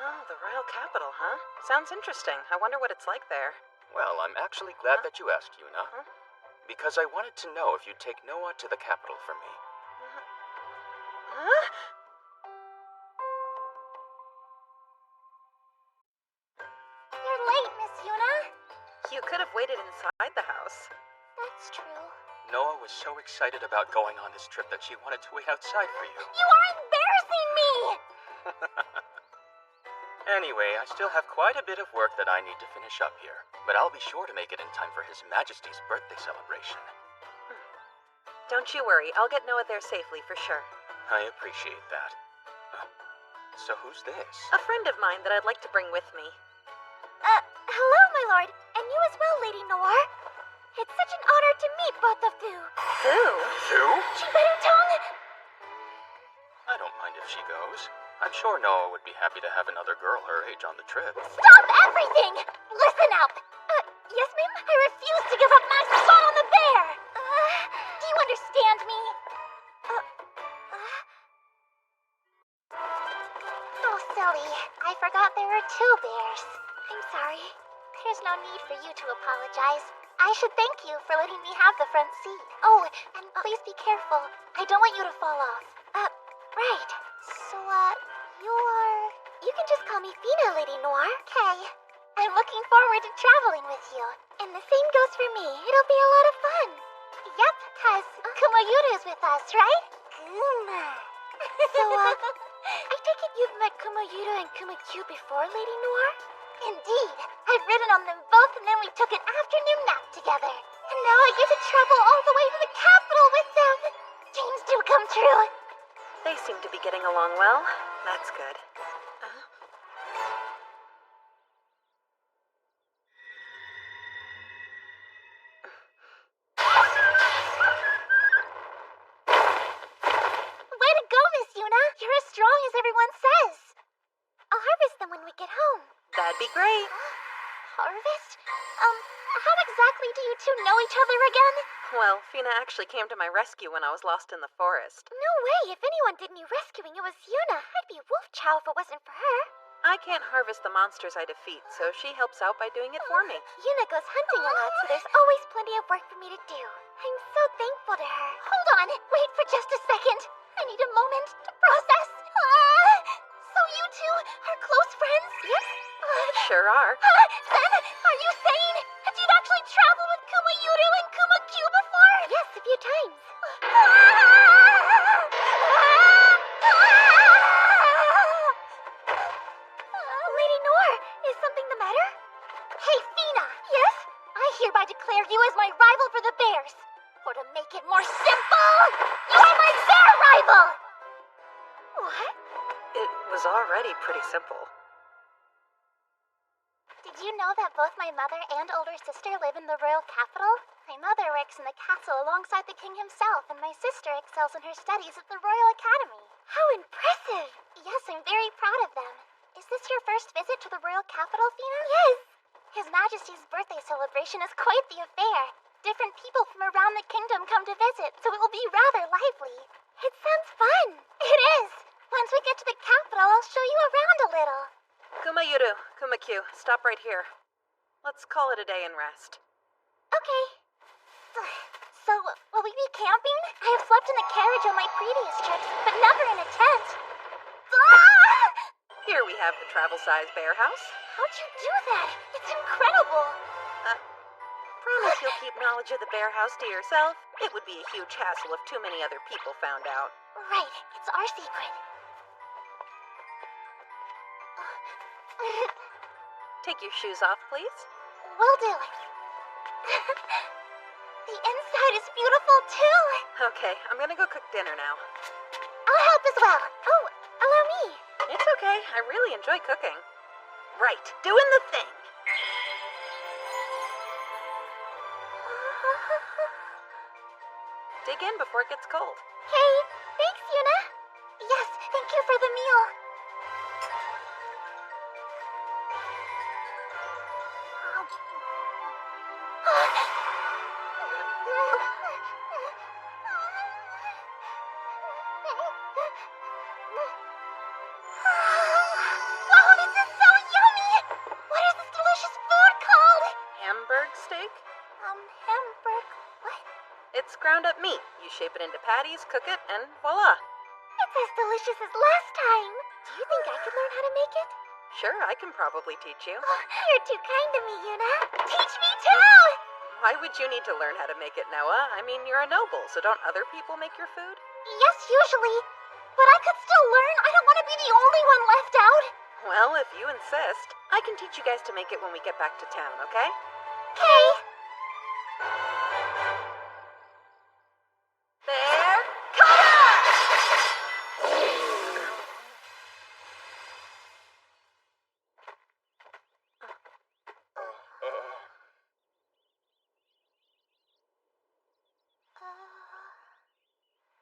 Oh, the royal capital, huh? Sounds interesting. I wonder what it's like there. Well, I'm actually glad that you asked, Yuna. Because I wanted to know if you'd take Noah to the capital for me. Huh? You're late, Miss Yuna. You could have waited inside the house. That's true. Noah was so excited about going on this trip that she wanted to wait outside for you. You are embarrassing me! Anyway, I still have quite a bit of work that I need to finish up here, but I'll be sure to make it in time for His Majesty's birthday celebration. Don't you worry, I'll get Noah there safely for sure. I appreciate that. So who's this? A friend of mine that I'd like to bring with me. Hello, my lord. And you as well, Lady Noir. It's such an honor to meet both of you. Who? Who? Chiberitong! I don't mind if she goes. I'm sure Noah would be happy to have another girl her age on the trip. Stop everything! Listen up! Yes, ma'am? I refuse to give up my spot on the bear! Do you understand me? Oh, silly. I forgot there were two bears. I'm sorry. There's no need for you to apologize. I should thank you for letting me have the front seat. Oh, and please be careful. I don't want you to fall off. Right. So, you can just call me Fina, Lady Noir. Okay. I'm looking forward to traveling with you. And the same goes for me. It'll be a lot of fun. Yep, cause Kumayuru's with us, right? Kuma. So, I take it you've met Kumayuru and Kumakyu before, Lady Noir? Indeed. I've ridden on them both and then we took an afternoon nap together. And now I get to travel all the way to the capital with them. Dreams do come true. They seem to be getting along well. That's good. Way to go, Miss Yuna. You're as strong as everyone says. I'll harvest them when we get home. That'd be great. Harvest? How exactly do you two know each other again? Well, Fina actually came to my rescue when I was lost in the forest. No way. If anyone did any rescuing, it was Yuna. I'd be Wolf Chow if it wasn't for her. I can't harvest the monsters I defeat, so she helps out by doing it for me. Yuna goes hunting a lot, so there's always plenty of work for me to do. I'm so thankful to her. Hold on. Wait for just a second. I need a moment to process. So you two are close friends? Yes. Sure are. Then, are you saying that you've actually traveled with Kumayuru and Kumakyu before? Yes, a few times. Lady Noir, is something the matter? Hey, Fina! Yes? I hereby declare you as my rival for the bears. Or to make it more simple, you are my bear rival! What? It was already pretty simple. Did you know that both my mother and older sister live in the royal capital? My mother works in the castle alongside the king himself, and my sister excels in her studies at the Royal Academy. How impressive! Yes, I'm very proud of them. Is this your first visit to the royal capital, Fina? Yes! His Majesty's birthday celebration is quite the affair. Different people from around the kingdom come to visit, so it will be rather lively. It sounds fun! It is! Once we get to the capital, I'll show you around a little. Kumayuru, Kumakyu, stop right here. Let's call it a day and rest. Okay. So, will we be camping? I have slept in the carriage on my previous trips, but never in a tent. Here we have the travel-size bear house. How'd you do that? It's incredible. Promise you'll keep knowledge of the bear house to yourself? It would be a huge hassle if too many other people found out. Right, it's our secret. Take your shoes off, please. Will do. The inside is beautiful, too. Okay, I'm gonna go cook dinner now. I'll help as well. Oh, allow me. It's okay. I really enjoy cooking. Right, doing the thing. Dig in before it gets cold. Hey, thanks, Yuna. Yes, thank you for the meal. Wow, this is so yummy! What is this delicious food called? Hamburg steak? Hamburg. What? It's ground up meat. You shape it into patties, cook it, and voila. It's as delicious as last time. Do you think I could learn how to make it? Sure, I can probably teach you. You're too kind to me, Yuna. Teach me too! Why would you need to learn how to make it, Noah? I mean, you're a noble, so don't other people make your food? Yes, usually. But I could still learn. I don't want to be the only one left out. Well, if you insist, I can teach you guys to make it when we get back to town, okay? Okay. There, cut!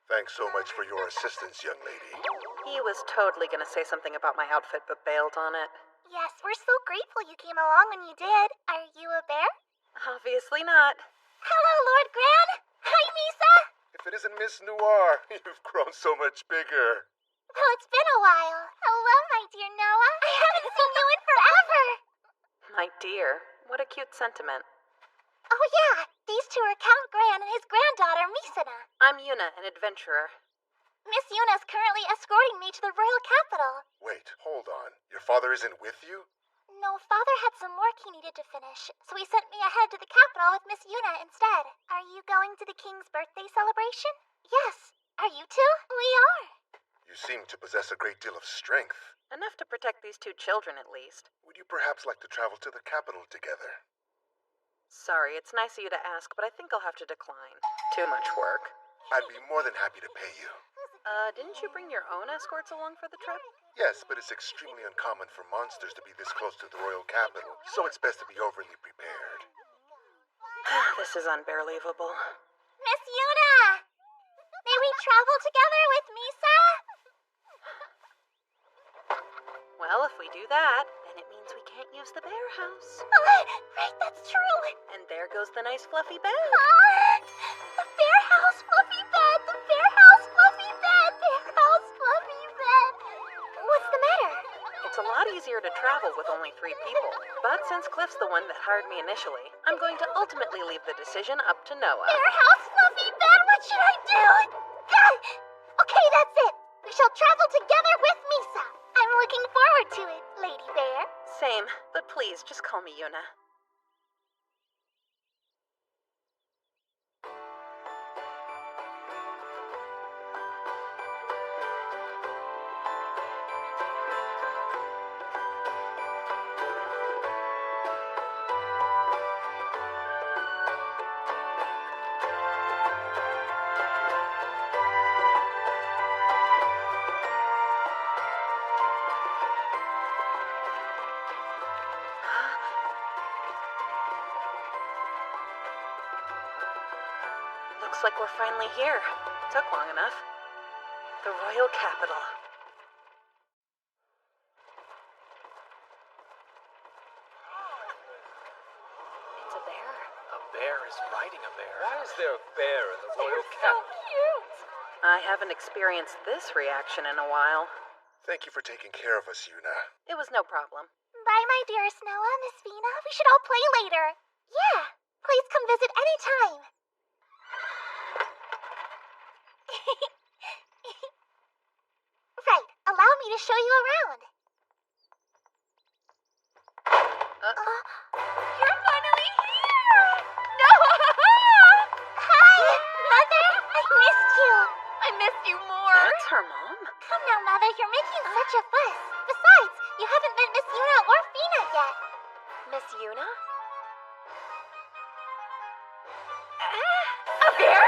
Thanks so much for your assistance, young lady. He was totally gonna say something about my outfit, but bailed on it. Yes, we're so grateful you came along when you did. Are you a bear? Obviously not. Hello, Lord Gran. Hi, Misa. If it isn't Miss Noir, you've grown so much bigger. Well, it's been a while. Hello, my dear Noah. I haven't seen you in forever. My dear, what a cute sentiment. Oh, yeah. These two are Count Gran and his granddaughter, Misana. I'm Yuna, an adventurer. Miss Yuna's currently escorting me to the royal capital. Wait, hold on. Your father isn't with you? No, Father had some work he needed to finish, so he sent me ahead to the capital with Miss Yuna instead. Are you going to the king's birthday celebration? Yes. Are you too? We are. You seem to possess a great deal of strength. Enough to protect these two children, at least. Would you perhaps like to travel to the capital together? Sorry, it's nice of you to ask, but I think I'll have to decline. Too much work. I'd be more than happy to pay you. Didn't you bring your own escorts along for the trip? Yes, but it's extremely uncommon for monsters to be this close to the royal capital, so it's best to be overly prepared. This is unbelievable. Miss Yuna! May we travel together with Misa? Well, if we do that, then it means we can't use the bear house. Right, that's true. And there goes the nice fluffy bed. The bear house fluffy bed! The bear house fluffy bed! Bear house fluffy bed! What's the matter? It's a lot easier to travel with only 3 people. But since Cliff's the one that hired me initially, I'm going to ultimately leave the decision up to Noah. Bear house fluffy bed? What should I do? Okay, that's it. We shall travel together with Misa. I'm looking forward to it, Lady Bear. Same, but please, just call me Yuna. Looks like we're finally here. Took long enough. The royal capital. It's a bear. A bear is riding a bear. Why is there a bear in the royal capital? Cute. I haven't experienced this reaction in a while. Thank you for taking care of us, Yuna. It was no problem. Bye, my dearest Noah, Miss Vina. We should all play later. Yeah. Please come visit anytime. Right. Allow me to show you around. You're finally here! Noah! Hi, Mother. I missed you. I missed you more. That's her mom. Come now, Mother. You're making such a fuss. Besides, you haven't met Miss Yuna or Fina yet. Miss Yuna? A bear?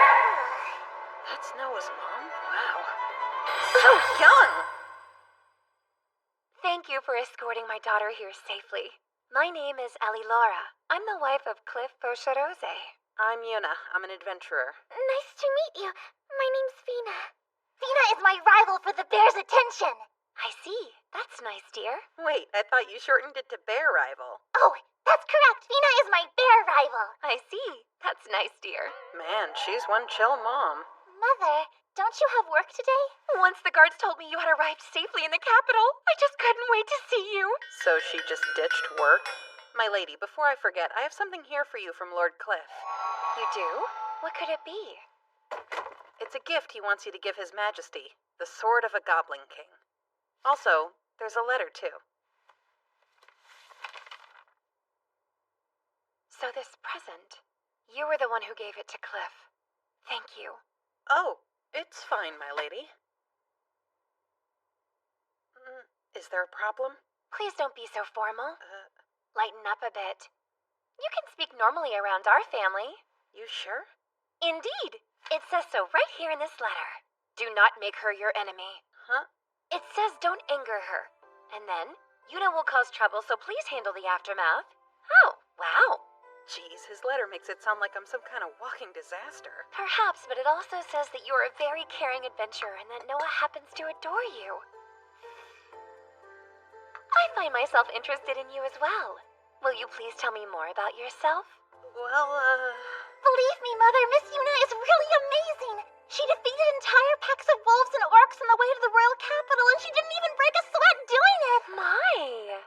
That's Noah's mom? Wow. So young! Thank you for escorting my daughter here safely. My name is Ali Laura. I'm the wife of Cliff Faucherose. I'm Yuna. I'm an adventurer. Nice to meet you. My name's Fina. Fina is my rival for the bear's attention. I see. That's nice, dear. Wait, I thought you shortened it to bear rival. Oh, that's correct. Fina is my bear rival. I see. That's nice, dear. Man, she's one chill mom. Mother, don't you have work today? Once the guards told me you had arrived safely in the capital, I just couldn't wait to see you. So she just ditched work? My lady, before I forget, I have something here for you from Lord Cliff. You do? What could it be? It's a gift he wants you to give His Majesty, the Sword of a Goblin King. Also, there's a letter, too. So this present, you were the one who gave it to Cliff. Thank you. Oh, it's fine, my lady. Is there a problem? Please don't be so formal. Lighten up a bit. You can speak normally around our family. You sure? Indeed. It says so right here in this letter. Do not make her your enemy. Huh? It says don't anger her. And then, Yuna will cause trouble, so please handle the aftermath. Oh, wow. Jeez, his letter makes it sound like I'm some kind of walking disaster. Perhaps, but it also says that you are a very caring adventurer and that Noah happens to adore you. I find myself interested in you as well. Will you please tell me more about yourself? Well, Believe me, Mother, Miss Yuna is really amazing. She defeated entire packs of wolves and orcs on the way to the royal capital, and she didn't even break a sweat doing it. My!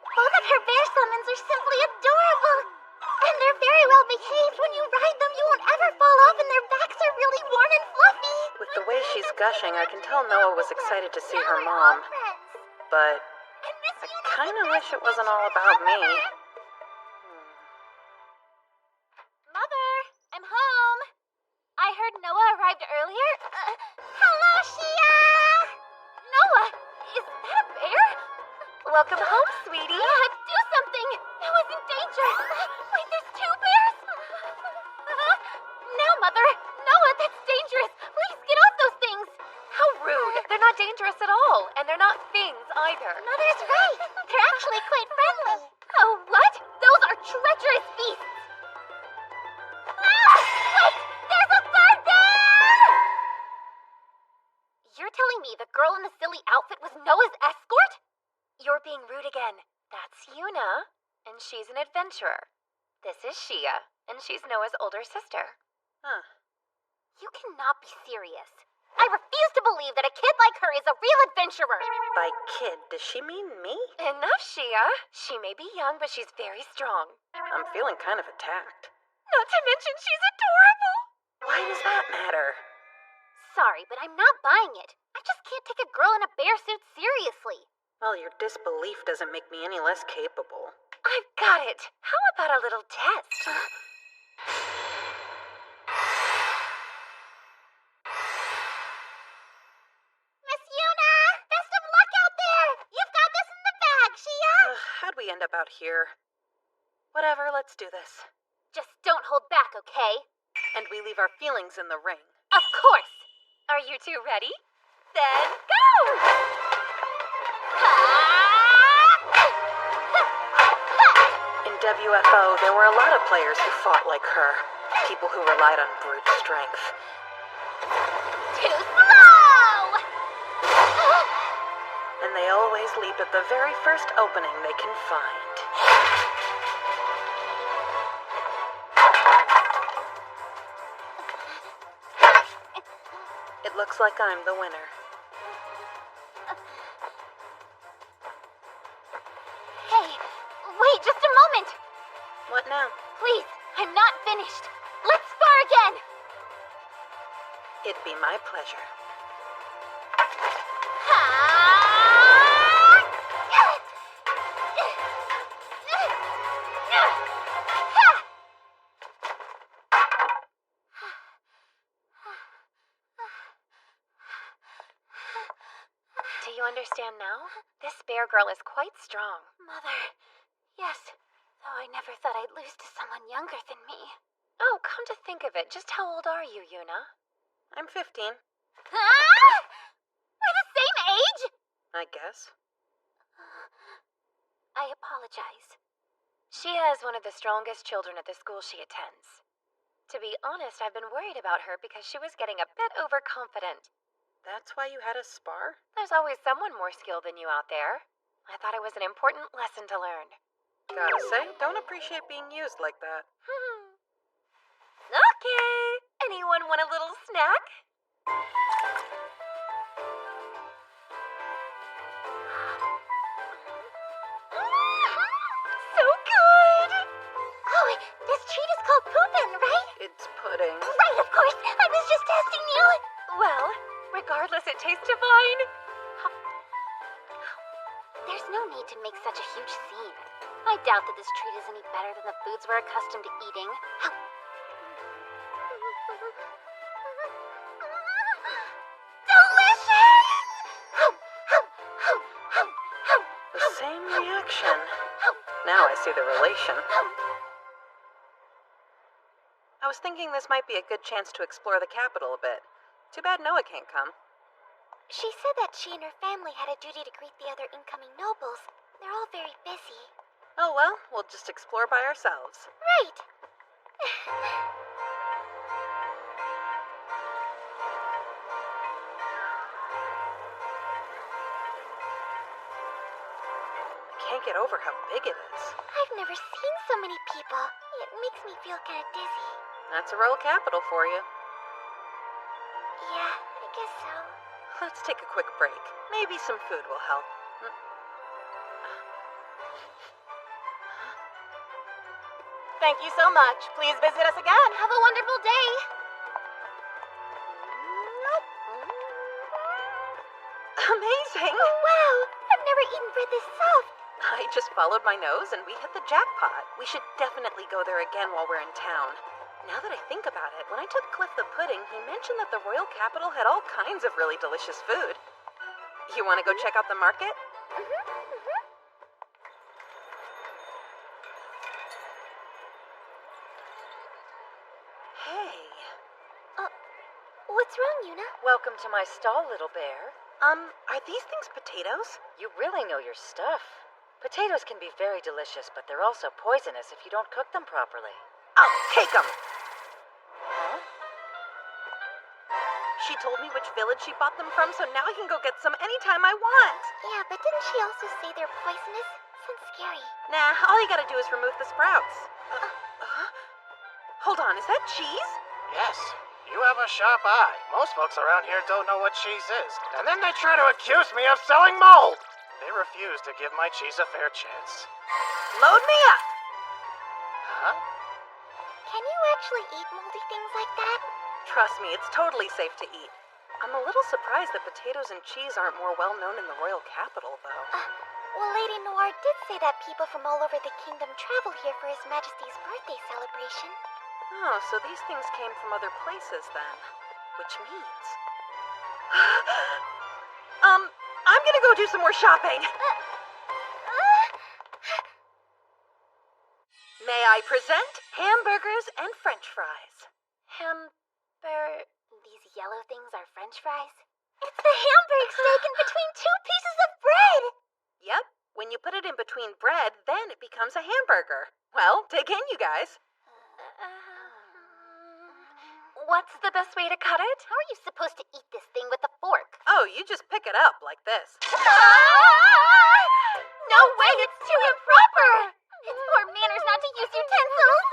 Both of her bear summons are simply adorable. And they're very well behaved. When you ride them, you won't ever fall off, and their backs are really warm and fluffy. With the way she's gushing, I can tell Noah was excited to see her mom. But I kind of wish it wasn't all about me. Mother, I'm home. I heard Noah arrived earlier. Hello, Shia! Noah, is that a bear? Welcome home, sweetie. Do something. Noah's in danger. Wait, there's two bears. No, Mother. Noah, that's dangerous. Please get off those things. How rude. They're not dangerous at all, and they're not things either. Mother's right. They're actually quite friendly. Oh, what? Those are treacherous beasts. Wait! There's a third bear! You're telling me the girl in the silly outfit was Noah's escort? You're being rude again. That's Yuna, and she's an adventurer. This is Shia, and she's Noah's older sister. Huh. You cannot be serious. I refuse to believe that a kid like her is a real adventurer. By kid, does she mean me? Enough, Shia. She may be young, but she's very strong. I'm feeling kind of attacked. Not to mention she's adorable. Why does that matter? Sorry, but I'm not buying it. I just can't take a girl in a bear suit seriously. Well, your disbelief doesn't make me any less capable. I've got it. How about a little test? Miss Yuna! Best of luck out there! You've got this in the bag, Shia! How'd we end up out here? Whatever, let's do this. Just don't hold back, okay? And we leave our feelings in the ring. Of course! Are you two ready? Then go! In WFO, there were a lot of players who fought like her. People who relied on brute strength. Too slow! And they always leap at the very first opening they can find. It looks like I'm the winner. Hey, wait just a moment! What now? Please, I'm not finished. Let's spar again! It'd be my pleasure. Do you understand now? This bear girl is quite strong. Mother, yes. Though I never thought I'd lose to someone younger than me. Oh, come to think of it, just how old are you, Yuna? I'm 15. Huh? We're the same age? I guess. I apologize. Shia is one of the strongest children at the school she attends. To be honest, I've been worried about her because she was getting a bit overconfident. That's why you had a spar? There's always someone more skilled than you out there. I thought it was an important lesson to learn. Gotta say, don't appreciate being used like that. Okay. Anyone want a little snack? So good! Oh, this treat is called poopin', right? It's pudding. Right, of course. I was just testing you. Well, regardless, it tastes divine. There's no need to make such a huge scene. I doubt that this treat is any better than the foods we're accustomed to eating. Delicious! The same reaction. Now I see the relation. I was thinking this might be a good chance to explore the capital a bit. Too bad Noah can't come. She said that she and her family had a duty to greet the other incoming nobles. They're all very busy. Oh well, we'll just explore by ourselves. Right. I can't get over how big it is. I've never seen so many people. It makes me feel kind of dizzy. That's a royal capital for you. Yeah, I guess so. Let's take a quick break. Maybe some food will help. Thank you so much. Please visit us again. Have a wonderful day. Amazing! Oh, wow. I've never eaten bread this soft. I just followed my nose and we hit the jackpot. We should definitely go there again while we're in town. Now that I think about it, when I took Cliff the pudding, he mentioned that the royal capital had all kinds of really delicious food. You want to go check out the market? Hey. What's wrong, Yuna? Welcome to my stall, little bear. Are these things potatoes? You really know your stuff. Potatoes can be very delicious, but they're also poisonous if you don't cook them properly. I'll take them! Huh? She told me which village she bought them from, so now I can go get some anytime I want. Yeah, but didn't she also say they're poisonous? Sounds scary. Nah, all you gotta do is remove the sprouts. Hold on, is that cheese? Yes. You have a sharp eye. Most folks around here don't know what cheese is. And then they try to accuse me of selling mold. They refuse to give my cheese a fair chance. Load me up! Huh? Can you actually eat moldy things like that? Trust me, it's totally safe to eat. I'm a little surprised that potatoes and cheese aren't more well known in the royal capital, though. Well, Lady Noir did say that people from all over the kingdom travel here for His Majesty's birthday celebration. Oh, so these things came from other places then. Which means... I'm gonna go do some more shopping. May I present hamburgers and french fries? These yellow things are French fries? It's the hamburger steak in between two pieces of bread! Yep, when you put it in between bread, then it becomes a hamburger. Well, dig in, you guys. What's the best way to cut it? How are you supposed to eat this thing with a fork? Oh, you just pick it up like this. No way, it's too improper! It's poor manners not to use utensils!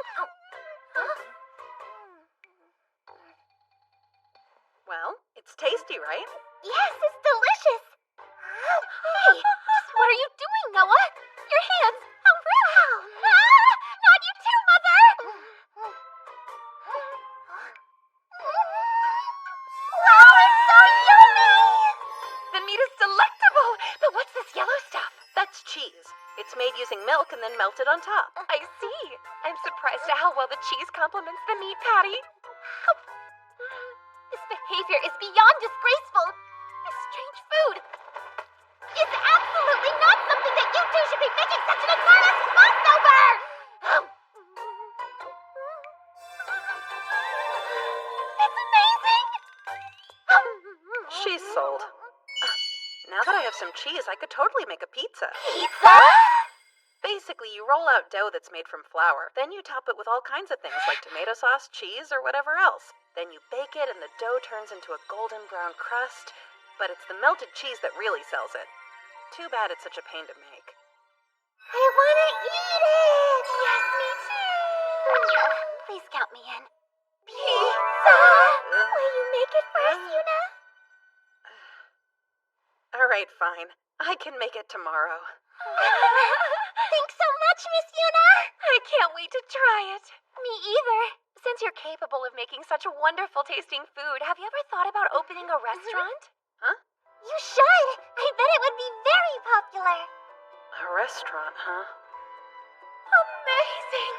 Well, it's tasty, right? Yes, it's delicious! Hey, just what are you doing, Noah? Your hands! How rude! Not you too, Mother! Wow, it's so yummy! The meat is delectable! But what's this yellow stuff? That's cheese. It's made using milk and then melted on top. I see. I'm surprised at how well the cheese complements the meat patty. This behavior is beyond disgraceful. This strange food is absolutely not something that you two should be making such an enormous fuss over! It's amazing! She's sold. Now that I have some cheese, I could totally make a pizza. Pizza? Basically, you roll out dough that's made from flour. Then you top it with all kinds of things like tomato sauce, cheese, or whatever else. Then you bake it and the dough turns into a golden brown crust. But it's the melted cheese that really sells it. Too bad it's such a pain to make. I want to eat it! Yes, me too! Please count me in. Pizza! Will you make it for us, Yuna? Alright, fine. I can make it tomorrow. Thanks so much, Miss Yuna! I can't wait to try it. Me either. Since you're capable of making such wonderful tasting food, have you ever thought about opening a restaurant? Huh? You should! I bet it would be very popular. A restaurant, huh? Amazing!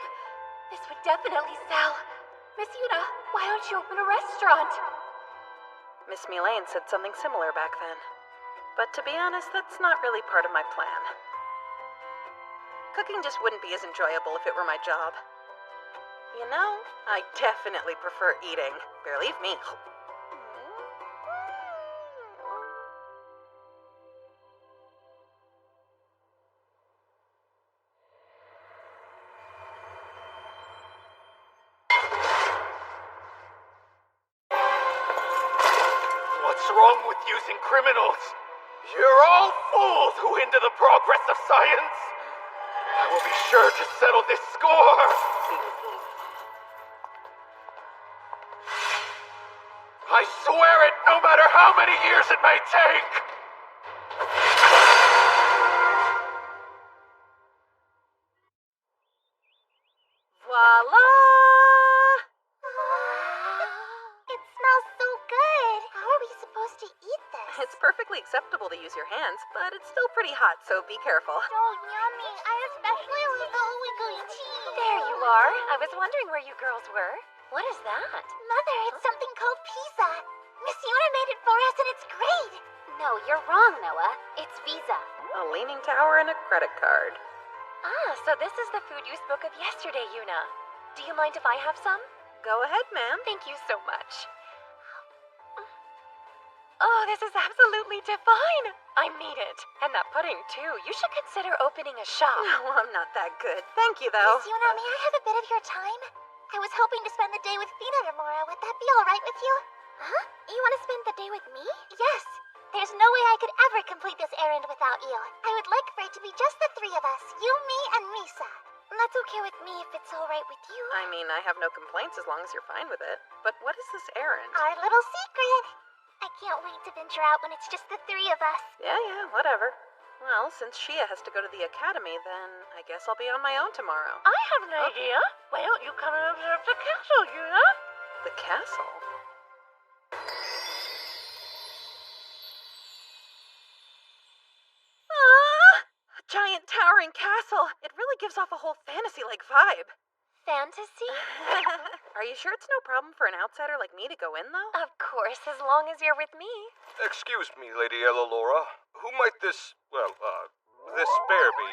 This would definitely sell. Miss Yuna, why don't you open a restaurant? Miss Mulane said something similar back then. But to be honest, that's not really part of my plan. Cooking just wouldn't be as enjoyable if it were my job. You know, I definitely prefer eating. Believe me. What's wrong with using criminals? You're all fools who hinder the progress of science. I will be sure to settle this score. I swear it, no matter how many years it may take. Voila! It smells so good. How are we supposed to eat this? It's perfectly acceptable to use your hands, but it's still pretty hot, so be careful. So yummy. I especially love the ooey cheese. There you are. I was wondering where you girls were. What is that? Mother, it's something called pizza. Miss Yuna made it for us and it's great. No, you're wrong, Noah. It's Visa. A leaning tower and a credit card. Ah, so this is the food you spoke of yesterday, Yuna. Do you mind if I have some? Go ahead, ma'am. Thank you so much. Oh, this is absolutely divine. I need it. And that pudding, too. You should consider opening a shop. No, I'm not that good. Thank you, though. Miss Yuna, may I have a bit of your time? I was hoping to spend the day with Fina tomorrow. Would that be all right with you? Huh? You want to spend the day with me? Yes. There's no way I could ever complete this errand without you. I would like for it to be just the three of us. You, me, and Misa. That's okay with me if it's all right with you. I mean, I have no complaints as long as you're fine with it. But what is this errand? Our little secret. I can't wait to venture out when it's just the three of us. Yeah, whatever. Well, since Shia has to go to the academy, then I guess I'll be on my own tomorrow. I have an idea. Why don't you come and observe the castle, Yuna? The castle? A giant towering castle. It really gives off a whole fantasy-like vibe. Fantasy? Are you sure it's no problem for an outsider like me to go in, though? Of course, as long as you're with me. Excuse me, Lady Ellalora. Who might this bear be?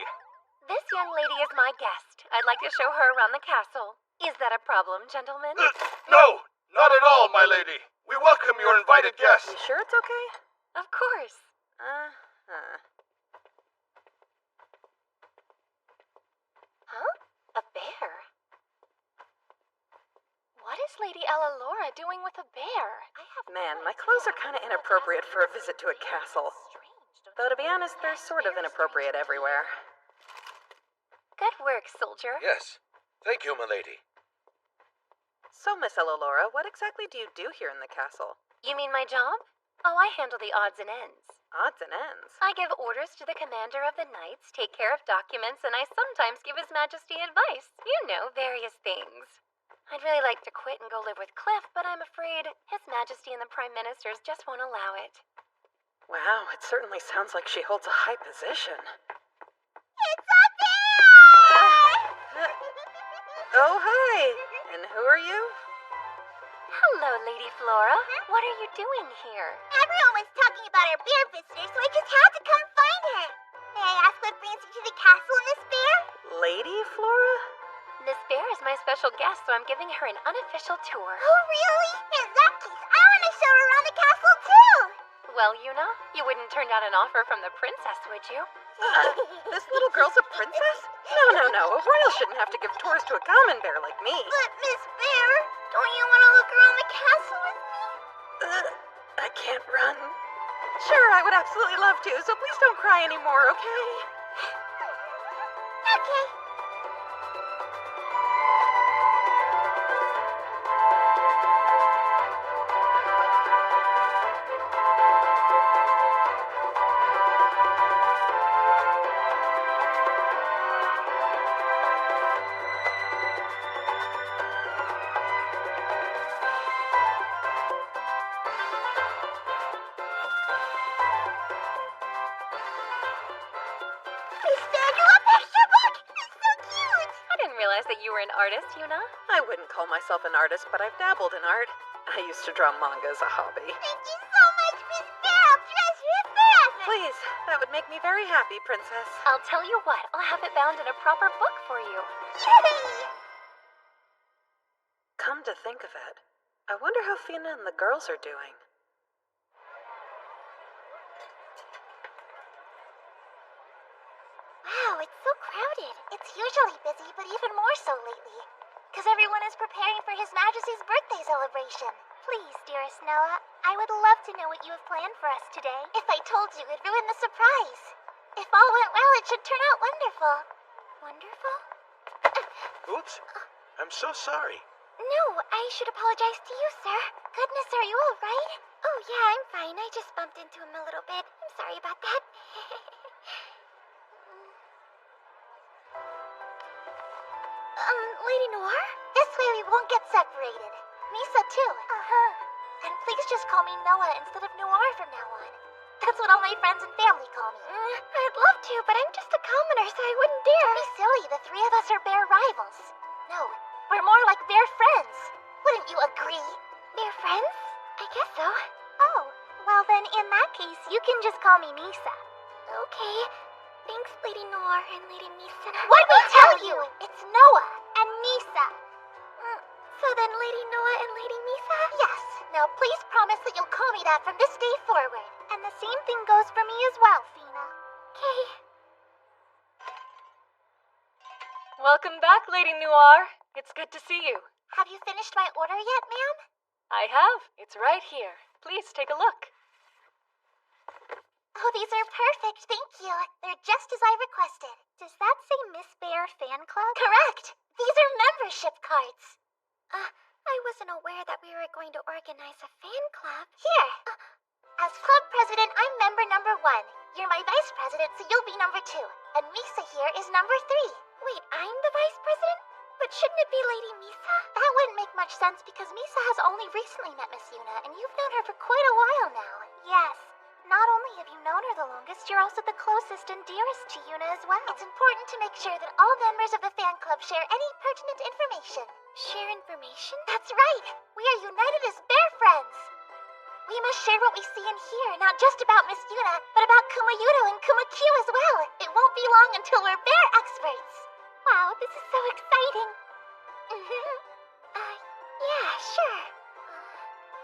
This young lady is my guest. I'd like to show her around the castle. Is that a problem, gentlemen? No, not at all, my lady. We welcome your invited guests. You sure it's okay? Of course. Huh? A bear? What is Lady Ellalora doing with a bear? Man, my clothes are kind of inappropriate for a visit to a castle. Though, to be honest, they're sort of inappropriate everywhere. Good work, soldier. Yes. Thank you, milady. So, Miss Ellalora, what exactly do you do here in the castle? You mean my job? Oh, I handle the odds and ends. Odds and ends? I give orders to the commander of the knights, take care of documents, and I sometimes give His Majesty advice. You know, various things. I'd really like to quit and go live with Cliff, but I'm afraid His Majesty and the Prime Ministers just won't allow it. Wow, it certainly sounds like she holds a high position. It's a bear! Oh, hi. And who are you? Hello, Lady Flora. What are you doing here? Everyone was talking about our bear visitor, so I just had to come find her. May I ask what brings you to the castle, Miss Bear? Lady Flora? Miss Bear is my special guest, so I'm giving her an unofficial tour. Oh, really? In that case, I want to show her around the castle, too. Well, Yuna, you wouldn't turn down an offer from the princess, would you? This little girl's a princess? No. A royal shouldn't have to give tours to a common bear like me. But, Miss Bear, don't you want to look around the castle with me? I can't run. Sure, I would absolutely love to, so please don't cry anymore, okay? Okay. That you were an artist, Yuna? I wouldn't call myself an artist, but I've dabbled in art. I used to draw manga as a hobby. Thank you so much, Miss Bear. I'll treasure it forever. Please, that would make me very happy, Princess. I'll tell you what, I'll have it bound in a proper book for you. Yay! Come to think of it, I wonder how Fina and the girls are doing. Wow, it's so crowded. It's usually busy, but even more so lately. Because everyone is preparing for His Majesty's birthday celebration. Please, dearest Noah, I would love to know what you have planned for us today. If I told you, it'd ruin the surprise. If all went well, it should turn out wonderful. Wonderful? Oops. I'm so sorry. No, I should apologize to you, sir. Goodness, are you all right? Oh, yeah, I'm fine. I just bumped into him a little bit. I'm sorry about that. Lady Noir? This way we won't get separated. Misa, too. And please just call me Noah instead of Noir from now on. That's what all my friends and family call me. I'd love to, but I'm just a commoner, so I wouldn't dare. Don't be silly. The three of us are bear rivals. No, we're more like bear friends. Wouldn't you agree? Bear friends? I guess so. Oh, well then in that case, you can just call me Misa. Okay. Thanks, Lady Noir and Lady Misa. What'd we tell you? It's Noah and Misa. So then Lady Noah and Lady Misa? Yes. Now please promise that you'll call me that from this day forward. And the same thing goes for me as well, Fina. Okay. Welcome back, Lady Noir. It's good to see you. Have you finished my order yet, ma'am? I have. It's right here. Please take a look. Oh, these are perfect, thank you. They're just as I requested. Does that say Miss Bear Fan Club? Correct! These are membership cards. I wasn't aware that we were going to organize a fan club. Here. As club president, I'm member number 1. You're my vice president, so you'll be number 2. And Misa here is number 3. Wait, I'm the vice president? But shouldn't it be Lady Misa? That wouldn't make much sense because Misa has only recently met Miss Yuna, and you've known her for quite a while now. Yes. Not only have you known her the longest, you're also the closest and dearest to Yuna as well. It's important to make sure that all members of the fan club share any pertinent information. Share information? That's right! We are united as bear friends! We must share what we see and hear, not just about Miss Yuna, but about Kumayudo and Kumakyu as well. It won't be long until we're bear experts! Wow, this is so exciting! Yeah, sure.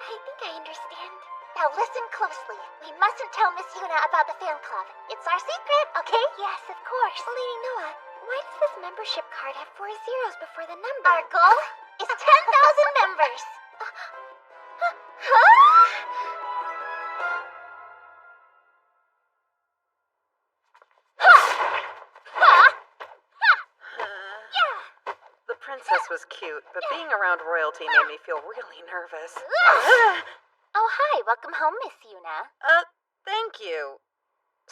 I think I understand. Now listen closely. We mustn't tell Miss Yuna about the fan club. It's our secret, okay? Yes, of course. Lady Noah, why does this membership card have 4 zeros before the number? Our goal is 10,000 members. The princess was cute, but being around royalty made me feel really nervous. Oh, hi. Welcome home, Miss Yuna. Thank you.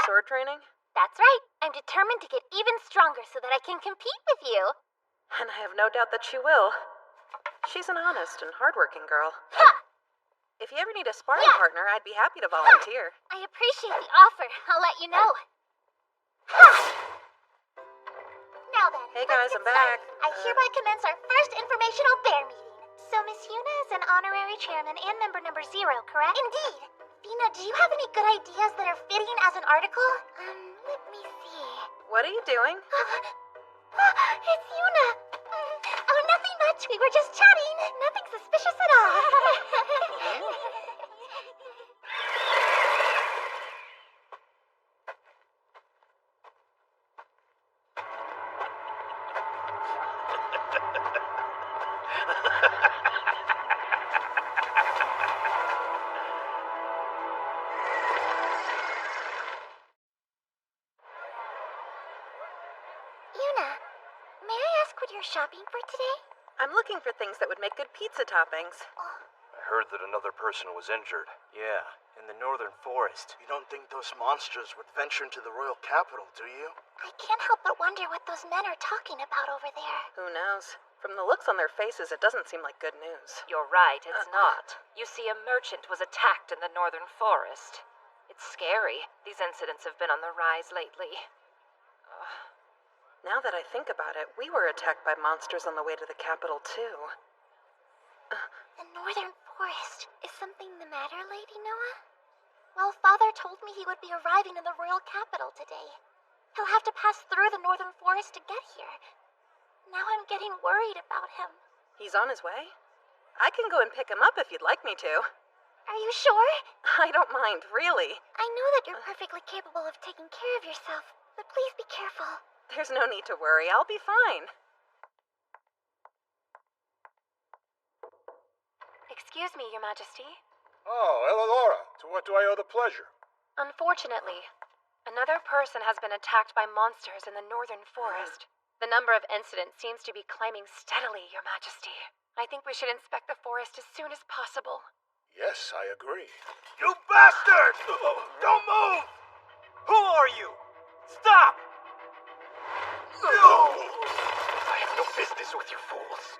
Sword training? That's right. I'm determined to get even stronger so that I can compete with you. And I have no doubt that she will. She's an honest and hardworking girl. If you ever need a sparring partner, I'd be happy to volunteer. I appreciate the offer. I'll let you know. Now then, hey guys, I'm back. I hereby commence our first informational bear meeting. So Miss Yuna is an honorary chairman and member number 0, correct? Indeed. Fina, do you have any good ideas that are fitting as an article? Let me see. What are you doing? It's Yuna. Oh, nothing much. We were just chatting. Nothing suspicious at all. what you're shopping for today? I'm looking for things that would make good pizza toppings. I heard that another person was injured. Yeah, in the northern forest. You don't think those monsters would venture into the royal capital, do you? I can't help but wonder what those men are talking about over there. Who knows? From the looks on their faces, it doesn't seem like good news. You're right, it's not. You see, a merchant was attacked in the northern forest. It's scary. These incidents have been on the rise lately. Now that I think about it, we were attacked by monsters on the way to the capital, too. The northern forest. Is something the matter, Lady Noah? Well, Father told me he would be arriving in the royal capital today. He'll have to pass through the northern forest to get here. Now I'm getting worried about him. He's on his way? I can go and pick him up if you'd like me to. Are you sure? I don't mind, really. I know that you're perfectly capable of taking care of yourself, but please be careful. There's no need to worry. I'll be fine. Excuse me, Your Majesty. Oh, Eleonora, to what do I owe the pleasure? Unfortunately, another person has been attacked by monsters in the northern forest. The number of incidents seems to be climbing steadily, Your Majesty. I think we should inspect the forest as soon as possible. Yes, I agree. You bastard! Don't move! Who are you? Stop! No! I have no business with you fools.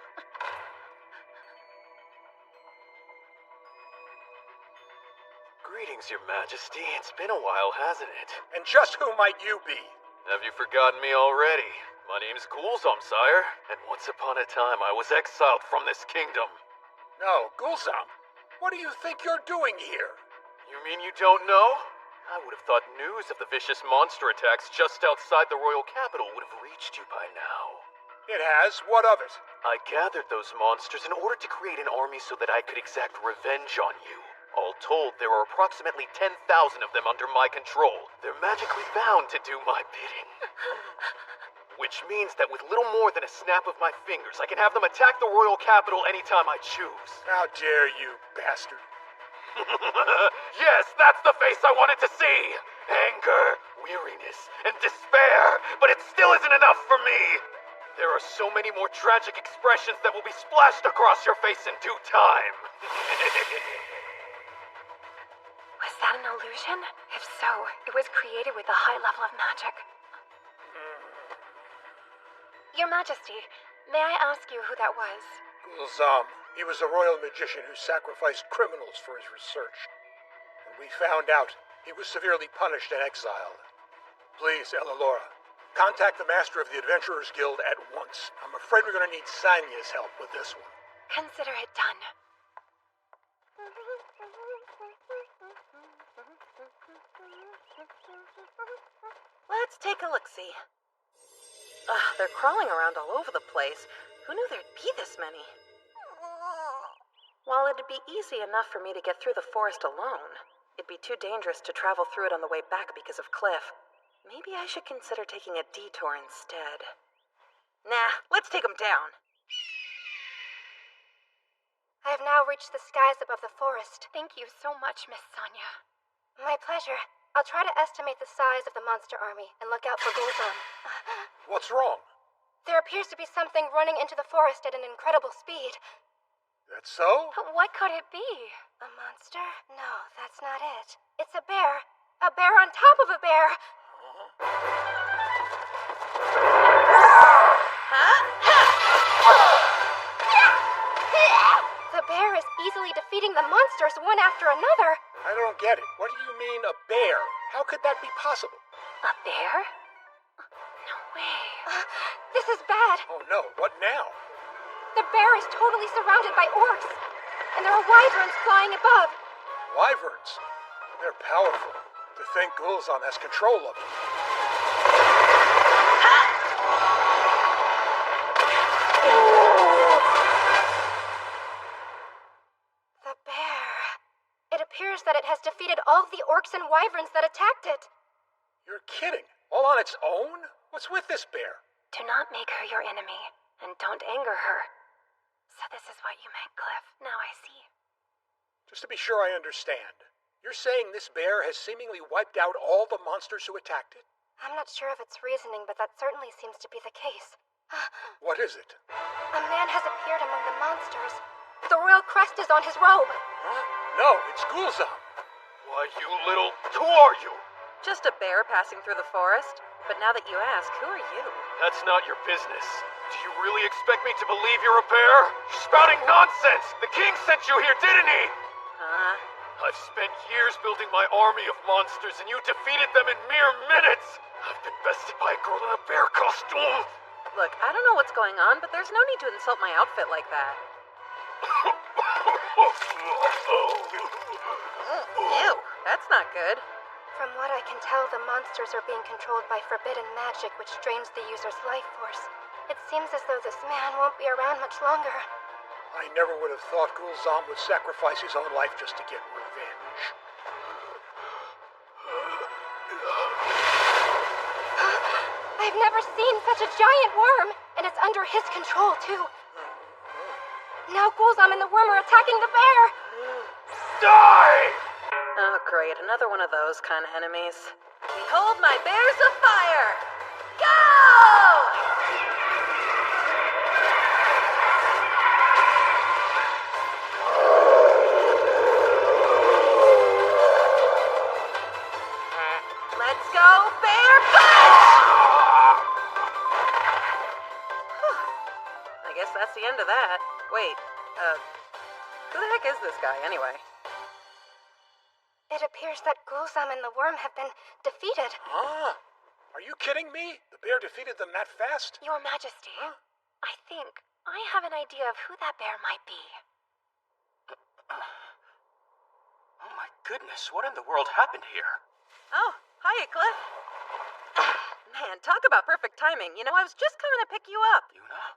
Greetings, Your Majesty. It's been a while, hasn't it? And just who might you be? Have you forgotten me already? My name's Gulzam, sire, and once upon a time I was exiled from this kingdom. No, Gulzam, what do you think you're doing here? You mean you don't know? I would have thought news of the vicious monster attacks just outside the royal capital would have reached you by now. It has. What of it? I gathered those monsters in order to create an army so that I could exact revenge on you. All told, there are approximately 10,000 of them under my control. They're magically bound to do my bidding. Which means that with little more than a snap of my fingers, I can have them attack the royal capital anytime I choose. How dare you, bastard. Yes, that's the face I wanted to see! Anger, weariness, and despair, but it still isn't enough for me! There are so many more tragic expressions that will be splashed across your face in due time. Was that an illusion? If so, it was created with a high level of magic. Your Majesty, may I ask you who that was? Gulzam. He was a royal magician who sacrificed criminals for his research. And we found out he was severely punished and exiled. Please, Eleonora, contact the master of the Adventurers Guild at once. I'm afraid we're going to need Sanya's help with this one. Consider it done. Let's take a look-see. They're crawling around all over the place. Who knew there'd be this many? While it'd be easy enough for me to get through the forest alone, it'd be too dangerous to travel through it on the way back because of Cliff. Maybe I should consider taking a detour instead. Nah, let's take him down. I have now reached the skies above the forest. Thank you so much, Miss Sonia. My pleasure. I'll try to estimate the size of the monster army and look out for Gulzam. What's wrong? There appears to be something running into the forest at an incredible speed. That's so? What could it be? A monster? No, that's not it. It's a bear. A bear on top of a bear. The bear is easily defeating the monsters one after another. I don't get it. What do you mean, a bear? How could that be possible? A bear? No way. This is bad. Oh no, what now? The bear is totally surrounded by orcs. And there are wyverns flying above. Wyverns? They're powerful. To think Gulzam has control of them. The bear. It appears that it has defeated all of the orcs and wyverns that attacked it. You're kidding. All on its own? What's with this bear? Do not make her your enemy, and don't anger her. So this is what you meant, Cliff. Now I see. Just to be sure I understand, you're saying this bear has seemingly wiped out all the monsters who attacked it? I'm not sure of its reasoning, but that certainly seems to be the case. What is it? A man has appeared among the monsters. The royal crest is on his robe. Huh? No, it's Gul'zam. Why, you little... Who are you? Just a bear passing through the forest. But now that you ask, who are you? That's not your business. Do you really expect me to believe you're a bear? You're spouting nonsense! The king sent you here, didn't he? Huh? I've spent years building my army of monsters, and you defeated them in mere minutes! I've been bested by a girl in a bear costume! Look, I don't know what's going on, but there's no need to insult my outfit like that. Ew, that's not good. From what I can tell, the monsters are being controlled by forbidden magic, which drains the user's life force. It seems as though this man won't be around much longer. I never would have thought Gul'zam would sacrifice his own life just to get revenge. I've never seen such a giant worm, and it's under his control, too. Now Gul'zam and the worm are attacking the bear! Die! Oh, great. Another one of those kind of enemies. Behold my bears of fire! Go! Let's go, bear punch! I guess that's the end of that. Wait, who the heck is this guy, anyway? It appears that Gul'zam and the worm have been defeated. Huh? Are you kidding me? The bear defeated them that fast? Your Majesty, I think I have an idea of who that bear might be. Oh my goodness, what in the world happened here? Oh, hiya, Cliff. Man, talk about perfect timing. You know, I was just coming to pick you up. Yuna?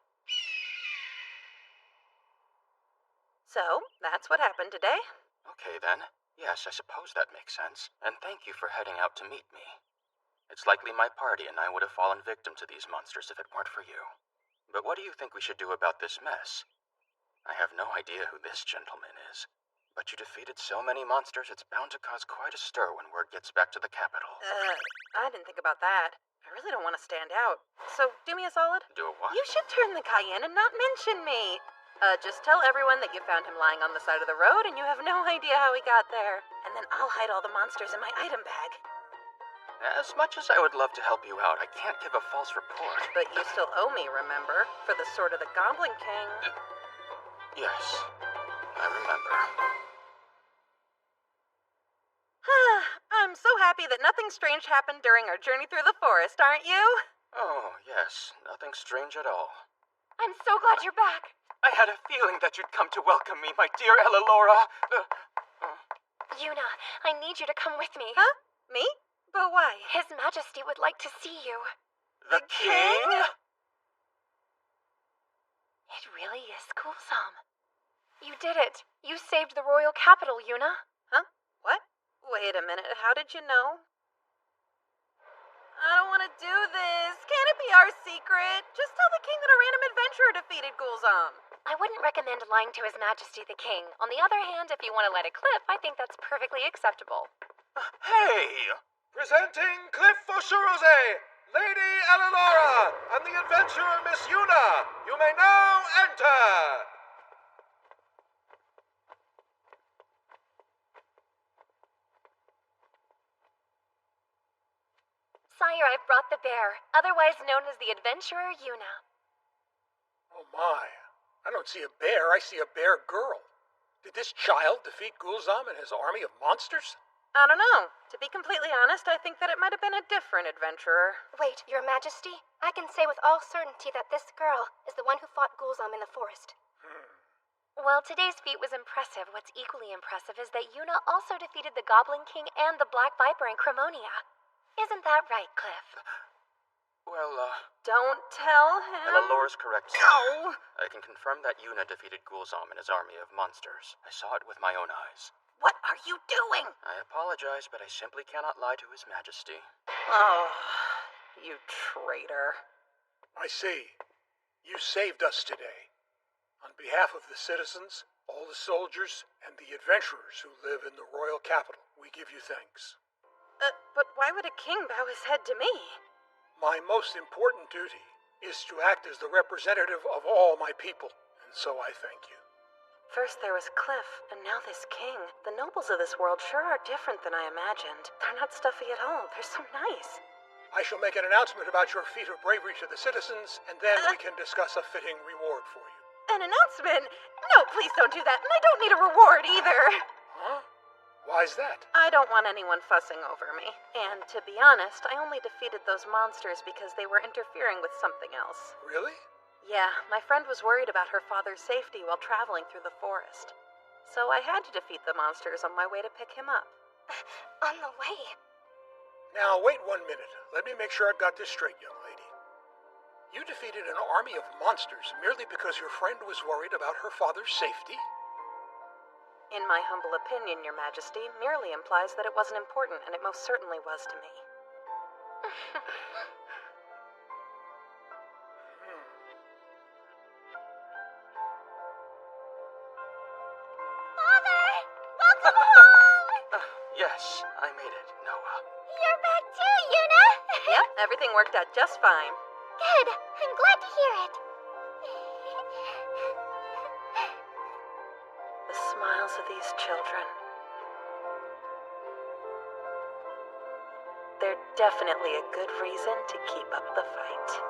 So, that's what happened today? Okay then. Yes, I suppose that makes sense. And thank you for heading out to meet me. It's likely my party and I would have fallen victim to these monsters if it weren't for you. But what do you think we should do about this mess? I have no idea who this gentleman is. But you defeated so many monsters, it's bound to cause quite a stir when word gets back to the capital. I didn't think about that. I really don't want to stand out. So, do me a solid? Do a what? You should turn the cayenne and not mention me. Just tell everyone that you found him lying on the side of the road and you have no idea how he got there. And then I'll hide all the monsters in my item bag. As much as I would love to help you out, I can't give a false report. But you still owe me, remember? For the sword of the Goblin King. Yes, I remember. I'm so happy that nothing strange happened during our journey through the forest, aren't you? Oh, yes, nothing strange at all. I'm so glad you're back. I had a feeling that you'd come to welcome me, my dear Elelora. Yuna, I need you to come with me. Huh? Me? But why? His Majesty would like to see you. The king? It really is Gul'zam. You did it. You saved the royal capital, Yuna. Huh? What? Wait a minute. How did you know? I don't want to do this. Can't it be our secret? Just tell the king that a random adventurer defeated Gul'zam. I wouldn't recommend lying to His Majesty the King. On the other hand, if you want to let it clip, I think that's perfectly acceptable. Hey! Presenting Cliff Foshuroze, Lady Elelora, and the adventurer Miss Yuna. You may now enter! Sire, I've brought the bear, otherwise known as the adventurer Yuna. Oh my. I don't see a bear, I see a bear girl. Did this child defeat Gul'zam and his army of monsters? I don't know. To be completely honest, I think that it might have been a different adventurer. Wait, Your Majesty, I can say with all certainty that this girl is the one who fought Gul'zam in the forest. While today's feat was impressive, what's equally impressive is that Yuna also defeated the Goblin King and the Black Viper in Cremonia. Isn't that right, Cliff? Well, Don't tell him. Elelora's correct, sir. No! I can confirm that Yuna defeated Gul'zam and his army of monsters. I saw it with my own eyes. What are you doing? I apologize, but I simply cannot lie to His Majesty. Oh, you traitor. I see. You saved us today. On behalf of the citizens, all the soldiers, and the adventurers who live in the royal capital, we give you thanks. But why would a king bow his head to me? My most important duty is to act as the representative of all my people, and so I thank you. First there was Cliff, and now this king. The nobles of this world sure are different than I imagined. They're not stuffy at all. They're so nice. I shall make an announcement about your feat of bravery to the citizens, and then we can discuss a fitting reward for you. An announcement? No, please don't do that, and I don't need a reward either. Huh? Why's that? I don't want anyone fussing over me. And to be honest, I only defeated those monsters because they were interfering with something else. Really? Yeah, my friend was worried about her father's safety while traveling through the forest. So I had to defeat the monsters on my way to pick him up. On the way? Now, wait 1 minute. Let me make sure I've got this straight, young lady. You defeated an army of monsters merely because your friend was worried about her father's safety? In my humble opinion, Your Majesty, merely implies that it wasn't important, and it most certainly was to me. Father! Welcome home! Yes, I made it, Noah. You're back too, Yuna! Yep, everything worked out just fine. Good. I'm glad to hear it. The smiles of these children. They're definitely a good reason to keep up the fight.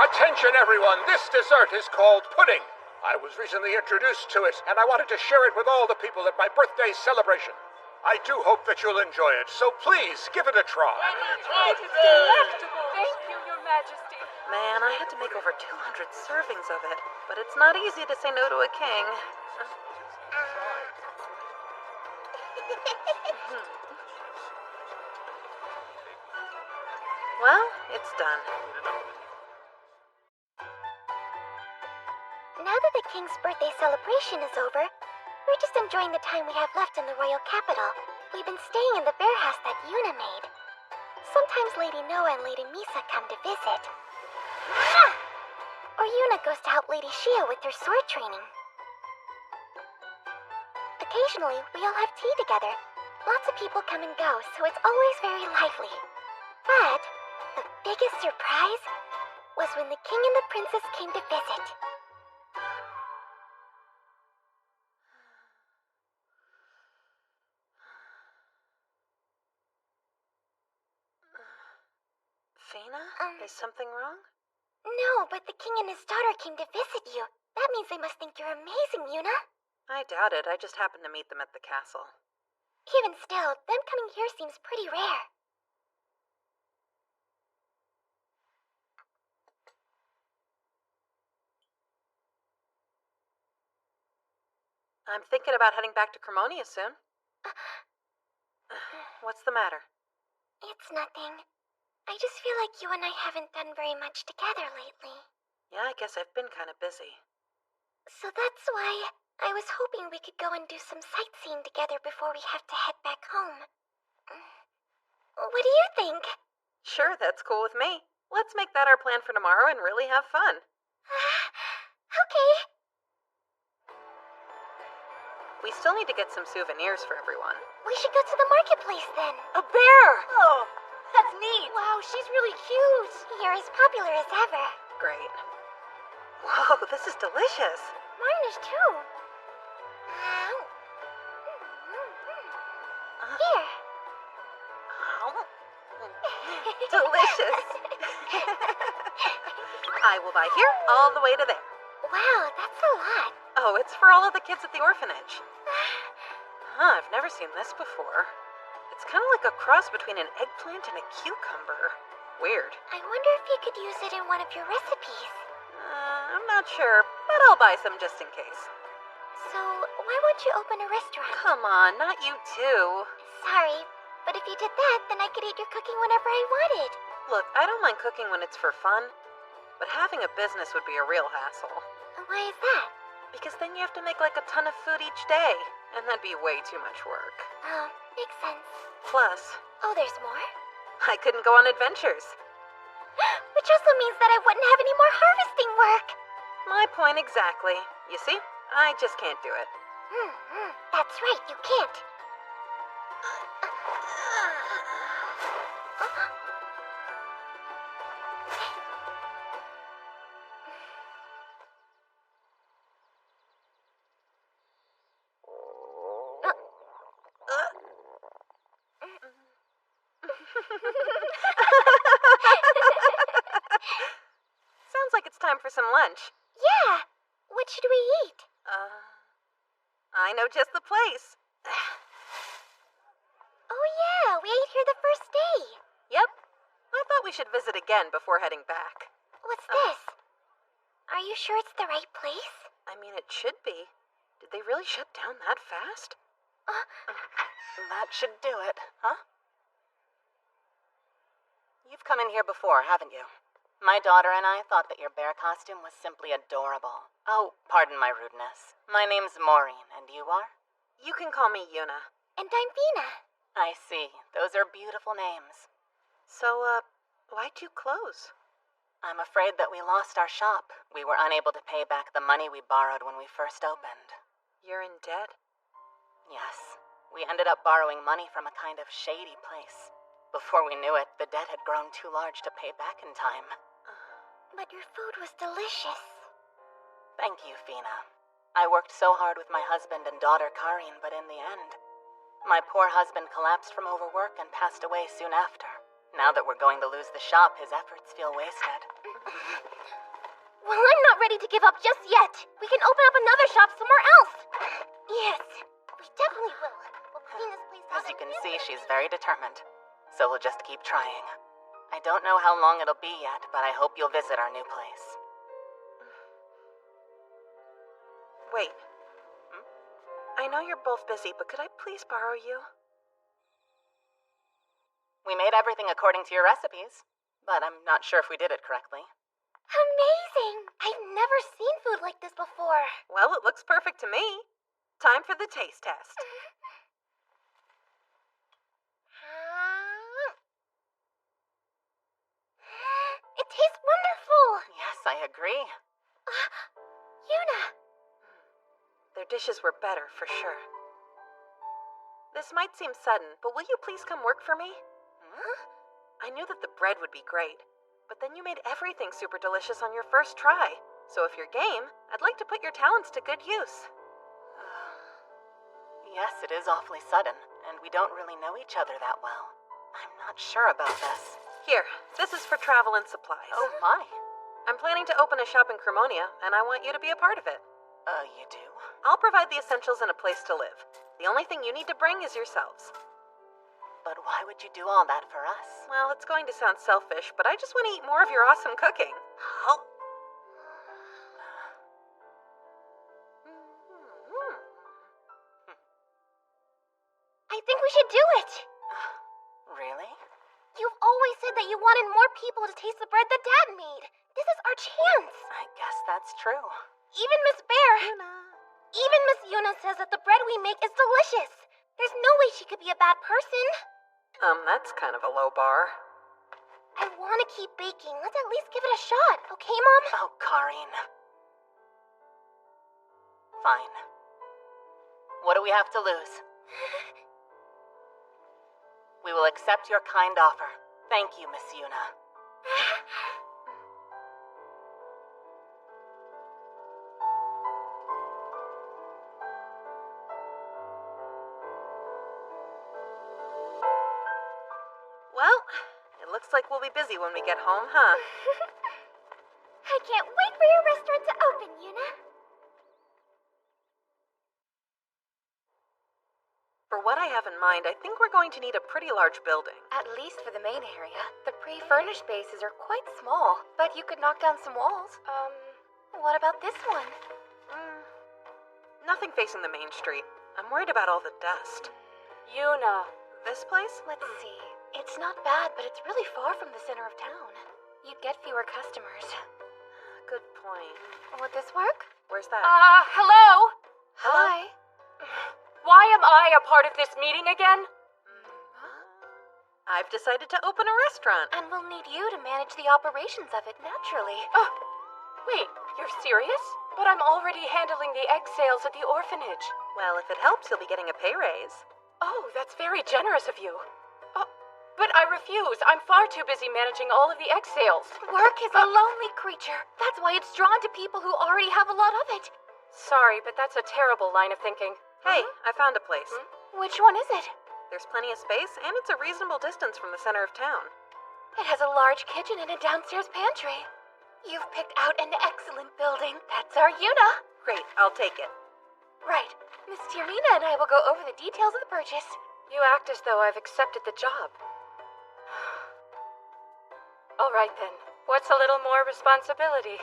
Attention, everyone! This dessert is called pudding. I was recently introduced to it, and I wanted to share it with all the people at my birthday celebration. I do hope that you'll enjoy it, so please give it a try. It is delectable. Thank you, Your Majesty. Man, I had to make over 200 servings of it, but it's not easy to say no to a king. Well, it's done. Now that the king's birthday celebration is over, we're just enjoying the time we have left in the royal capital. We've been staying in the bear house that Yuna made. Sometimes Lady Noah and Lady Misa come to visit. Or Yuna goes to help Lady Shia with her sword training. Occasionally, we all have tea together. Lots of people come and go, so it's always very lively. But the biggest surprise was when the king and the princess came to visit. Fina? Is something wrong? No, but the king and his daughter came to visit you. That means they must think you're amazing, Yuna. I doubt it. I just happened to meet them at the castle. Even still, them coming here seems pretty rare. I'm thinking about heading back to Cremonia soon. What's the matter? It's nothing. I just feel like you and I haven't done very much together lately. Yeah, I guess I've been kind of busy. So that's why I was hoping we could go and do some sightseeing together before we have to head back home. What do you think? Sure, that's cool with me. Let's make that our plan for tomorrow and really have fun. Okay. We still need to get some souvenirs for everyone. We should go to the marketplace then. A bear! Oh, that's neat. Wow, she's really cute. You're as popular as ever. Great. Whoa, this is delicious. Mine is too. Here. Delicious. I will buy here all the way to there. Wow, that's a lot. Oh, it's for all of the kids at the orphanage. I've never seen this before. It's kind of like a cross between an eggplant and a cucumber. Weird. I wonder if you could use it in one of your recipes. I'm not sure, but I'll buy some just in case. So, why won't you open a restaurant? Come on, not you too. Sorry, but if you did that, then I could eat your cooking whenever I wanted. Look, I don't mind cooking when it's for fun, but having a business would be a real hassle. Why is that? Because then you have to make like a ton of food each day, and that'd be way too much work. Oh, makes sense. Plus... Oh, there's more? I couldn't go on adventures. Which also means that I wouldn't have any more harvesting work. My point exactly. You see? I just can't do it. That's right, you can't. Sounds like it's time for some lunch. Yeah. What should we eat? I know just the place. Oh yeah, we ate here the first day. Yep. I thought we should visit again before heading back. What's this? Are you sure it's the right place? I mean, it should be. Did they really shut down that fast? That should do it, huh? You've come in here before, haven't you? My daughter and I thought that your bear costume was simply adorable. Oh, pardon my rudeness. My name's Maureen, and you are? You can call me Yuna. And I'm Vina. I see. Those are beautiful names. So, why'd you close? I'm afraid that we lost our shop. We were unable to pay back the money we borrowed when we first opened. You're in debt? Yes. We ended up borrowing money from a kind of shady place. Before we knew it, the debt had grown too large to pay back in time. But your food was delicious. Thank you, Fina. I worked so hard with my husband and daughter, Karine, but in the end, my poor husband collapsed from overwork and passed away soon after. Now that we're going to lose the shop, his efforts feel wasted. Well, I'm not ready to give up just yet. We can open up another shop somewhere else. Yes, we definitely will. We'll clean this place out. As you can see, she's very determined. So we'll just keep trying. I don't know how long it'll be yet, but I hope you'll visit our new place. Wait. I know you're both busy, but could I please borrow you? We made everything according to your recipes, but I'm not sure if we did it correctly. Amazing! I've never seen food like this before. Well, it looks perfect to me. Time for the taste test. It tastes wonderful! Yes, I agree. Yuna! Their dishes were better, for sure. This might seem sudden, but will you please come work for me? Huh? I knew that the bread would be great, but then you made everything super delicious on your first try. So if you're game, I'd like to put your talents to good use. Yes, it is awfully sudden, and we don't really know each other that well. I'm not sure about this. Here, this is for travel and supplies. Oh my. I'm planning to open a shop in Cremonia, and I want you to be a part of it. You do? I'll provide the essentials and a place to live. The only thing you need to bring is yourselves. But why would you do all that for us? Well, it's going to sound selfish, but I just want to eat more of your awesome cooking. Oh. I think we should do it! Really? You've always said that you wanted more people to taste the bread that Dad made. This is our chance. I guess that's true. Even Miss Bear, even Miss Yuna says that the bread we make is delicious. There's no way she could be a bad person. That's kind of a low bar. I want to keep baking. Let's at least give it a shot, okay, Mom? Oh, Karin. Fine. What do we have to lose? We will accept your kind offer. Thank you, Miss Yuna. Well, it looks like we'll be busy when we get home, huh? I can't wait for your restaurant to open, Yuna. For what I have in mind, I think we're going to need a pretty large building. At least for the main area. The pre-furnished bases are quite small, but you could knock down some walls. What about this one? Nothing facing the main street. I'm worried about all the dust. Yuna. This place? Let's see. It's not bad, but it's really far from the center of town. You'd get fewer customers. Good point. Would this work? Where's that? Hello? Hi. Why am I a part of this meeting again? I've decided to open a restaurant. And we'll need you to manage the operations of it naturally. Wait, you're serious? But I'm already handling the egg sales at the orphanage. Well, if it helps, you'll be getting a pay raise. Oh, that's very generous of you. But I refuse. I'm far too busy managing all of the egg sales. Work is a lonely creature. That's why it's drawn to people who already have a lot of it. Sorry, but that's a terrible line of thinking. Hey, I found a place. Which one is it? There's plenty of space, and it's a reasonable distance from the center of town. It has a large kitchen and a downstairs pantry. You've picked out an excellent building. That's our Yuna. Great, I'll take it. Right. Miss Tiermina and I will go over the details of the purchase. You act as though I've accepted the job. All right then. What's a little more responsibility?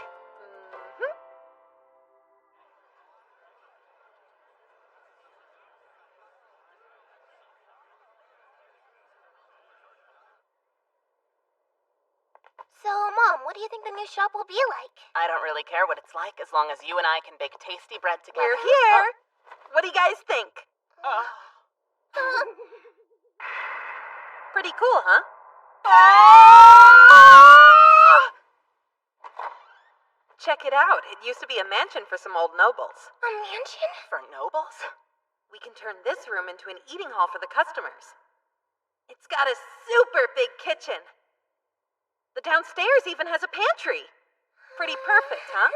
So, Mom, what do you think the new shop will be like? I don't really care what it's like as long as you and I can bake tasty bread together. We're here! What do you guys think? Pretty cool, huh? Check it out. It used to be a mansion for some old nobles. A mansion? For nobles? We can turn this room into an eating hall for the customers. It's got a super big kitchen. The downstairs even has a pantry. Pretty perfect, huh?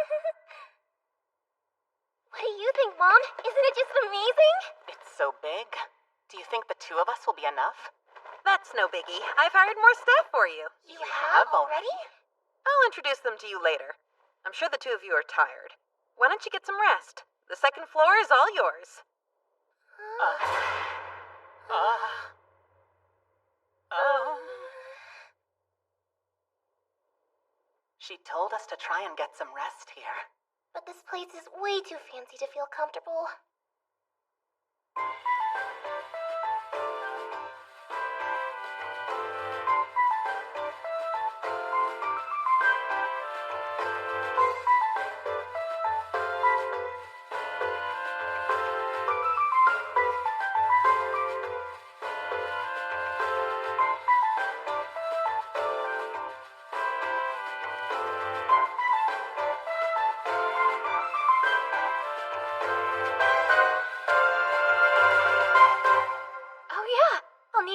What do you think, Mom? Isn't it just amazing? It's so big. Do you think the two of us will be enough? That's no biggie. I've hired more staff for you. You have already? I'll introduce them to you later. I'm sure the two of you are tired. Why don't you get some rest? The second floor is all yours. She told us to try and get some rest here. But this place is way too fancy to feel comfortable.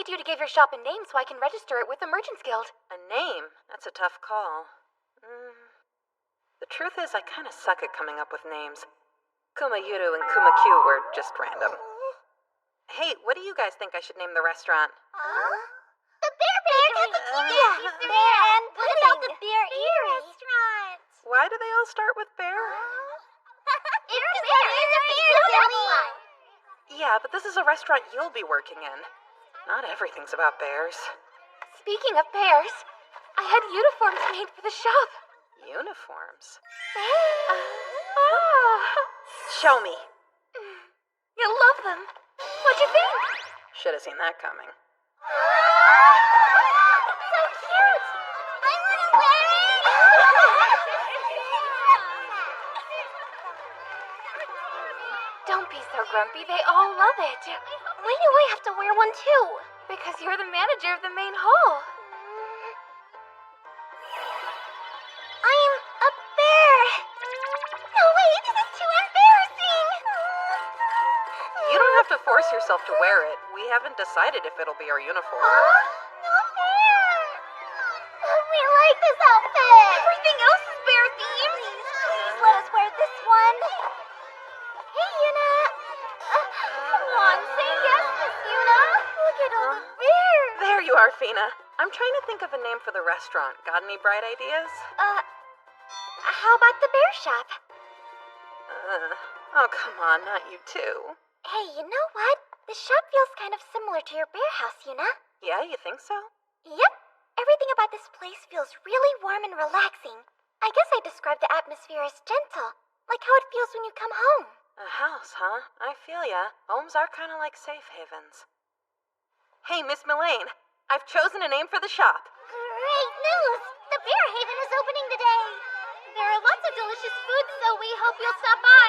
You to give your shop a name so I can register it with the Merchants Guild. A name? That's a tough call. The truth is, I kind of suck at coming up with names. Kumayuru and Kumakyu were just random. Hey, what do you guys think I should name the restaurant? The Bear Bakery! Yeah, Bear and Pudding! What about the Bear Eatery restaurant? Why do they all start with bear? It's a bear! Yeah, but this is a restaurant you'll be working in. Not everything's about bears. Speaking of bears, I had uniforms made for the shop. Uniforms? Show me. You'll love them. What'd you think? Should have seen that coming. So cute! I want to wear it! Don't be so grumpy. They all love it. Why do I have to wear one too? Because you're the manager of the main hall. I'm a bear. No way, this is too embarrassing. You don't have to force yourself to wear it. We haven't decided if it'll be our uniform. No fair. We like this outfit. Everything else is bear themed. Please let us wear this one. Hey, Yuna. Come on, say yes, Miss Yuna. Look at all the bears. There you are, Fina. I'm trying to think of a name for the restaurant. Got any bright ideas? How about the bear shop? Oh, come on, not you too. Hey, you know what? The shop feels kind of similar to your bear house, Yuna. Yeah, you think so? Yep. Everything about this place feels really warm and relaxing. I guess I'd describe the atmosphere as gentle, like how it feels when you come home. A house, huh? I feel ya. Homes are kind of like safe havens. Hey, Miss Mullane, I've chosen a name for the shop. Great news! The Bear Haven is opening today. There are lots of delicious food, so we hope you'll stop by.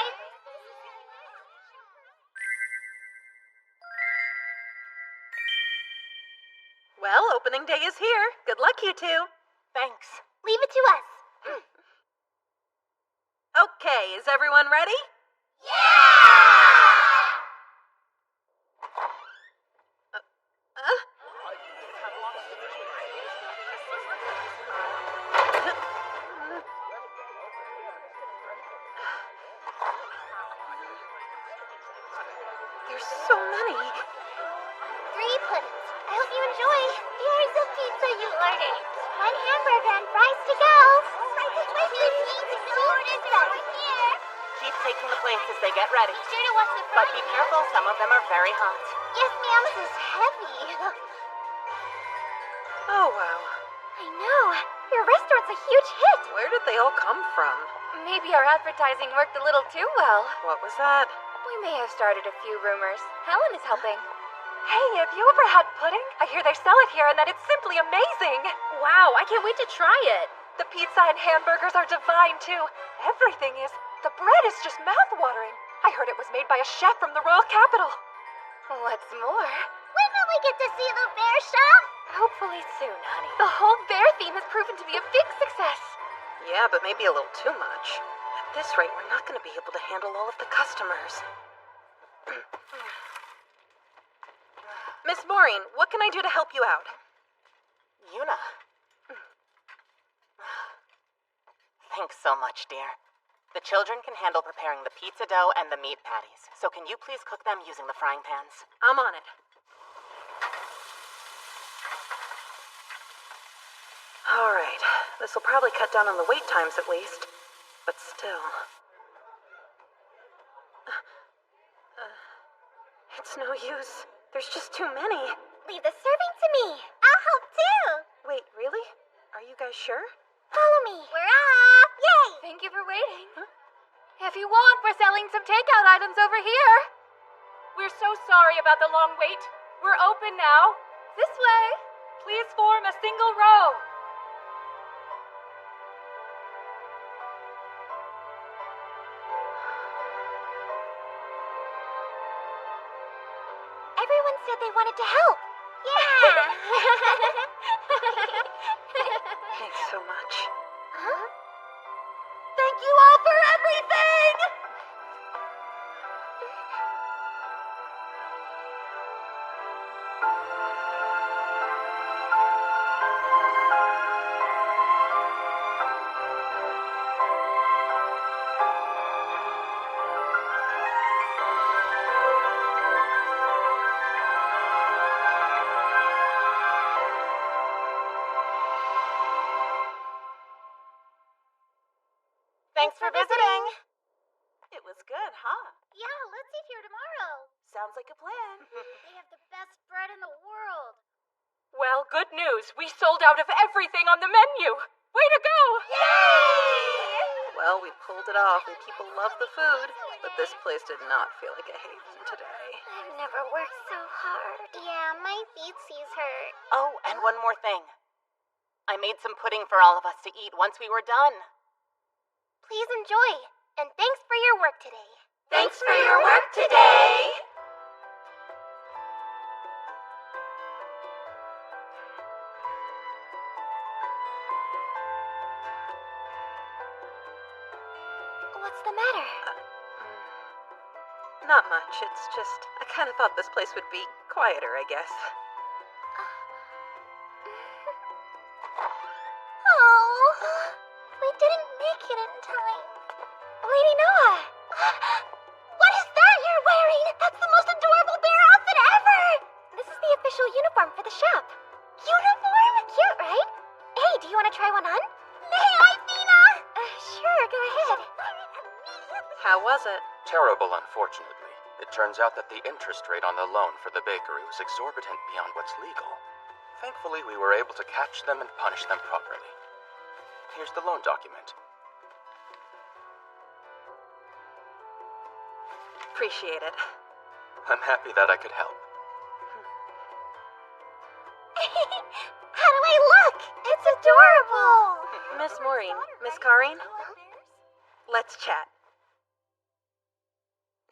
Well, opening day is here. Good luck, you two. Thanks. Leave it to us. Okay, is everyone ready? There's so many. 3 puddings. I hope you enjoy. Here's the pizza you ordered. 1 hamburger and fries to go. Keep taking the plates as they get ready. Be sure to watch the But be careful, some of them are very hot. Yes, ma'am. This is heavy. Oh, wow. I know. Your restaurant's a huge hit. Where did they all come from? Maybe our advertising worked a little too well. What was that? We may have started a few rumors. Helen is helping. Hey, have you ever had pudding? I hear they sell it here and that it's simply amazing. Wow, I can't wait to try it. The pizza and hamburgers are divine, too. Everything is. The bread is just mouth-watering. I heard it was made by a chef from the royal capital. What's more? When will we get to see the bear shop? Hopefully soon, honey. The whole bear theme has proven to be a big success. Yeah, but maybe a little too much. At this rate, we're not going to be able to handle all of the customers. Miss Maureen, what can I do to help you out? Yuna. Thanks so much, dear. The children can handle preparing the pizza dough and the meat patties, so can you please cook them using the frying pans? I'm on it. Alright, this'll probably cut down on the wait times at least. But still. It's no use. There's just too many. Leave the serving to me. I'll help too. Wait, really? Are you guys sure? Follow me. We're off. Yay! Thank you for waiting. Huh? If you want, we're selling some takeout items over here. We're so sorry about the long wait. We're open now. This way. Please form a single row. Everyone said they wanted to help. Yeah. Thanks so much. Huh? Thank you all for everything! Thanks for visiting. It was good, huh? Yeah, let's eat here tomorrow. Sounds like a plan. They have the best bread in the world. Well, good news. We sold out of everything on the menu. Way to go! Yay! Well, we pulled it off and people love the food, but this place did not feel like a haven today. I've never worked so hard. Yeah, my feetsies hurt. Oh, and one more thing. I made some pudding for all of us to eat once we were done. Please enjoy, and thanks for your work today. Thanks for your work today. What's the matter? Not much. It's just, I kind of thought this place would be quieter, I guess. Oh, we didn't make it in time. Lady Noah, what is that you're wearing? That's the most adorable bear outfit ever! This is the official uniform for the shop. Uniform? Cute, right? Hey, do you want to try one on? May I, Fina? Sure, go ahead. How was it? Terrible, unfortunately. It turns out that the interest rate on the loan for the bakery was exorbitant beyond what's legal. Thankfully, we were able to catch them and punish them properly. Here's the loan document. Appreciate it. I'm happy that I could help. How do I look? It's adorable. Miss Maureen, Miss Karine, let's chat.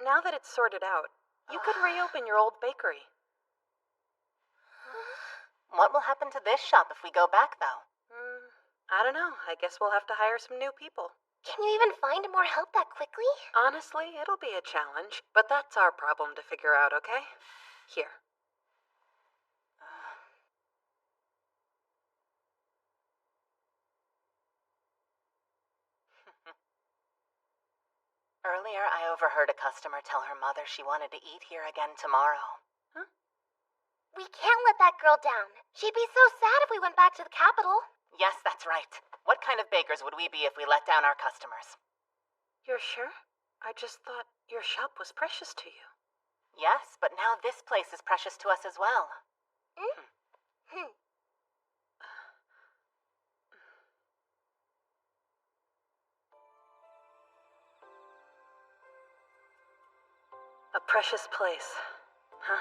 Now that it's sorted out, you could reopen your old bakery. What will happen to this shop if we go back, though? I don't know. I guess we'll have to hire some new people. Can you even find more help that quickly? Honestly, it'll be a challenge, but that's our problem to figure out, okay? Here. Earlier, I overheard a customer tell her mother she wanted to eat here again tomorrow. We can't let that girl down. She'd be so sad if we went back to the capital. Yes, that's right. What kind of bakers would we be if we let down our customers? You're sure? I just thought your shop was precious to you. Yes, but now this place is precious to us as well. A precious place, huh?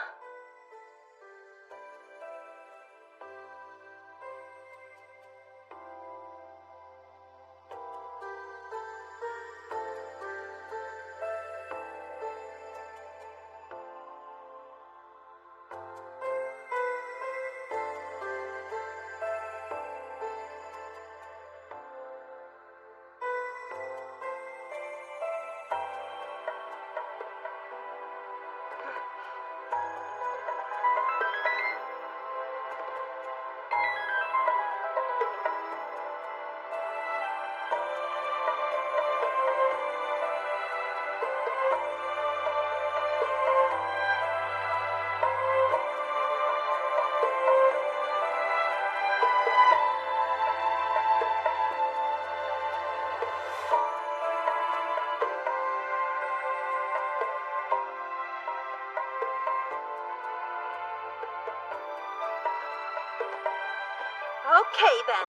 Okay, then.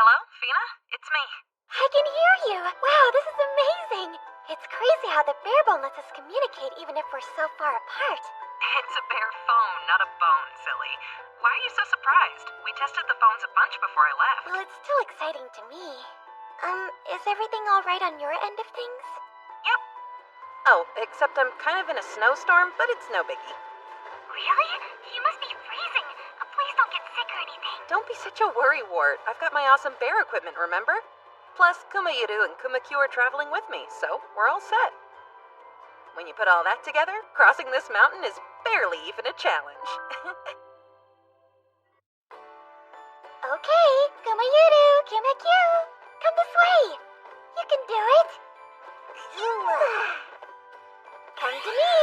Hello, Fina? It's me. I can hear you! Wow, this is amazing! It's crazy how the barebone lets us communicate even if we're so far apart. It's a bare phone, not a bone, silly. Why are you so surprised? We tested the phones a bunch before I left. Well, it's still exciting to me. Is everything alright on your end of things? Yep. Oh, except I'm kind of in a snowstorm, but it's no biggie. Really? You must be freezing. Please don't get sick or anything. Don't be such a worrywart. I've got my awesome bear equipment, remember? Plus, Kumayuru and Kumakyu are traveling with me, so we're all set. When you put all that together, crossing this mountain is barely even a challenge. Okay, Kumayuru, Kumakyu, come this way. You can do it. Come to me.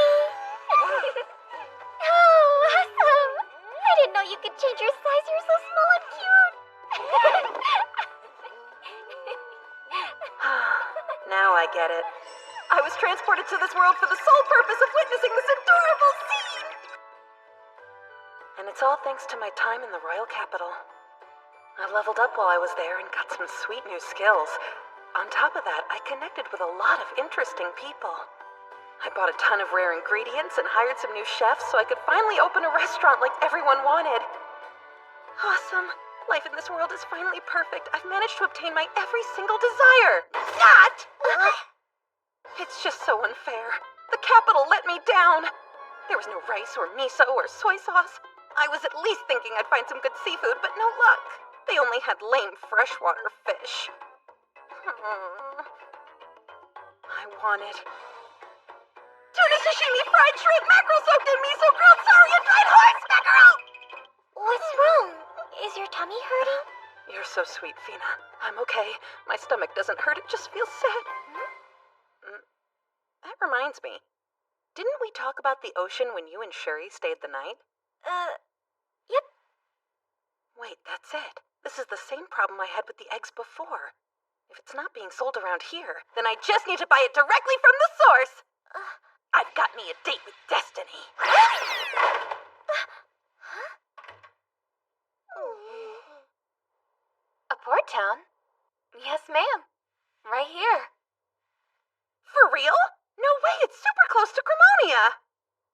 Oh, awesome. I didn't know you could change your size. You're so small and cute. Now I get it. I was transported to this world for the sole purpose of witnessing this adorable scene! And it's all thanks to my time in the royal capital. I leveled up while I was there and got some sweet new skills. On top of that, I connected with a lot of interesting people. I bought a ton of rare ingredients and hired some new chefs so I could finally open a restaurant like everyone wanted. Awesome. Life in this world is finally perfect. I've managed to obtain my every single desire. Not! It's just so unfair. The capital let me down. There was no rice or miso or soy sauce. I was at least thinking I'd find some good seafood, but no luck. They only had lame freshwater fish. I wanted tuna sashimi, fried shrimp, mackerel soaked in miso, grilled sorry, and dried horse mackerel! What's wrong? Is your tummy hurting? You're so sweet, Fina. I'm okay. My stomach doesn't hurt, it just feels sad. That reminds me. Didn't we talk about the ocean when you and Shuri stayed the night? Yep. Wait, that's it. This is the same problem I had with the eggs before. If it's not being sold around here, then I just need to buy it directly from the source. I've got me a date with destiny. A port town? Yes, ma'am. Right here. For real? No way, it's super close to Cremonia.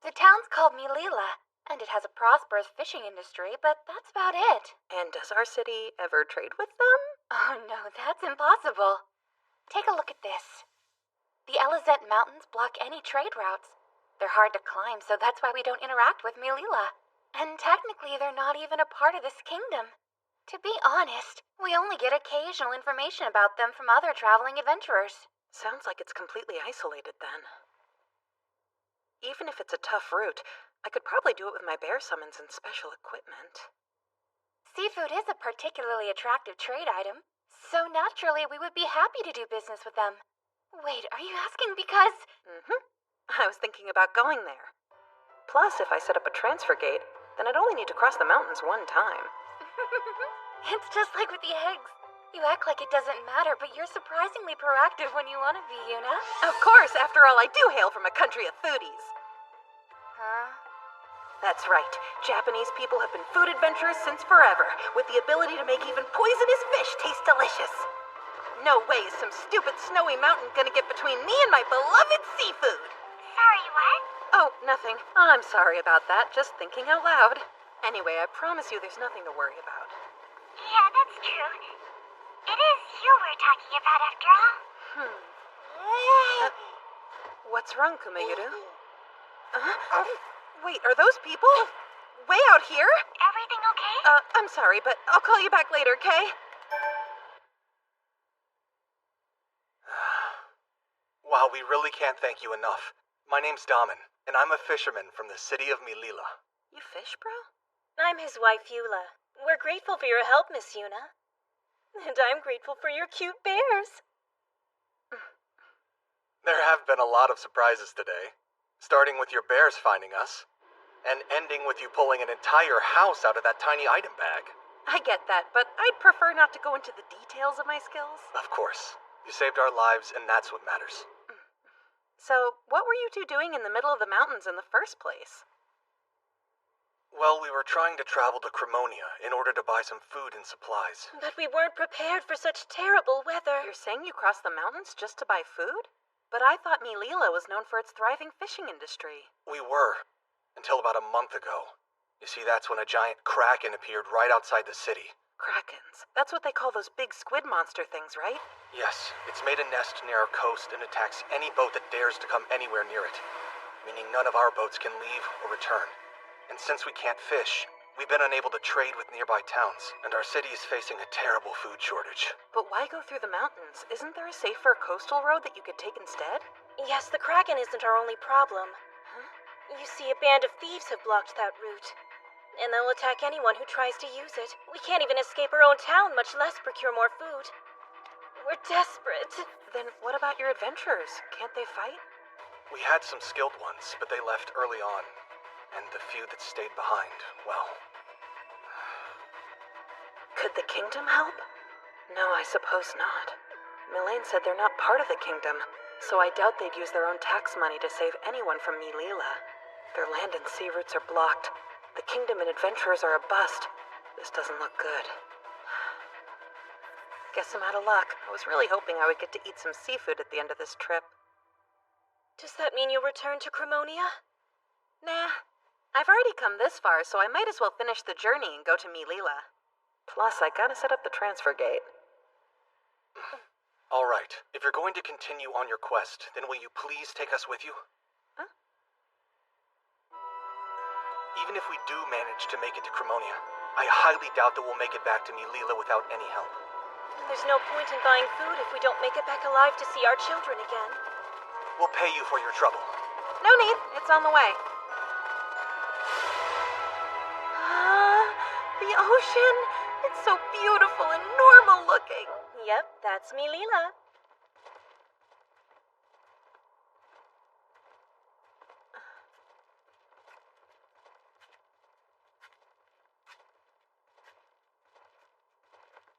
The town's called Milila, and it has a prosperous fishing industry, but that's about it. And does our city ever trade with them? Oh no, that's impossible. Take a look at this. The Elizet Mountains block any trade routes. They're hard to climb, so that's why we don't interact with Milila. And technically, they're not even a part of this kingdom. To be honest, we only get occasional information about them from other traveling adventurers. Sounds like it's completely isolated then. Even if it's a tough route, I could probably do it with my bear summons and special equipment. Seafood is a particularly attractive trade item, so naturally we would be happy to do business with them. Wait, are you asking because... I was thinking about going there. Plus, if I set up a transfer gate, then I'd only need to cross the mountains one time. It's just like with the eggs. You act like it doesn't matter, but you're surprisingly proactive when you want to be, Yuna. Of course, after all, I do hail from a country of foodies. Huh? That's right. Japanese people have been food adventurers since forever, with the ability to make even poisonous fish taste delicious. No way is some stupid snowy mountain gonna get between me and my beloved seafood. Sorry, what? Oh, nothing. I'm sorry about that, just thinking out loud. Anyway, I promise you there's nothing to worry about. Yeah, that's true. It is you we're talking about after all. What's wrong, Kumayuru? Wait, are those people? Way out here? Everything okay? I'm sorry, but I'll call you back later, okay? Wow, we really can't thank you enough. My name's Daman, and I'm a fisherman from the city of Milila. You fish, bro? I'm his wife, Eula. We're grateful for your help, Miss Yuna. And I'm grateful for your cute bears. There have been a lot of surprises today, starting with your bears finding us, and ending with you pulling an entire house out of that tiny item bag. I get that, but I'd prefer not to go into the details of my skills. Of course. You saved our lives, and that's what matters. So, what were you two doing in the middle of the mountains in the first place? Well, we were trying to travel to Cremonia in order to buy some food and supplies. But we weren't prepared for such terrible weather. You're saying you crossed the mountains just to buy food? But I thought Milila was known for its thriving fishing industry. We were, until about a month ago. You see, that's when a giant kraken appeared right outside the city. Krakens. That's what they call those big squid monster things, right? Yes, it's made a nest near our coast and attacks any boat that dares to come anywhere near it, meaning none of our boats can leave or return. And since we can't fish, we've been unable to trade with nearby towns, and our city is facing a terrible food shortage. But why go through the mountains? Isn't there a safer coastal road that you could take instead? Yes, the Kraken isn't our only problem. Huh? You see, a band of thieves have blocked that route. And they'll attack anyone who tries to use it. We can't even escape our own town, much less procure more food. We're desperate. Then what about your adventurers? Can't they fight? We had some skilled ones, but they left early on. And the few that stayed behind, well... Could the kingdom help? No, I suppose not. Mylene said they're not part of the kingdom, so I doubt they'd use their own tax money to save anyone from Milila. Their land and sea routes are blocked. The kingdom and adventurers are a bust. This doesn't look good. Guess I'm out of luck. I was really hoping I would get to eat some seafood at the end of this trip. Does that mean you'll return to Cremonia? Nah. I've already come this far, so I might as well finish the journey and go to Milila. Plus, I gotta set up the transfer gate. All right. If you're going to continue on your quest, then will you please take us with you? Huh? Even if we do manage to make it to Cremonia, I highly doubt that we'll make it back to Milila without any help. There's no point in buying food if we don't make it back alive to see our children again. We'll pay you for your trouble. No need. It's on the way. The ocean! It's so beautiful and normal looking. Yep, that's Milila.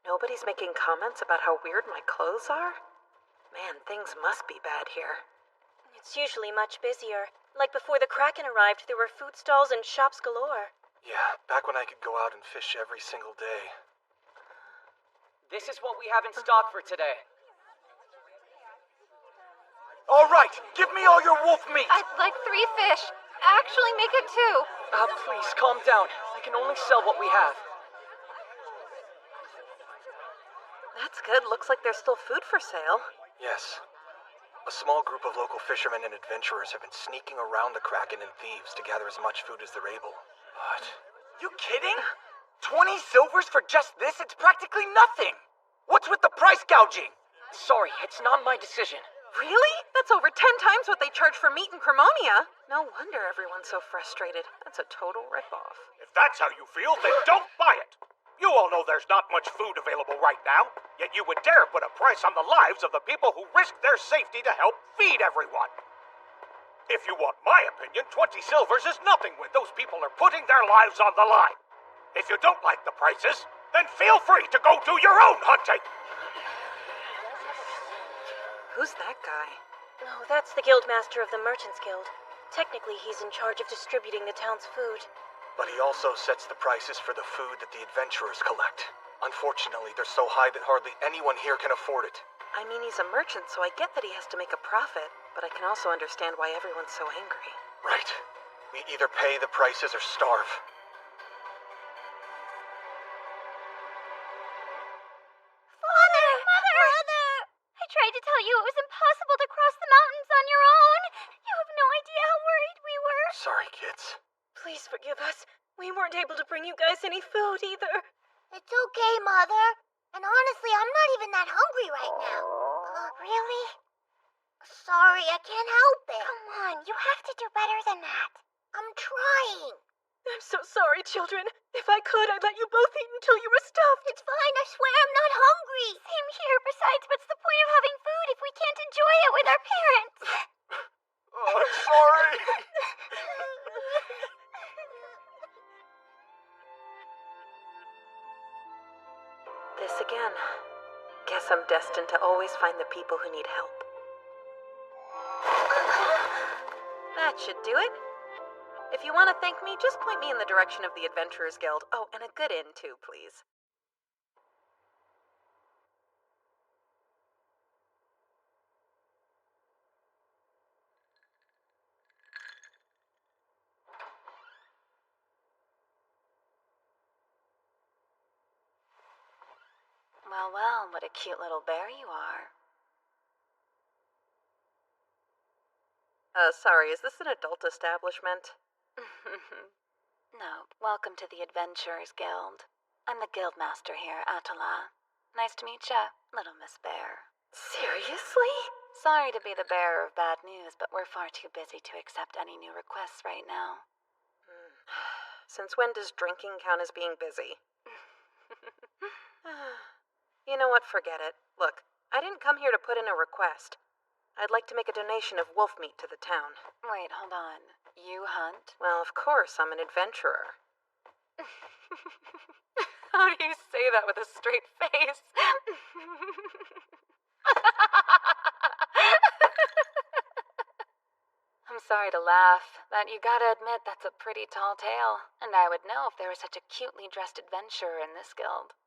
Nobody's making comments about how weird my clothes are? Man, things must be bad here. It's usually much busier. Like before the Kraken arrived, there were food stalls and shops galore. Yeah, back when I could go out and fish every single day. This is what we have in stock for today. All right, give me all your wolf meat. I'd like 3 fish. Actually, make it 2. Please, calm down. I can only sell what we have. That's good. Looks like there's still food for sale. Yes. A small group of local fishermen and adventurers have been sneaking around the Kraken and thieves to gather as much food as they're able. But... You kidding? 20 silvers for just this? It's practically nothing. What's with the price gouging? Sorry, it's not my decision. Really? That's over 10 times what they charge for meat in Cremonia. No wonder everyone's so frustrated. That's a total ripoff. If that's how you feel, then don't buy it. You all know there's not much food available right now, yet you would dare put a price on the lives of the people who risk their safety to help feed everyone. If you want my opinion, 20 silvers is nothing when those people are putting their lives on the line. If you don't like the prices, then feel free to go do your own hunting. Who's that guy? Oh, that's the Guildmaster of the Merchants Guild. Technically, he's in charge of distributing the town's food. But he also sets the prices for the food that the adventurers collect. Unfortunately, they're so high that hardly anyone here can afford it. I mean, he's a merchant, so I get that he has to make a profit, but I can also understand why everyone's so angry. Right. We either pay the prices or starve. Mother! Mother! I tried to tell you it was impossible to cross the mountains on your own. You have no idea how worried we were. Sorry, kids. Please forgive us. We weren't able to bring you guys any food either. It's okay, Mother. And honestly, I'm not even that hungry right now. Really? Sorry, I can't help it. Come on, you have to do better than that. I'm trying. I'm so sorry, children. If I could, I'd let you both eat until you were stuffed. It's fine, I swear I'm not hungry. Same here. Besides, what's the point of having food if we can't enjoy it with our parents? Oh, I'm sorry. This again. Guess I'm destined to always find the people who need help. That should do it. If you want to thank me, just point me in the direction of the Adventurers Guild. Oh, and a good inn, too, please. Well, well, what a cute little bear you are. Sorry, is this an adult establishment? No, welcome to the Adventurers Guild. I'm the guildmaster here, Atala. Nice to meet ya, little Miss Bear. Seriously? Sorry to be the bearer of bad news, but we're far too busy to accept any new requests right now. Since when does drinking count as being busy? You know what, forget it. Look, I didn't come here to put in a request. I'd like to make a donation of wolf meat to the town. Wait, hold on. You hunt? Well, of course, I'm an adventurer. How do you say that with a straight face? I'm sorry to laugh, but you gotta admit that's a pretty tall tale, and I would know if there was such a cutely dressed adventurer in this guild.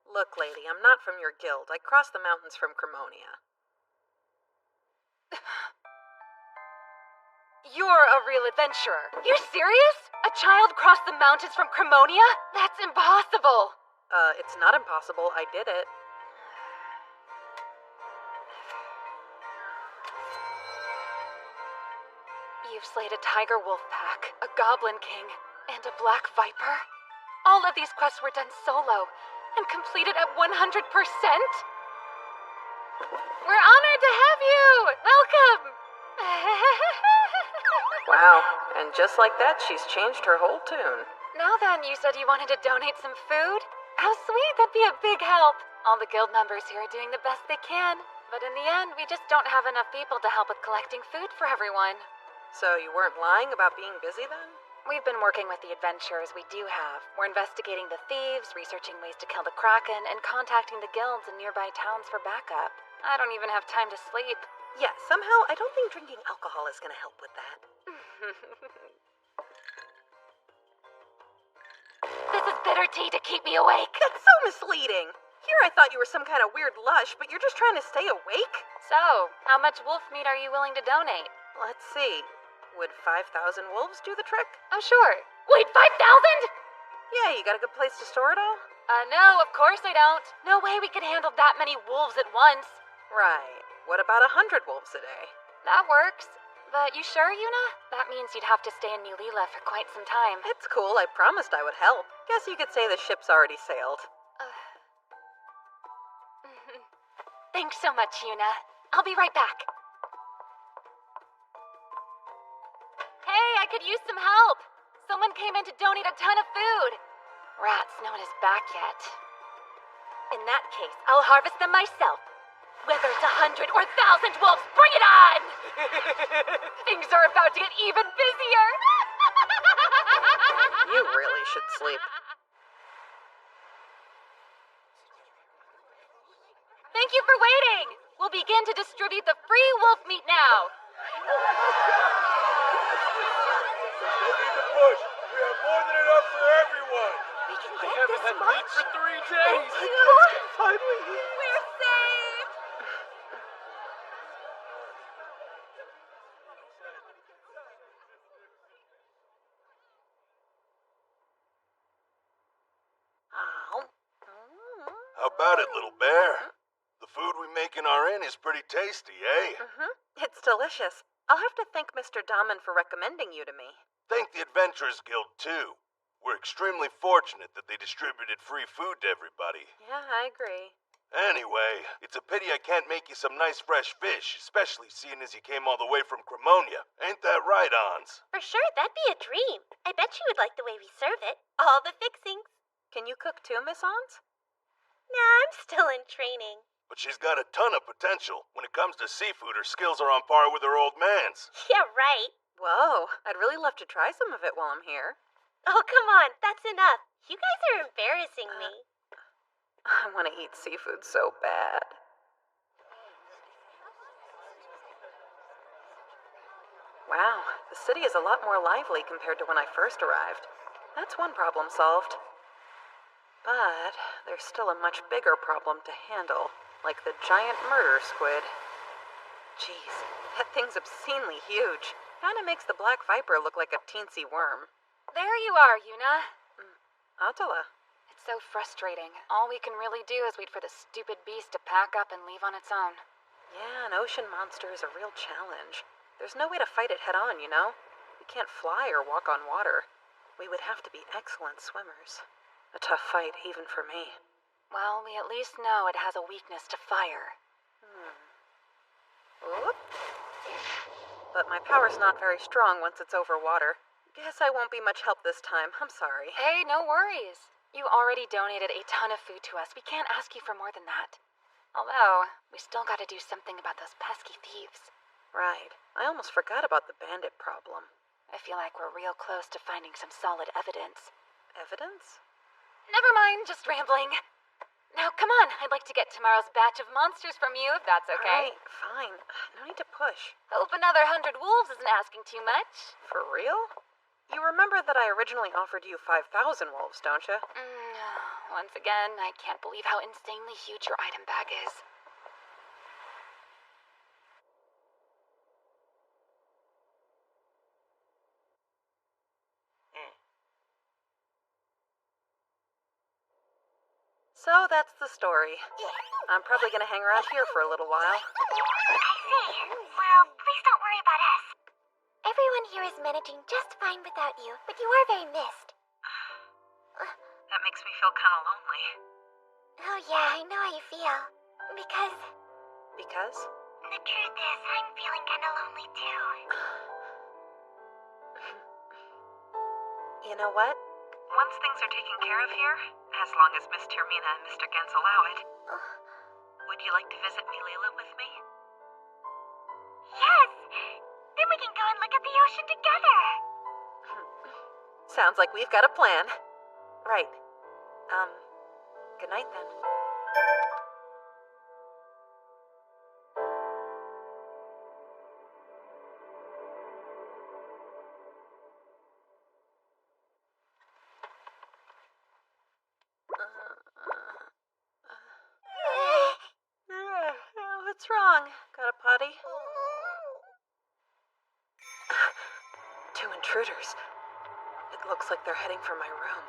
Look, lady, I'm not from your guild. I crossed the mountains from Cremonia. You're a real adventurer. You're serious? A child crossed the mountains from Cremonia? That's impossible. It's not impossible. I did it. You've slayed a tiger wolf pack, a goblin king, and a black viper. All of these quests were done solo and completed at 100%? We're honored to have you! Welcome! Wow, and just like that, she's changed her whole tune. Now then, you said you wanted to donate some food? How sweet, that'd be a big help. All the guild members here are doing the best they can, but in the end, we just don't have enough people to help with collecting food for everyone. So you weren't lying about being busy then? We've been working with the adventurers we do have. We're investigating the thieves, researching ways to kill the Kraken, and contacting the guilds in nearby towns for backup. I don't even have time to sleep. Yeah, somehow I don't think drinking alcohol is gonna help with that. This is bitter tea to keep me awake. That's so misleading. Here I thought you were some kind of weird lush, but you're just trying to stay awake? So, how much wolf meat are you willing to donate? Let's see. Would 5,000 wolves do the trick? Oh, sure. Wait, 5,000? Yeah, you got a good place to store it all? No, of course I don't. No way we could handle that many wolves at once. Right. What about 100 wolves a day? That works. But you sure, Yuna? That means you'd have to stay in New Leela for quite some time. It's cool. I promised I would help. Guess you could say the ship's already sailed. Thanks so much, Yuna. I'll be right back. Hey, I could use some help. Someone came in to donate a ton of food. Rats, no one is back yet. In that case, I'll harvest them myself. Whether it's 100 or 1,000 wolves, bring it on! Things are about to get even busier. You really should sleep. Thank you for waiting. We'll begin to distribute the free wolf meat now. No need to push. We have more than enough for everyone. We can I get haven't this had much. meat for 3 days. Finally, we're safe. How about it, little bear? The food we make in our inn is pretty tasty, eh? It's delicious. I'll have to thank Mr. Daman for recommending you to me. Thank the Adventurers Guild, too. We're extremely fortunate that they distributed free food to everybody. Yeah, I agree. Anyway, it's a pity I can't make you some nice fresh fish, especially seeing as you came all the way from Cremonia. Ain't that right, Hans? For sure, that'd be a dream. I bet you would like the way we serve it. All the fixings. Can you cook too, Miss Hans? Nah, I'm still in training. But she's got a ton of potential. When it comes to seafood, her skills are on par with her old man's. Yeah, right. Whoa, I'd really love to try some of it while I'm here. Oh, come on. That's enough. You guys are embarrassing me. want to eat seafood so bad. Wow, the city is a lot more lively compared to when I first arrived. That's one problem solved. But there's still a much bigger problem to handle, like the giant murder squid. Jeez, that thing's obscenely huge. Kinda makes the Black Viper look like a teensy worm. There you are, Yuna. Atala. It's so frustrating. All we can really do is wait for the stupid beast to pack up and leave on its own. Yeah, an ocean monster is a real challenge. There's no way to fight it head on, you know? We can't fly or walk on water. We would have to be excellent swimmers. A tough fight, even for me. Well, we at least know it has a weakness to fire. Oop. But my power's not very strong once it's over water. Guess I won't be much help this time. I'm sorry. Hey, no worries. You already donated a ton of food to us. We can't ask you for more than that. Although, we still gotta do something about those pesky thieves. Right. I almost forgot about the bandit problem. I feel like we're real close to finding some solid evidence. Evidence? Never mind, just rambling. Now, come on. I'd like to get tomorrow's batch of monsters from you, if that's okay. Alright, fine. No need to push. Hope another 100 wolves isn't asking too much. For real? You remember that I originally offered you 5,000 wolves, don't you? Once again, I can't believe how insanely huge your item bag is. So that's the story. I'm probably gonna hang around here for a little while. I see. Well, please don't worry about us. Everyone here is managing just fine without you, but you are very missed. That makes me feel kind of lonely. Oh yeah, I know how you feel. Because... Because? The truth is, I'm feeling kind of lonely too. You know what? Once things are taken care of here, as long as Miss Termina and Mr. Gens allow it, would you like to visit Milila with me? Yes! Then we can go and look at the ocean together. Sounds like we've got a plan. Right. Good night then. What's wrong? Got a potty? Two intruders. It looks like they're heading for my room.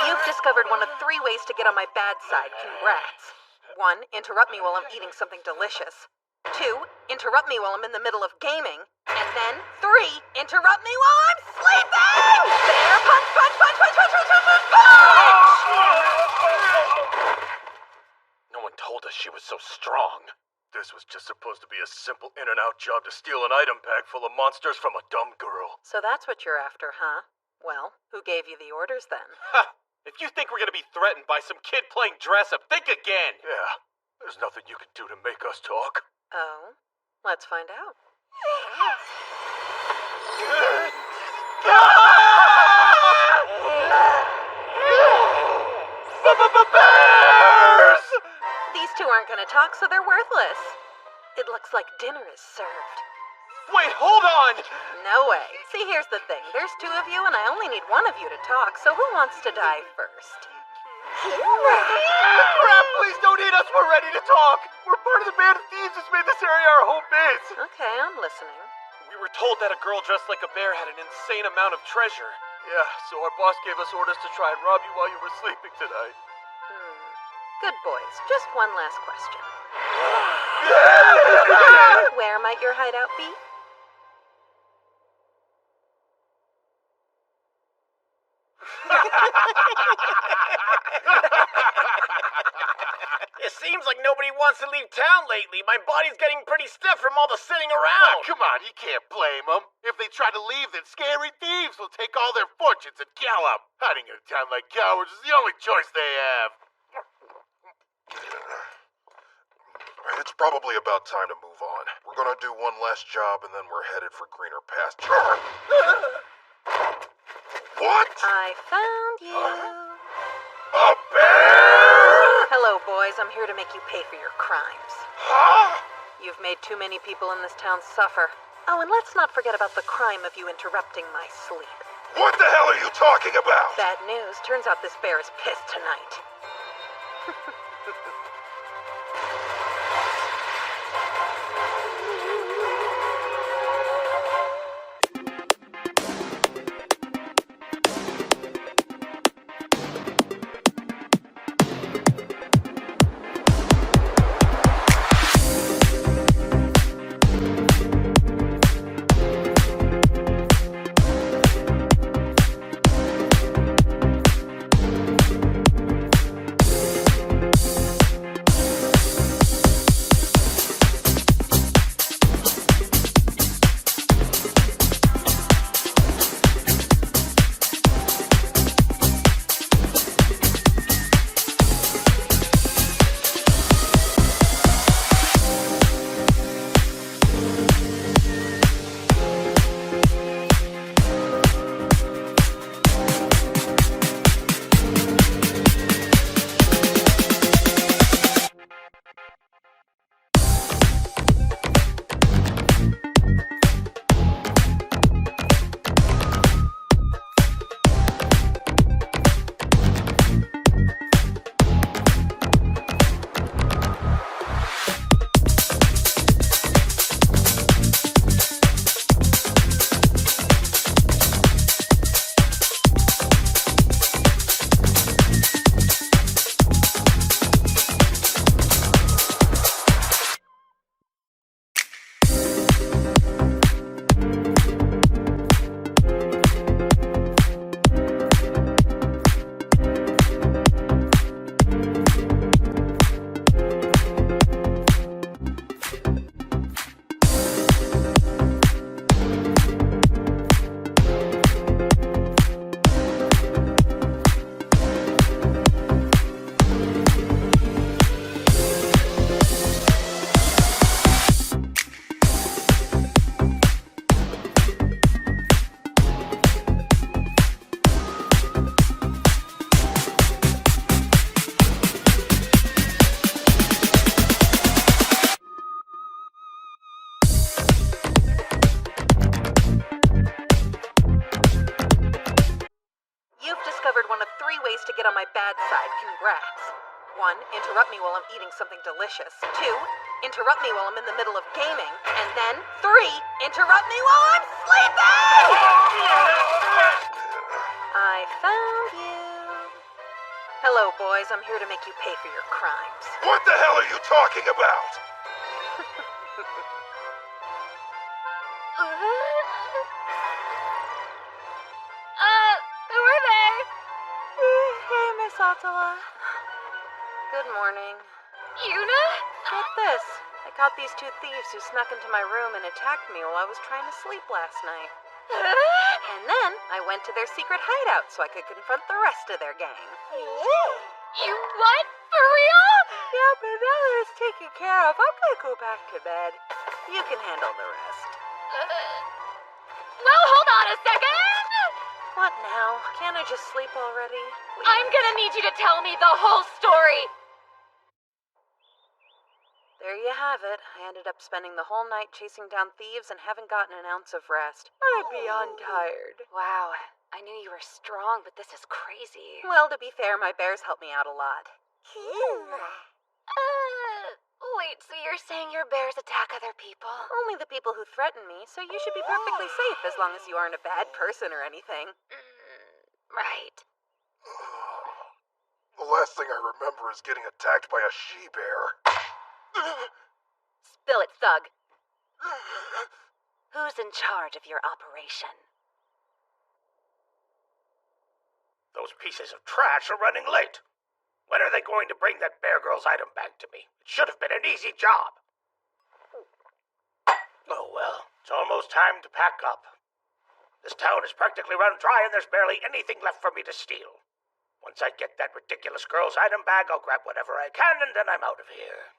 You've discovered one of 3 ways to get on my bad side. Congrats. 1, interrupt me while I'm eating something delicious. 2, interrupt me while I'm in the middle of gaming. And then 3, interrupt me while I'm sleeping! There, punch, punch, punch, punch, punch, punch, punch, punch! No one told us she was so strong. This was just supposed to be a simple in-and-out job to steal an item bag full of monsters from a dumb girl. So that's what you're after, huh? Well, who gave you the orders then? Ha! If you think we're gonna be threatened by some kid playing dress-up, think again! Yeah, there's nothing you can do to make us talk. Oh, let's find out. Bears! These two aren't gonna talk, so they're worthless. It looks like dinner is served. Wait, hold on! No way. See, here's the thing. There's 2 of you, and I only need 1 of you to talk, so who wants to die first? Crap, please don't eat us. We're ready to talk. We're part of the band of thieves that's made this area our home base. Okay, I'm listening. We were told that a girl dressed like a bear had an insane amount of treasure. Yeah, so our boss gave us orders to try and rob you while you were sleeping tonight. Good boys. Just one last question. Where might your hideout be? It seems like nobody wants to leave town lately. My body's getting pretty stiff from all the sitting around. Come on, you can't blame them. If they try to leave, then scary thieves will take all their fortunes and kill them. Hiding in a town like cowards is the only choice they have. It's probably about time to move on. We're gonna do one last job and then we're headed for greener pastures. What? I found you. A bear! Hello, boys. I'm here to make you pay for your crimes. Huh? You've made too many people in this town suffer. Oh, and let's not forget about the crime of you interrupting my sleep. What the hell are you talking about? Bad news. Turns out this bear is pissed tonight. To get on my bad side. Congrats. 1. Interrupt me while I'm eating something delicious. 2. Interrupt me while I'm in the middle of gaming. And then 3. Interrupt me while I'm sleeping! I found you. Hello, boys. I'm here to make you pay for your crimes. What the hell are you talking about? Who are they? Hey, Miss Ottawa. Good morning. Yuna? Get this. I caught these 2 thieves who snuck into my room and attacked me while I was trying to sleep last night. And then I went to their secret hideout so I could confront the rest of their gang. You what? For real? Yeah, but now that it's taken care of, I'm gonna go back to bed. You can handle the rest. Well, hold on a second! What now? Can't I just sleep already? Please? I'm gonna need you to tell me the whole story! There you have it. I ended up spending the whole night chasing down thieves and haven't gotten an ounce of rest. I'm beyond tired. Wow, I knew you were strong, but this is crazy. Well, to be fair, my bears help me out a lot. Wait, so you're saying your bears attack other people? Only the people who threaten me, so you should be perfectly safe as long as you aren't a bad person or anything. Right. The last thing I remember is getting attacked by a she-bear. Spill it, thug. Who's in charge of your operation? Those pieces of trash are running late. When are they going to bring that Bear Girls item bag to me? It should have been an easy job. Oh well, it's almost time to pack up. This town is practically run dry and there's barely anything left for me to steal. Once I get that ridiculous girl's item bag, I'll grab whatever I can and then I'm out of here.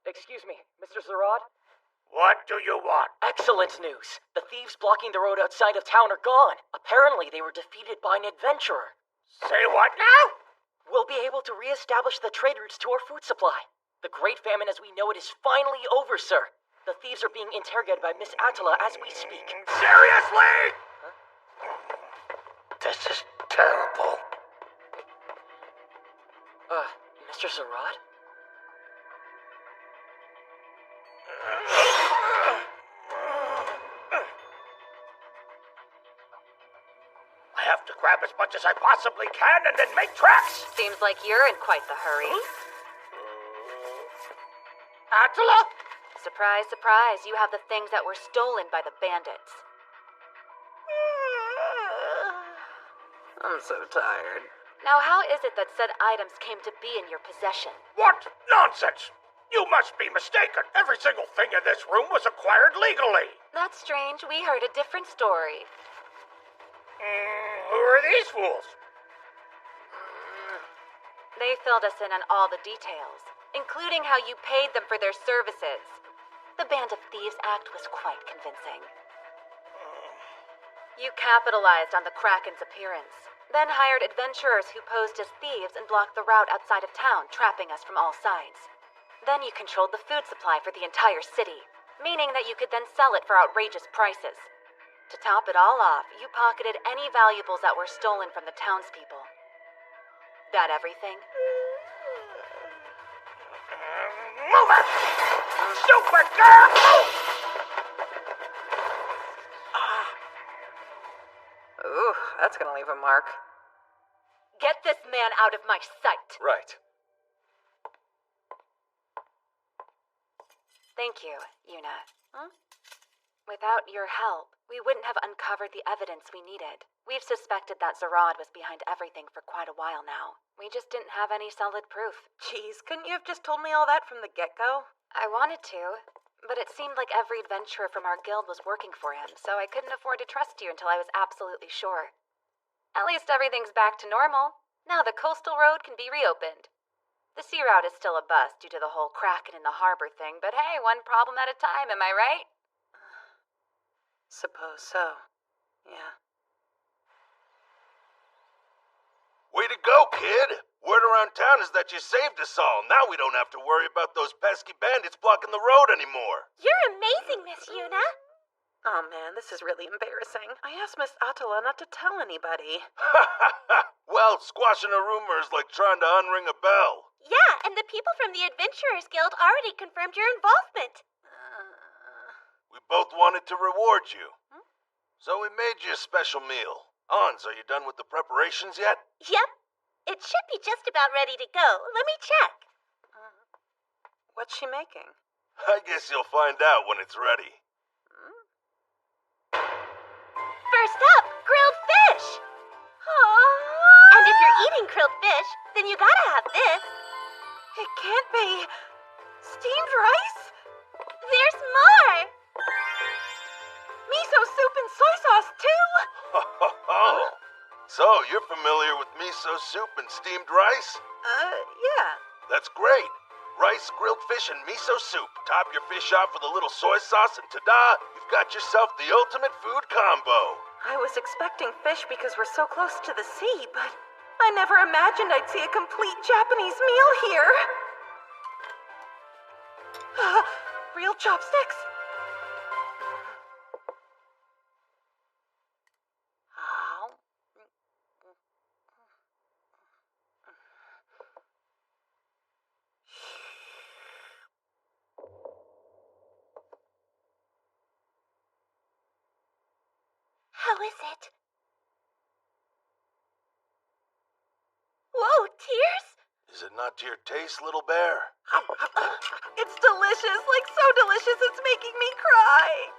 Excuse me, Mr. Zarad? What do you want? Excellent news. The thieves blocking the road outside of town are gone. Apparently they were defeated by an adventurer. Say what now? We'll be able to re-establish the trade routes to our food supply. The Great Famine as we know it is finally over, sir. The thieves are being interrogated by Miss Attila as we speak. Seriously? Huh? This is terrible. Mr. Zarad? I have to grab as much as I possibly can and then make tracks. Seems like you're in quite the hurry. Attila? Surprise, surprise, you have the things that were stolen by the bandits. I'm so tired. Now, how is it that said items came to be in your possession? What nonsense! You must be mistaken. Every single thing in this room was acquired legally. That's strange. We heard a different story. Who are these fools? They filled us in on all the details, including how you paid them for their services. The Band of Thieves act was quite convincing. You capitalized on the Kraken's appearance, then hired adventurers who posed as thieves and blocked the route outside of town, trapping us from all sides. Then you controlled the food supply for the entire city, meaning that you could then sell it for outrageous prices. To top it all off, you pocketed any valuables that were stolen from the townspeople. That everything? Move it! Stupid girl! Move! Ooh, that's gonna leave a mark. Get this man out of my sight! Right. Thank you, Yuna. Without your help, we wouldn't have uncovered the evidence we needed. We've suspected that Zarad was behind everything for quite a while now. We just didn't have any solid proof. Jeez, couldn't you have just told me all that from the get-go? I wanted to, but it seemed like every adventurer from our guild was working for him, so I couldn't afford to trust you until I was absolutely sure. At least everything's back to normal. Now the coastal road can be reopened. The sea route is still a bust due to the whole Kraken in the harbor thing, but hey, one problem at a time, am I right? Suppose so. Yeah. Way to go, kid! Word around town is that you saved us all. Now we don't have to worry about those pesky bandits blocking the road anymore. You're amazing, Miss Yuna. Oh man, this is really embarrassing. I asked Miss Attila not to tell anybody. Well, squashing a rumor is like trying to unring a bell. Yeah, and the people from the Adventurers Guild already confirmed your involvement. We both wanted to reward you. So we made you a special meal. Hans, are you done with the preparations yet? Yep. It should be just about ready to go. Let me check. What's she making? I guess you'll find out when it's ready. First up, grilled fish. And if you're eating grilled fish, then you gotta have this. It can't be. Steamed rice? There's more. Miso soup and soy sauce, too! So, you're familiar with miso soup and steamed rice? Yeah. That's great. Rice, grilled fish, and miso soup. Top your fish off with a little soy sauce, and ta-da! You've got yourself the ultimate food combo. I was expecting fish because we're so close to the sea, but I never imagined I'd see a complete Japanese meal here. Real chopsticks? How is it? Whoa, tears? Is it not to your taste, little bear? It's delicious, like so delicious it's making me cry.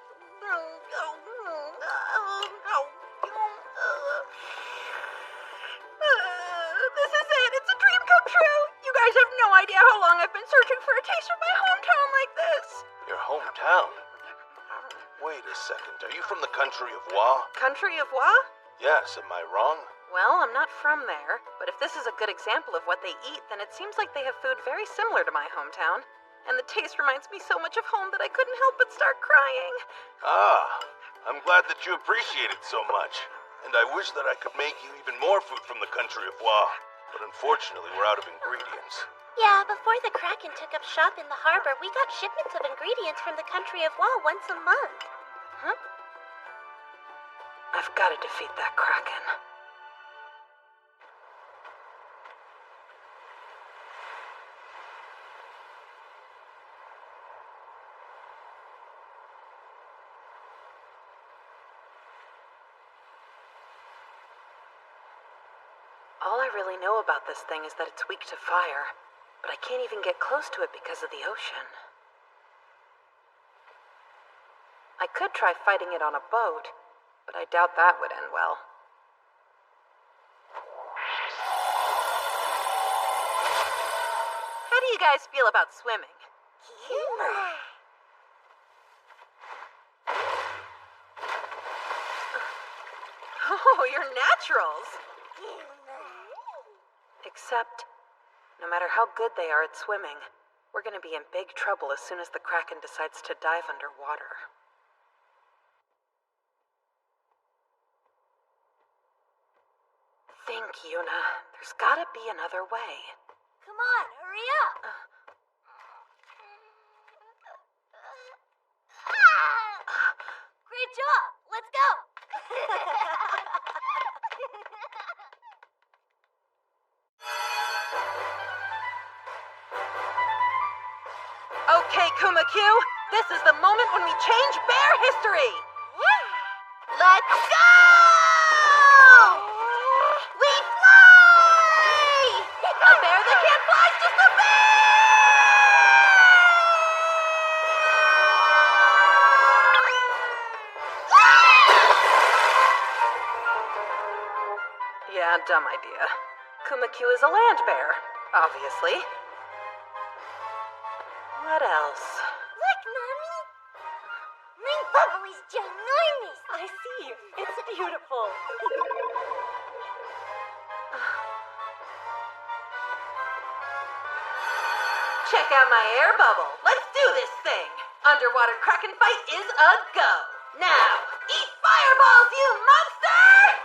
This is it. It's a dream come idea how long I've been searching for a taste of my hometown like this. Your hometown? Wait a second. Are you from the country of Wa? Country of what? Yes, am I wrong? Well, I'm not from there, but if this is a good example of what they eat, then it seems like they have food very similar to my hometown. And the taste reminds me so much of home that I couldn't help but start crying. Ah, I'm glad that you appreciate it so much. And I wish that I could make you even more food from the country of Wa. But unfortunately, we're out of ingredients. Yeah, before the Kraken took up shop in the harbor, we got shipments of ingredients from the country of Wa once a month. Huh? I've got to defeat that Kraken. All I really know about this thing is that it's weak to fire, but I can't even get close to it because of the ocean. I could try fighting it on a boat, but I doubt that would end well. How do you guys feel about swimming? Oh, you're naturals! Except, no matter how good they are at swimming, we're gonna be in big trouble as soon as the Kraken decides to dive underwater. Think, Yuna. There's gotta be another way. Come on, hurry up! Great job! Let's go! Okay, Kuma-Q, this is the moment when we change bear history! Let's go! We fly! A bear that can't fly is just a bear! Yeah, dumb idea. Kuma-Q is a land bear, obviously. What else? Look, Mommy! My bubble is ginormous! I see you. It's beautiful. Check out my air bubble. Let's do this thing. Underwater Kraken fight is a go. Now, eat fireballs, you monster!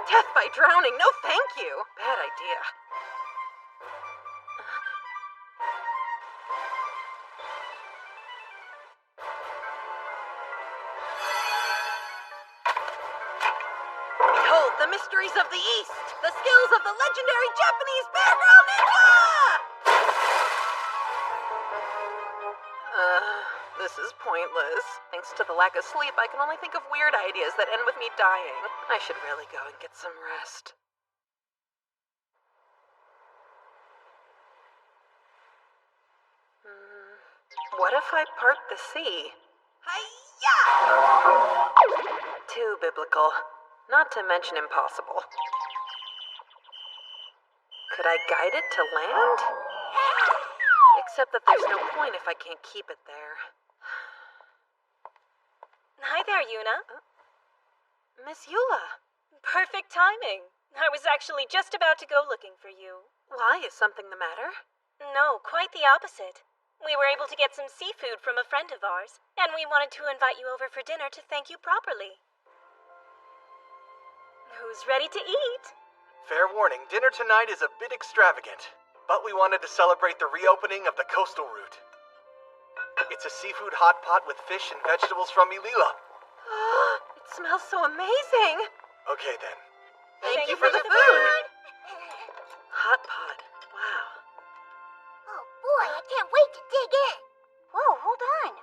Death by drowning, no thank you. Bad idea. Behold the mysteries of the East, the skills of the legendary Japanese Bear Girl Ninja! This is pointless. Thanks to the lack of sleep, I can only think of weird ideas that end with me dying. I should really go and get some rest. What if I part the sea? Hi-ya! Too biblical. Not to mention impossible. Could I guide it to land? Except that there's no point if I can't keep it there. Hi there, Yuna. Miss Eula. Perfect timing. I was actually just about to go looking for you. Why? Is something the matter? No, quite the opposite. We were able to get some seafood from a friend of ours, and we wanted to invite you over for dinner to thank you properly. Who's ready to eat? Fair warning, dinner tonight is a bit extravagant, but we wanted to celebrate the reopening of the coastal route. It's a seafood hot pot with fish and vegetables from Ilila. It smells so amazing. Okay then. Thank you for the food. Hot pot. Wow. Oh boy, I can't wait to dig in. Whoa, hold on.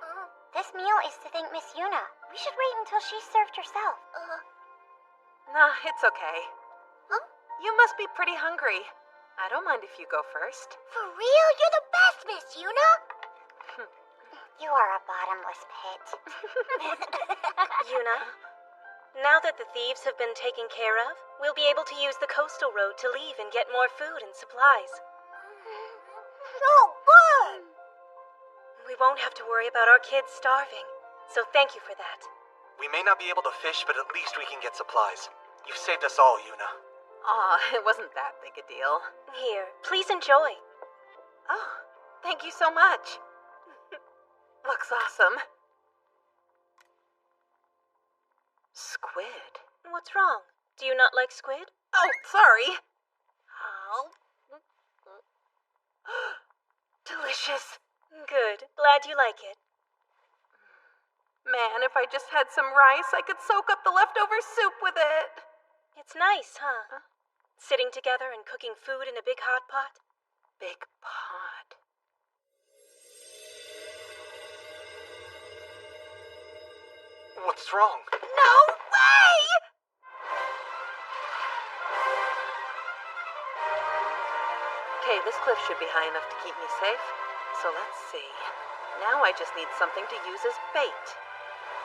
This meal is to thank Miss Yuna. We should wait until she's served herself. Nah, it's okay. Huh? You must be pretty hungry. I don't mind if you go first. For real? You're the best, Miss Yuna. You are a bottomless pit. Yuna, now that the thieves have been taken care of, we'll be able to use the coastal road to leave and get more food and supplies. So good! We won't have to worry about our kids starving, so thank you for that. We may not be able to fish, but at least we can get supplies. You've saved us all, Yuna. Aw, it wasn't that big a deal. Here, please enjoy. Oh, thank you so much. Looks awesome. Squid. What's wrong? Do you not like squid? Oh, sorry. Oh. Delicious. Good. Glad you like it. Man, if I just had some rice, I could soak up the leftover soup with it. It's nice, huh? Sitting together and cooking food in a big hot pot? Big pot. What's wrong? No way! Okay, this cliff should be high enough to keep me safe. So let's see. Now I just need something to use as bait.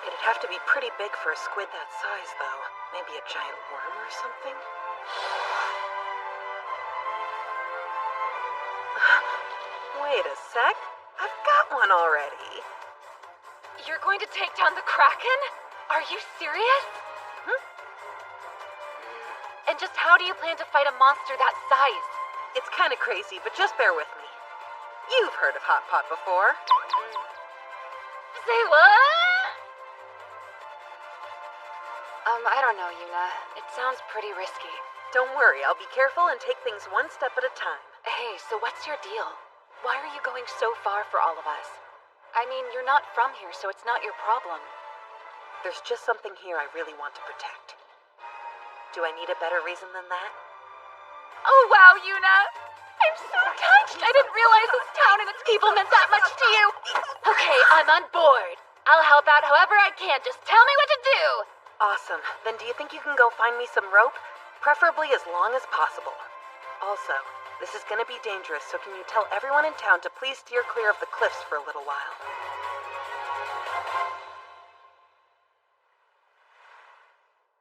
It'd have to be pretty big for a squid that size, though. Maybe a giant worm or something? Wait a sec. I've got one already. You're going to take down the Kraken? Are you serious? And just how do you plan to fight a monster that size? It's kind of crazy, but just bear with me. You've heard of Hot Pot before. Say what? I don't know, Yuna. It sounds pretty risky. Don't worry, I'll be careful and take things one step at a time. Hey, so what's your deal? Why are you going so far for all of us? I mean, you're not from here, so it's not your problem. There's just something here I really want to protect. Do I need a better reason than that? Oh, wow, Yuna! I'm so touched! I didn't realize this town and its people meant that much to you! Okay, I'm on board. I'll help out however I can. Just tell me what to do! Awesome. Then do you think you can go find me some rope? Preferably as long as possible. Also, this is gonna be dangerous, so can you tell everyone in town to please steer clear of the cliffs for a little while?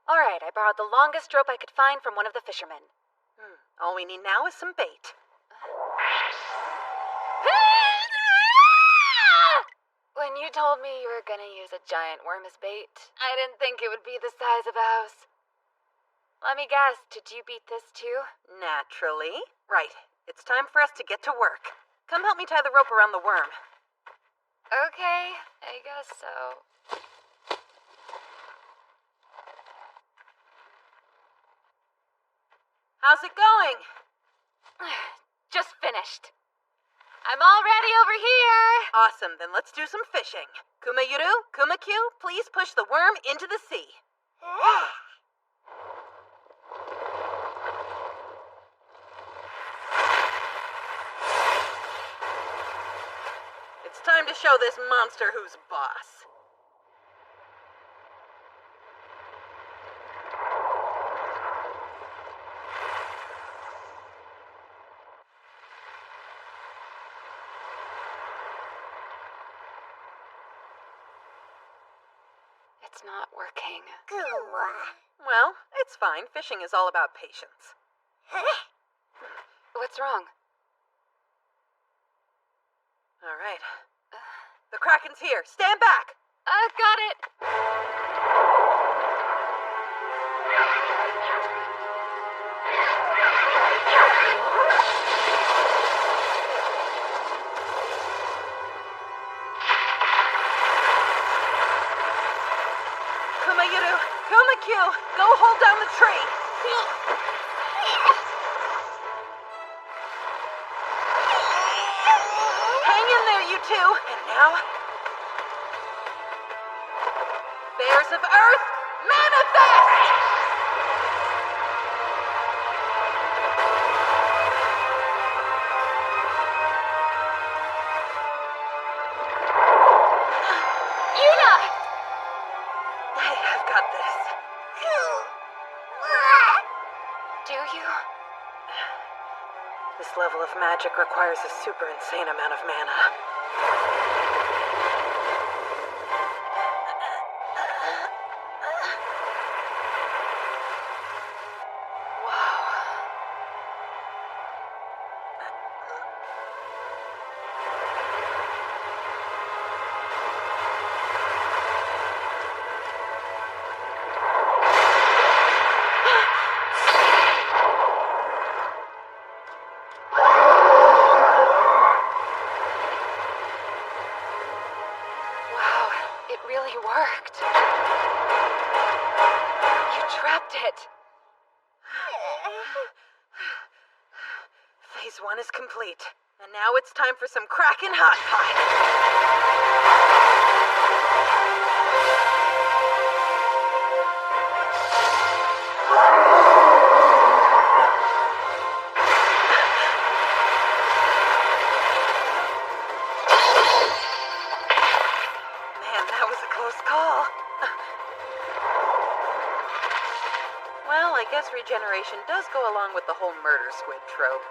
Alright, I borrowed the longest rope I could find from one of the fishermen. All we need now is some bait. When you told me you were gonna use a giant worm as bait, I didn't think it would be the size of a house. Let me guess, did you beat this too? Naturally. Right. It's time for us to get to work. Come help me tie the rope around the worm. Okay, I guess so. How's it going? Just finished. I'm all ready over here. Awesome, then let's do some fishing. Kumayuru, Kumakyu, please push the worm into the sea. It's time to show this monster who's boss. It's not working. Well, it's fine. Fishing is all about patience. What's wrong? All right. The Kraken's here. Stand back! Got it. Kumayuru, Kumakyu, go hold down the tree. Hang in there, you two. And now, Bears of Earth, manifest! Yuna! Hey, I've got this. Do you? This level of magic requires a super insane amount of mana. really worked. You trapped it. Phase 1 is complete. And now it's time for some crackin' hot pie. Man, that was a close call. Well, I guess regeneration does go along with the whole murder squid trope.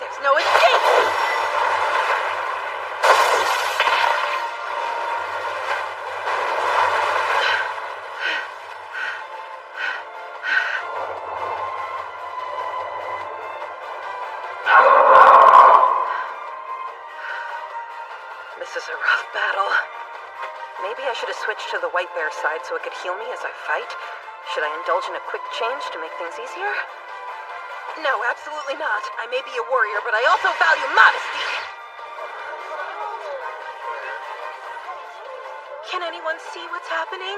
There's no escape! This is a rough battle. Maybe I should have switched to the White Bear side so it could heal me as I fight. Should I indulge in a quick change to make things easier? No, absolutely not. I may be a warrior, but I also value modesty. Can anyone see what's happening?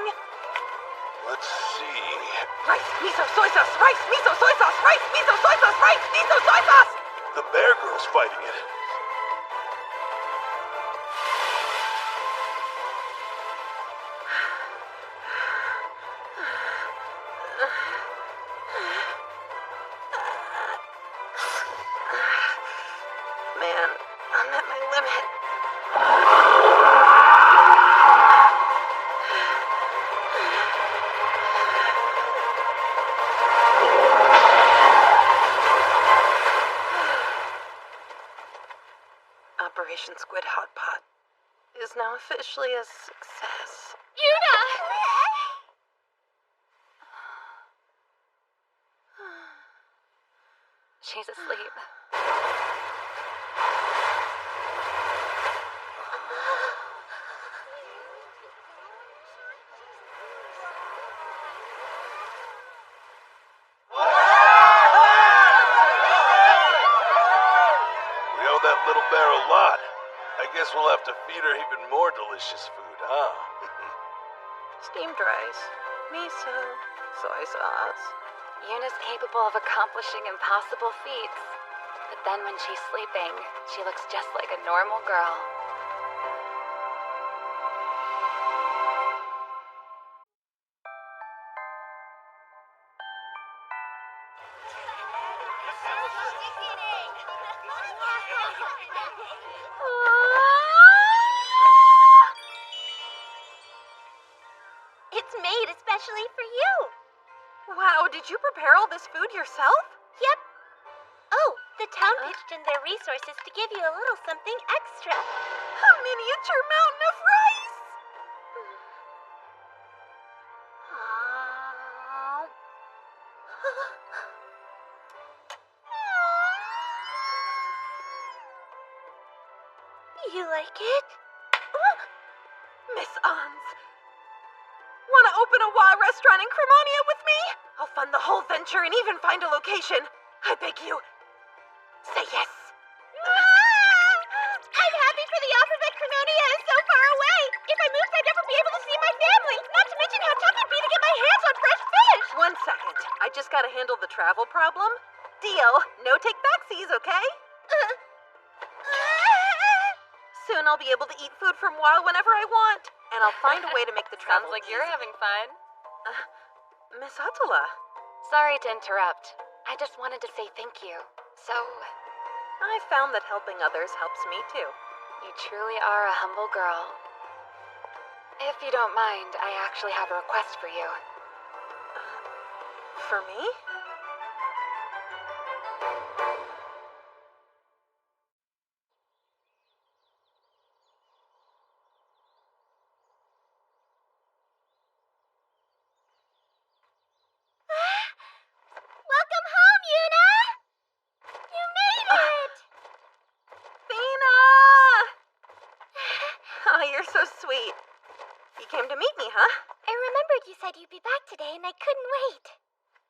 Let's see. Rice, miso, soy sauce, rice, miso, soy sauce, rice, miso, soy sauce, rice, miso, soy sauce! The bear girl's fighting it. Man, I'm at my limit. Operation Squid Hot Pot is now officially a success. Yuna! She's asleep. We owe that little bear a lot. I guess we'll have to feed her even more delicious food, huh? Steamed rice, miso, soy sauce. Yuna's capable of accomplishing impossible feats. But then when she's sleeping, she looks just like a normal girl. It's made especially for you. Wow, did you prepare all this food yourself? Yep. Oh, the town pitched in their resources to give you a little something extra. A miniature mountain of rice! You like it? Miss Ons, wanna open a WA restaurant in Cremonia with me? I'll fund the whole venture and even find a location. I beg you. Say yes. I'm happy for the offer, but Cremonia is so far away. If I moved, I'd never be able to see my family. Not to mention how tough it'd be to get my hands on fresh fish. 1 second. I just gotta handle the travel problem. Deal. No take backsies, okay? Soon I'll be able to eat food from WA whenever I want. And I'll find a way to make the travel Sounds like you're having fun. Miss Atala. Sorry to interrupt. I just wanted to say thank you. So, I found that helping others helps me too. you truly are a humble girl. If you don't mind, I actually have a request for you. For me? Oh, you're so sweet. You came to meet me, huh? I remembered you said you'd be back today, and I couldn't wait.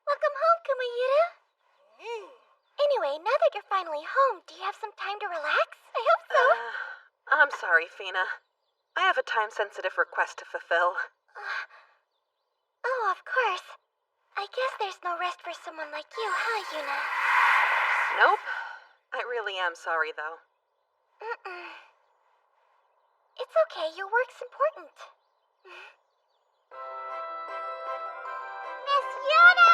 Welcome home, Kumayuta. Anyway, now that you're finally home, do you have some time to relax? I hope so. I'm sorry, Fina. I have a time-sensitive request to fulfill. Oh, of course. I guess there's no rest for someone like you, huh, Yuna? Nope. I really am sorry, though. It's okay, your work's important. Miss Yuna!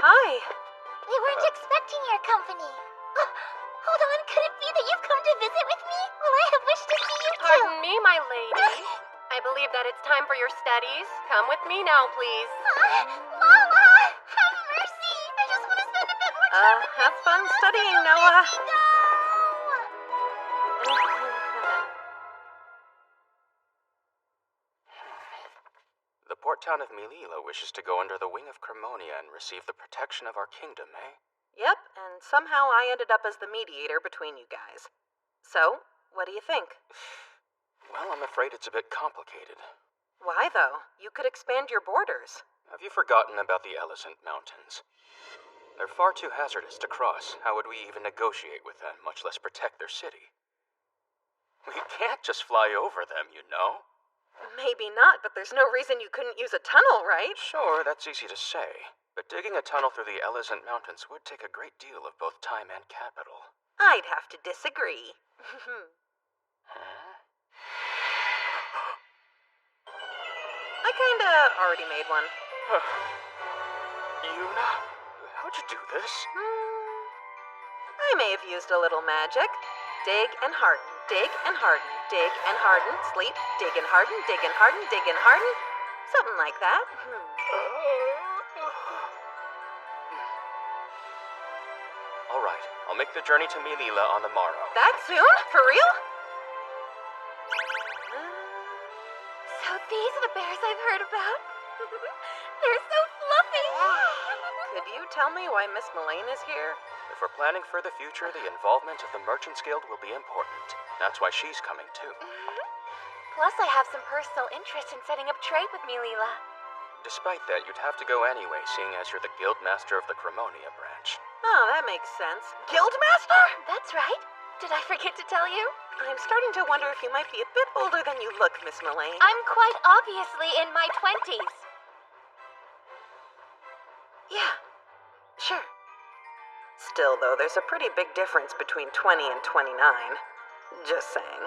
Hi. We weren't expecting your company. Hold on, could it be that you've come to visit with me? Well, I have wished to see you too. Pardon me, my lady. I believe that it's time for your studies. Come with me now, please. Mama! Have mercy! I just want to spend a bit more time with Have fun studying, Noah. The port town of Melila wishes to go under the wing of Cremonia and receive the protection of our kingdom, eh? Yep, and somehow I ended up as the mediator between you guys. So, what do you think? Well, I'm afraid it's a bit complicated. Why, though? You could expand your borders. Have you forgotten about the Elizant Mountains? They're far too hazardous to cross. How would we even negotiate with them, much less protect their city? We can't just fly over them, you know. Maybe not, but there's no reason you couldn't use a tunnel, right? Sure, that's easy to say. But digging a tunnel through the Elizant Mountains would take a great deal of both time and capital. I'd have to disagree. I kinda already made one. Yuna? How'd you do this? I may have used a little magic. Dig and harden, dig and harden, dig and harden, sleep, dig and harden, dig and harden, dig and harden. Something like that. All right, I'll make the journey to Melila on the morrow. That soon? For real? So these are the bears I've heard about. They're so fluffy. Could you tell me why Miss Mullane is here? If we're planning for the future, the involvement of the Merchants Guild will be important. That's why she's coming too. Plus, I have some personal interest in setting up trade with Melila. Despite that, you'd have to go anyway, seeing as you're the guild master of the Cremonia branch. Oh, that makes sense. Guildmaster? That's right. Did I forget to tell you? I'm starting to wonder if you might be a bit older than you look, Miss Mullane. I'm quite obviously in my 20s. Yeah, sure. Still, though, there's a pretty big difference between 20 and 29. Just saying.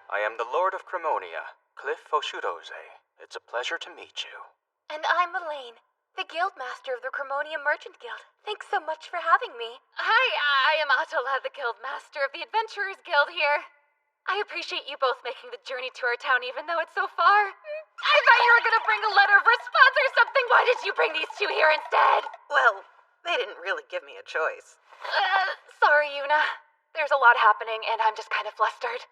I am the Lord of Cremonia, Cliff Foshurose. It's a pleasure to meet you. And I'm Elaine, the Guildmaster of the Cremonia Merchant Guild. Thanks so much for having me. Hi, I am Atala, the Guildmaster of the Adventurers Guild here. I appreciate you both making the journey to our town even though it's so far. I thought you were gonna bring a letter of response or something. Why did you bring these two here instead? Well, they didn't really give me a choice. Sorry, Yuna. There's a lot happening and I'm just kind of flustered.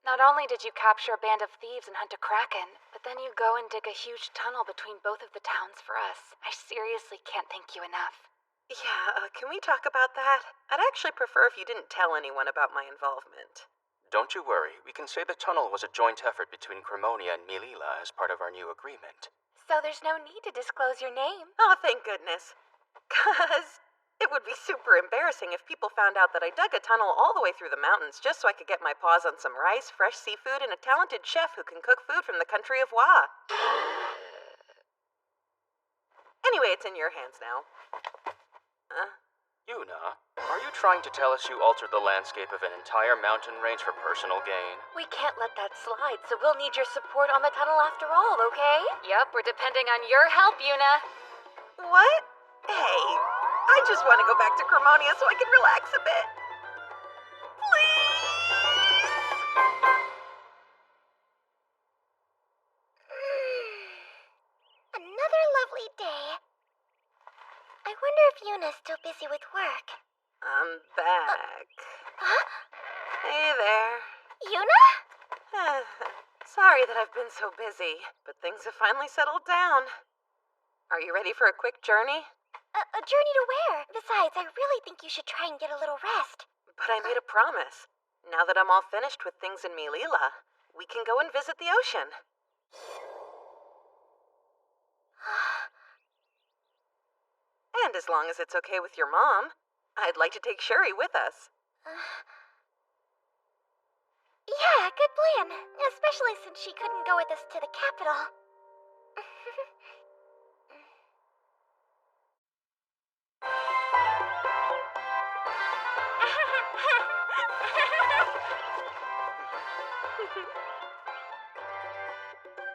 Not only did you capture a band of thieves and hunt a kraken, but then you go and dig a huge tunnel between both of the towns for us. I seriously can't thank you enough. Yeah, can we talk about that? I'd actually prefer if you didn't tell anyone about my involvement. Don't you worry. We can say the tunnel was a joint effort between Cremonia and Melila as part of our new agreement. So there's no need to disclose your name. Oh, thank goodness. 'Cause it would be super embarrassing if people found out that I dug a tunnel all the way through the mountains just so I could get my paws on some rice, fresh seafood, and a talented chef who can cook food from the country of Wa. Anyway, it's in your hands now. Yuna, are you trying to tell us you altered the landscape of an entire mountain range for personal gain? We can't let that slide, so we'll need your support on the tunnel after all, okay? Yep, we're depending on your help, Yuna. What? Hey, I just want to go back to Cremonia so I can relax a bit. Another lovely day. I wonder if Yuna's still busy with work. I'm back. Huh? Hey there. Yuna? Sorry that I've been so busy, but things have finally settled down. Are you ready for a quick journey? A journey to where? Besides, I really think you should try and get a little rest. But I made a promise. Now that I'm all finished with things in Milila, we can go and visit the ocean. And as long as it's okay with your mom, I'd like to take Shuri with us. Yeah, good plan. Especially since she couldn't go with us to the capital.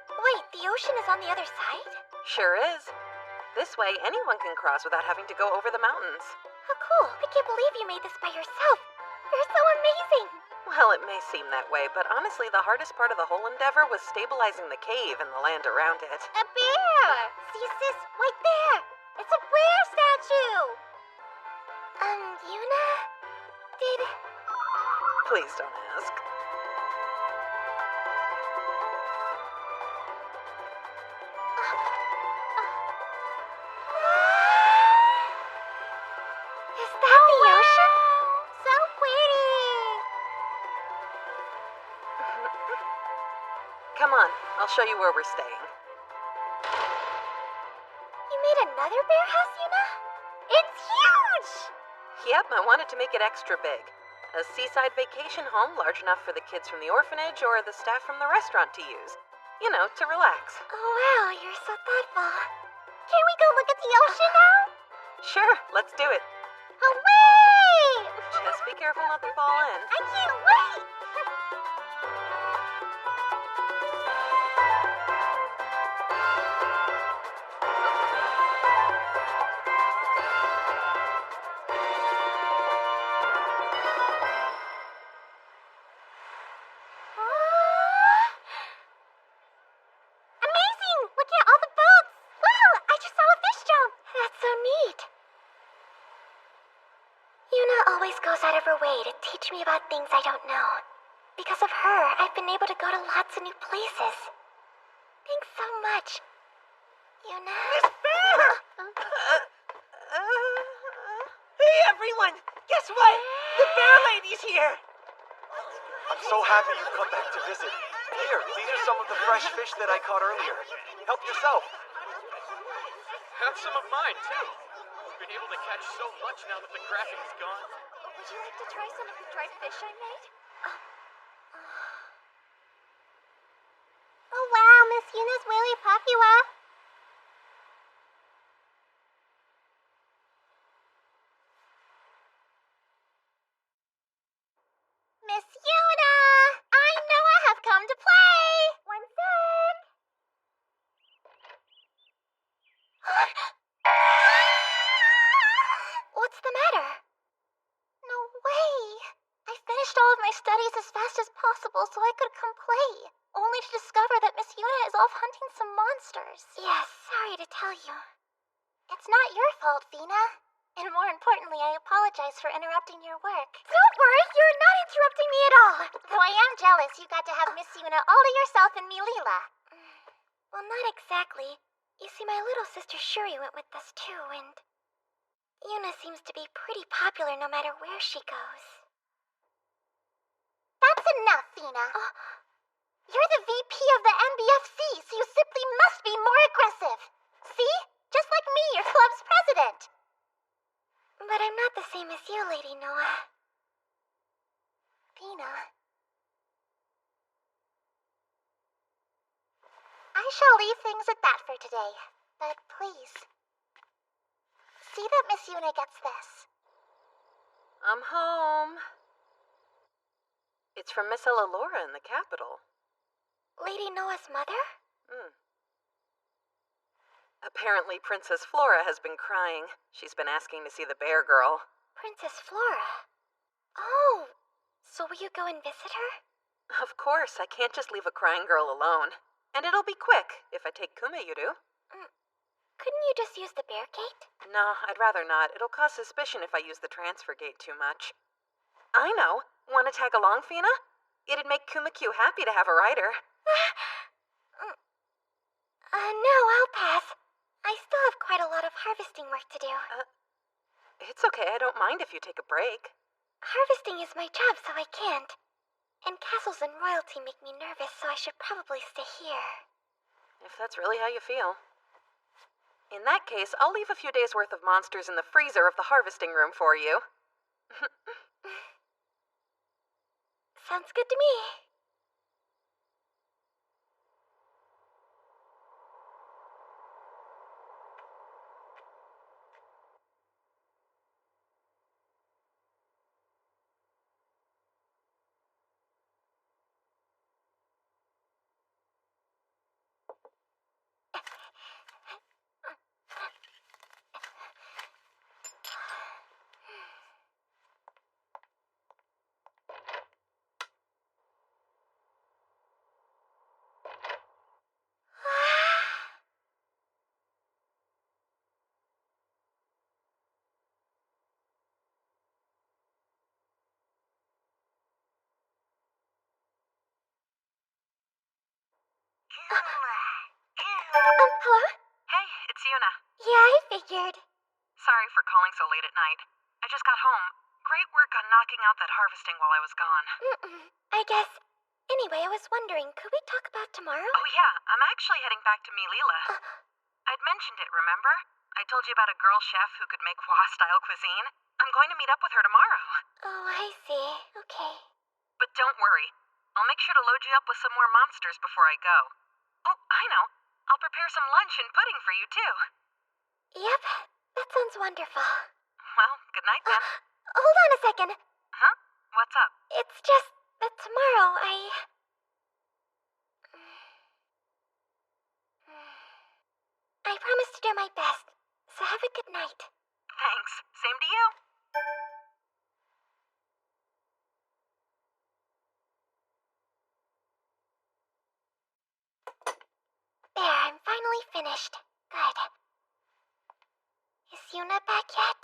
Wait, the ocean is on the other side? Sure is. This way, anyone can cross without having to go over the mountains. How cool. I can't believe you made this by yourself. You're so amazing. Well, it may seem that way, but honestly, the hardest part of the whole endeavor was stabilizing the cave and the land around it. A bear! See, sis? Right there! It's a bear statue! Yuna? Did... Please don't ask. Is that the ocean? So pretty! Come on, I'll show you where we're staying. You made another bear house, Yuna? It's huge! Yep, I wanted to make it extra big. A seaside vacation home large enough for the kids from the orphanage or the staff from the restaurant to use. You know, to relax. Oh wow, you're so thoughtful. Can we go look at the ocean now? Sure, let's do it. Hooray! Just be careful not to fall in. I can't wait! Amazing! Look at all the boats! Wow, I just saw a fish jump! That's so neat. Yuna always goes out of her way to teach me about things I don't know. Because of her, I've been able to go to lots of new places. Thanks so much, Yuna. Miss Bear! Hey, everyone! Guess what? The bear lady's here! I'm so happy you've come back to visit. Here, these are some of the fresh fish that I caught earlier. Help yourself. Have some of mine, too. We've been able to catch so much now that the Kraken is gone. Would you like to try some of the dried fish I made? Oh wow, Miss Yuna's really popular. Miss Yuna! I know I have come to play! One sec! What's the matter? No way! I finished all of my studies as fast as possible so I could come play, only to discover that Miss Yuna is off hunting some monsters. Yes, sorry to tell you. It's not your fault, Fina. And more importantly, I apologize for interrupting your work. Don't worry, you're not interrupting me at all. Though I am jealous you got to have Miss Yuna all to yourself in Milila. Well, not exactly. You see, my little sister Shuri went with us too, and Yuna seems to be pretty popular no matter where she goes. That's enough, Fina. You're the VP of the MBFC, so you simply must be more aggressive. See? Just like me, your club's president. But I'm not the same as you, Lady Noah. Fina. I shall leave things at that for today. But please, see that Miss Yuna gets this. I'm home. It's from Miss Ellalora in the capital. Lady Noah's mother? Apparently, Princess Flora has been crying. She's been asking to see the bear girl. Princess Flora? Oh, so will you go and visit her? Of course, I can't just leave a crying girl alone. And it'll be quick, if I take Kume-Yuru. Couldn't you just use the bear gate? No, I'd rather not. It'll cause suspicion if I use the transfer gate too much. I know. Want to tag along, Fina? It'd make Kuma-Q happy to have a rider. No, I'll pass. I still have quite a lot of harvesting work to do. It's okay, I don't mind if you take a break. Harvesting is my job, so I can't. And castles and royalty make me nervous, so I should probably stay here. If that's really how you feel. In that case, I'll leave a few days' worth of monsters in the freezer of the harvesting room for you. Sounds good to me. Hello? Hey, it's Yuna. Yeah, I figured. Sorry for calling so late at night. I just got home. Great work on knocking out that harvesting while I was gone. I guess. Anyway, I was wondering, could we talk about tomorrow? Oh yeah, I'm actually heading back to Melila. I'd mentioned it, remember? I told you about a girl chef who could make Hua-style cuisine. I'm going to meet up with her tomorrow. Oh, I see. Okay. But don't worry. I'll make sure to load you up with some more monsters before I go. Oh, I know. I'll prepare some lunch and pudding for you, too. Yep, that sounds wonderful. Well, good night then. Hold on a second. Huh? What's up? It's just that tomorrow I promise to do my best, so have a good night. Thanks. Same to you. There, I'm finally finished. Good. Is Yuna back yet?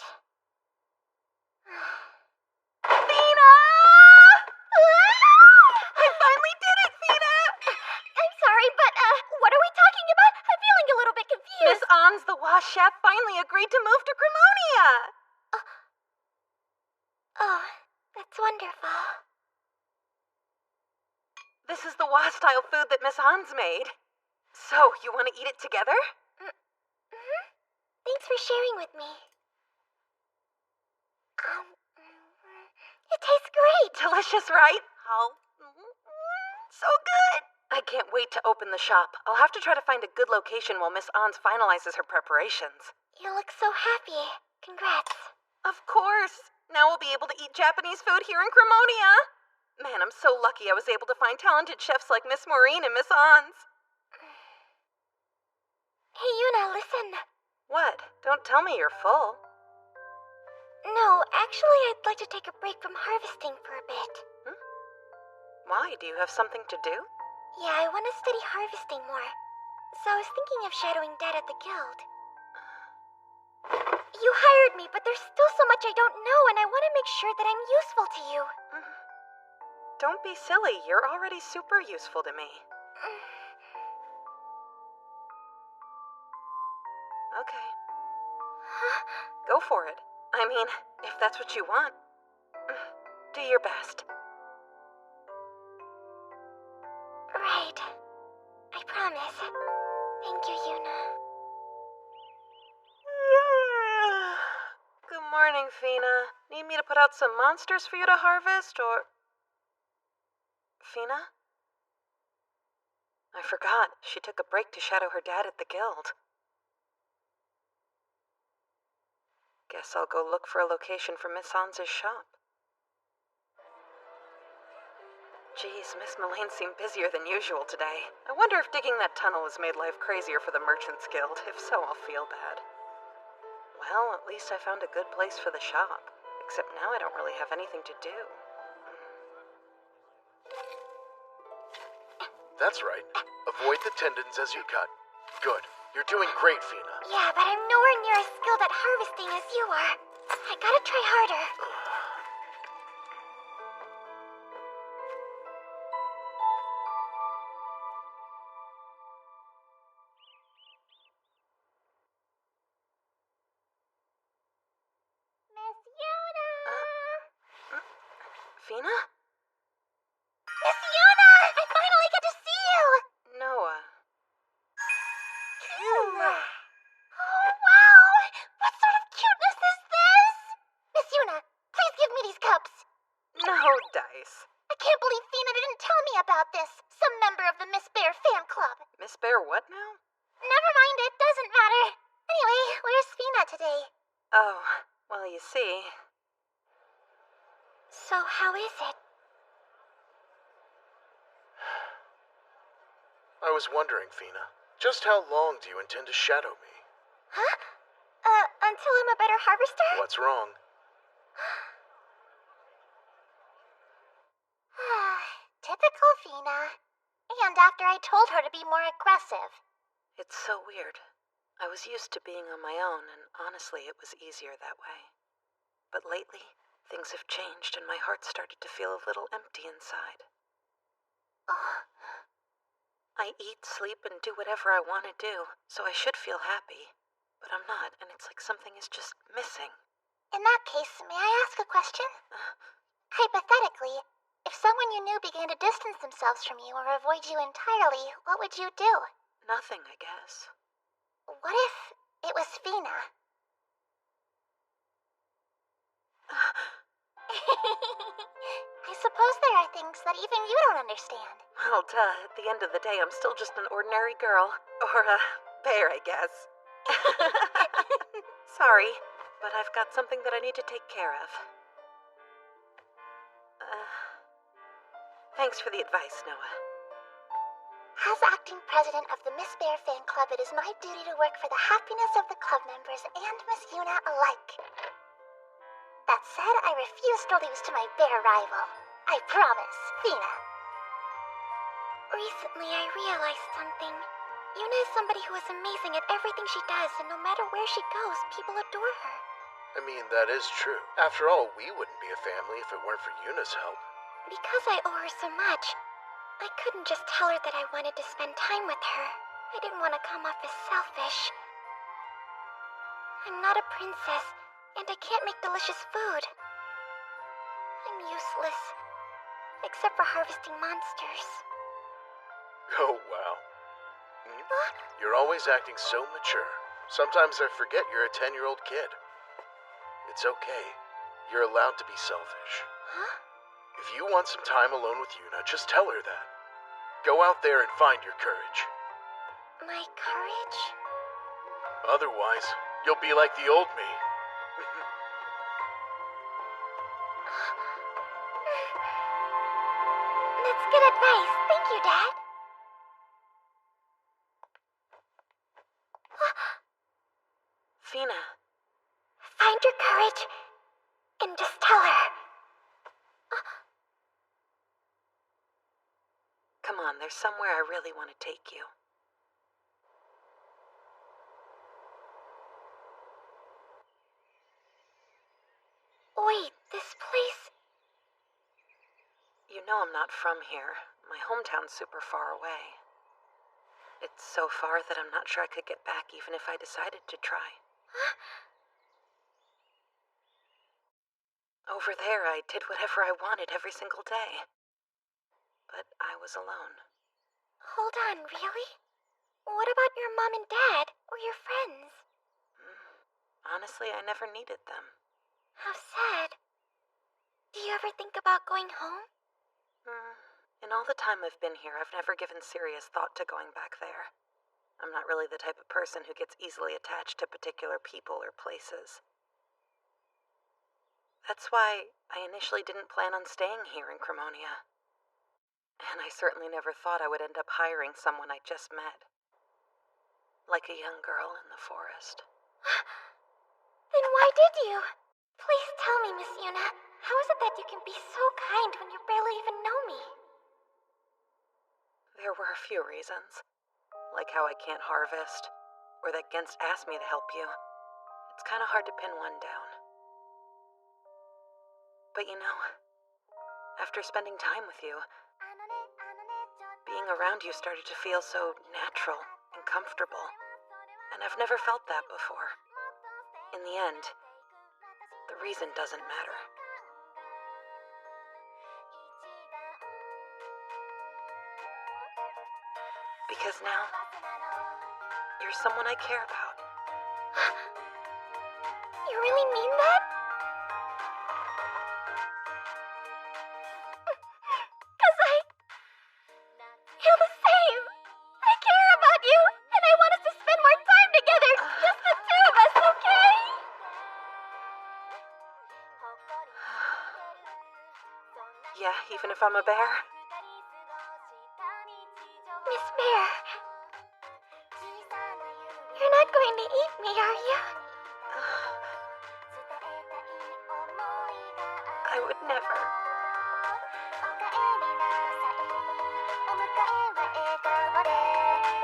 Fina! I finally did it, Fina! I'm sorry, but, what are we talking about? I'm feeling a little bit confused. Miss Ons, the Wash Chef, finally agreed to move to Cremonia! Oh, that's wonderful. This is the Hua-style food that Miss Ons made. So, you want to eat it together? Thanks for sharing with me. It tastes great. Delicious, right? Oh, so good. I can't wait to open the shop. I'll have to try to find a good location while Miss Ons finalizes her preparations. You look so happy. Congrats. Of course. Now we'll be able to eat Japanese food here in Cremonia. Man, I'm so lucky I was able to find talented chefs like Miss Maureen and Miss Ons. Hey, Yuna, listen. What? Don't tell me you're full. No, actually, I'd like to take a break from harvesting for a bit. Why? Do you have something to do? Yeah, I want to study harvesting more. So I was thinking of shadowing Dad at the guild. You hired me, but there's still so much I don't know, and I want to make sure that I'm useful to you. Don't be silly. You're already super useful to me. Okay. Go for it. I mean, if that's what you want. Do your best. Right. I promise. Thank you, Yuna. Good morning, Fina. Need me to put out some monsters for you to harvest, or... Fina? I forgot. She took a break to shadow her dad at the guild. Guess I'll go look for a location for Miss Ons' shop. Geez, Miss Mullane seemed busier than usual today. I wonder if digging that tunnel has made life crazier for the Merchants Guild. If so, I'll feel bad. Well, at least I found a good place for the shop. Except now I don't really have anything to do. That's right. Avoid the tendons as you cut. Good. You're doing great, Fina. Yeah, but I'm nowhere near as skilled at harvesting as you are. I gotta try harder. Fina? Miss Yuna! I finally get to see you! Noah. Yuna! Oh, wow! What sort of cuteness is this? Miss Yuna, please give me these cups. No, Dice. I can't believe Fina didn't tell me about this. Some member of the Miss Bear fan club. Miss Bear what now? Never mind, it doesn't matter. Anyway, where's Fina today? Oh, well, you see. So how is it? I was wondering, Fina, just how long do you intend to shadow me? Huh? Until I'm a better harvester? What's wrong? Typical Fina. And after I told her to be more aggressive. It's so weird. I was used to being on my own, and honestly, it was easier that way. But lately, things have changed, and my heart started to feel a little empty inside. I eat, sleep, and do whatever I want to do, so I should feel happy. But I'm not, and it's like something is just missing. In that case, may I ask a question? Hypothetically, if someone you knew began to distance themselves from you or avoid you entirely, what would you do? Nothing, I guess. What if it was Fina? I suppose there are things that even you don't understand. Well, duh, at the end of the day, I'm still just an ordinary girl. Or a bear, I guess. Sorry, but I've got something that I need to take care of. Thanks for the advice, Noah. As acting president of the Miss Bear fan club, it is my duty to work for the happiness of the club members and Miss Yuna alike. That said, I refuse to lose to my bear rival. I promise, Fina. Recently, I realized something. Yuna is somebody who is amazing at everything she does, and no matter where she goes, people adore her. I mean, that is true. After all, we wouldn't be a family if it weren't for Yuna's help. Because I owe her so much, I couldn't just tell her that I wanted to spend time with her. I didn't want to come off as selfish. I'm not a princess, and I can't make delicious food. I'm useless, except for harvesting monsters. Oh, wow. You're always acting so mature. Sometimes I forget you're a 10-year-old kid. It's okay. You're allowed to be selfish. Huh? If you want some time alone with Yuna, just tell her that. Go out there and find your courage. My courage? Otherwise, you'll be like the old me. That's good advice. Thank you, Dad. Fina. Find your courage and just tell her. Come on, there's somewhere I really want to take you. Wait, this place... You know I'm not from here. My hometown's super far away. It's so far that I'm not sure I could get back even if I decided to try. Over there, I did whatever I wanted every single day. But I was alone. Hold on, really? What about your mom and dad, or your friends? Honestly, I never needed them. How sad. Do you ever think about going home? In all the time I've been here, I've never given serious thought to going back there. I'm not really the type of person who gets easily attached to particular people or places. That's why I initially didn't plan on staying here in Cremonia. And I certainly never thought I would end up hiring someone I just met. Like a young girl in the forest. Then why did you? Please tell me, Miss Yuna. How is it that you can be so kind when you barely even know me? There were a few reasons. Like how I can't harvest, or that Gens asked me to help you. It's kind of hard to pin one down. But you know, after spending time with you, being around you started to feel so natural and comfortable. And I've never felt that before. In the end, the reason doesn't matter. Because now, you're someone I care about. You really mean that? Cause I feel the same. I care about you, and I want us to spend more time together. Just the two of us, okay? Yeah, even if I'm a bear? Miss Bear, you're not going to eat me, are you? I would never.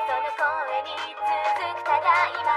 その声に続くただいま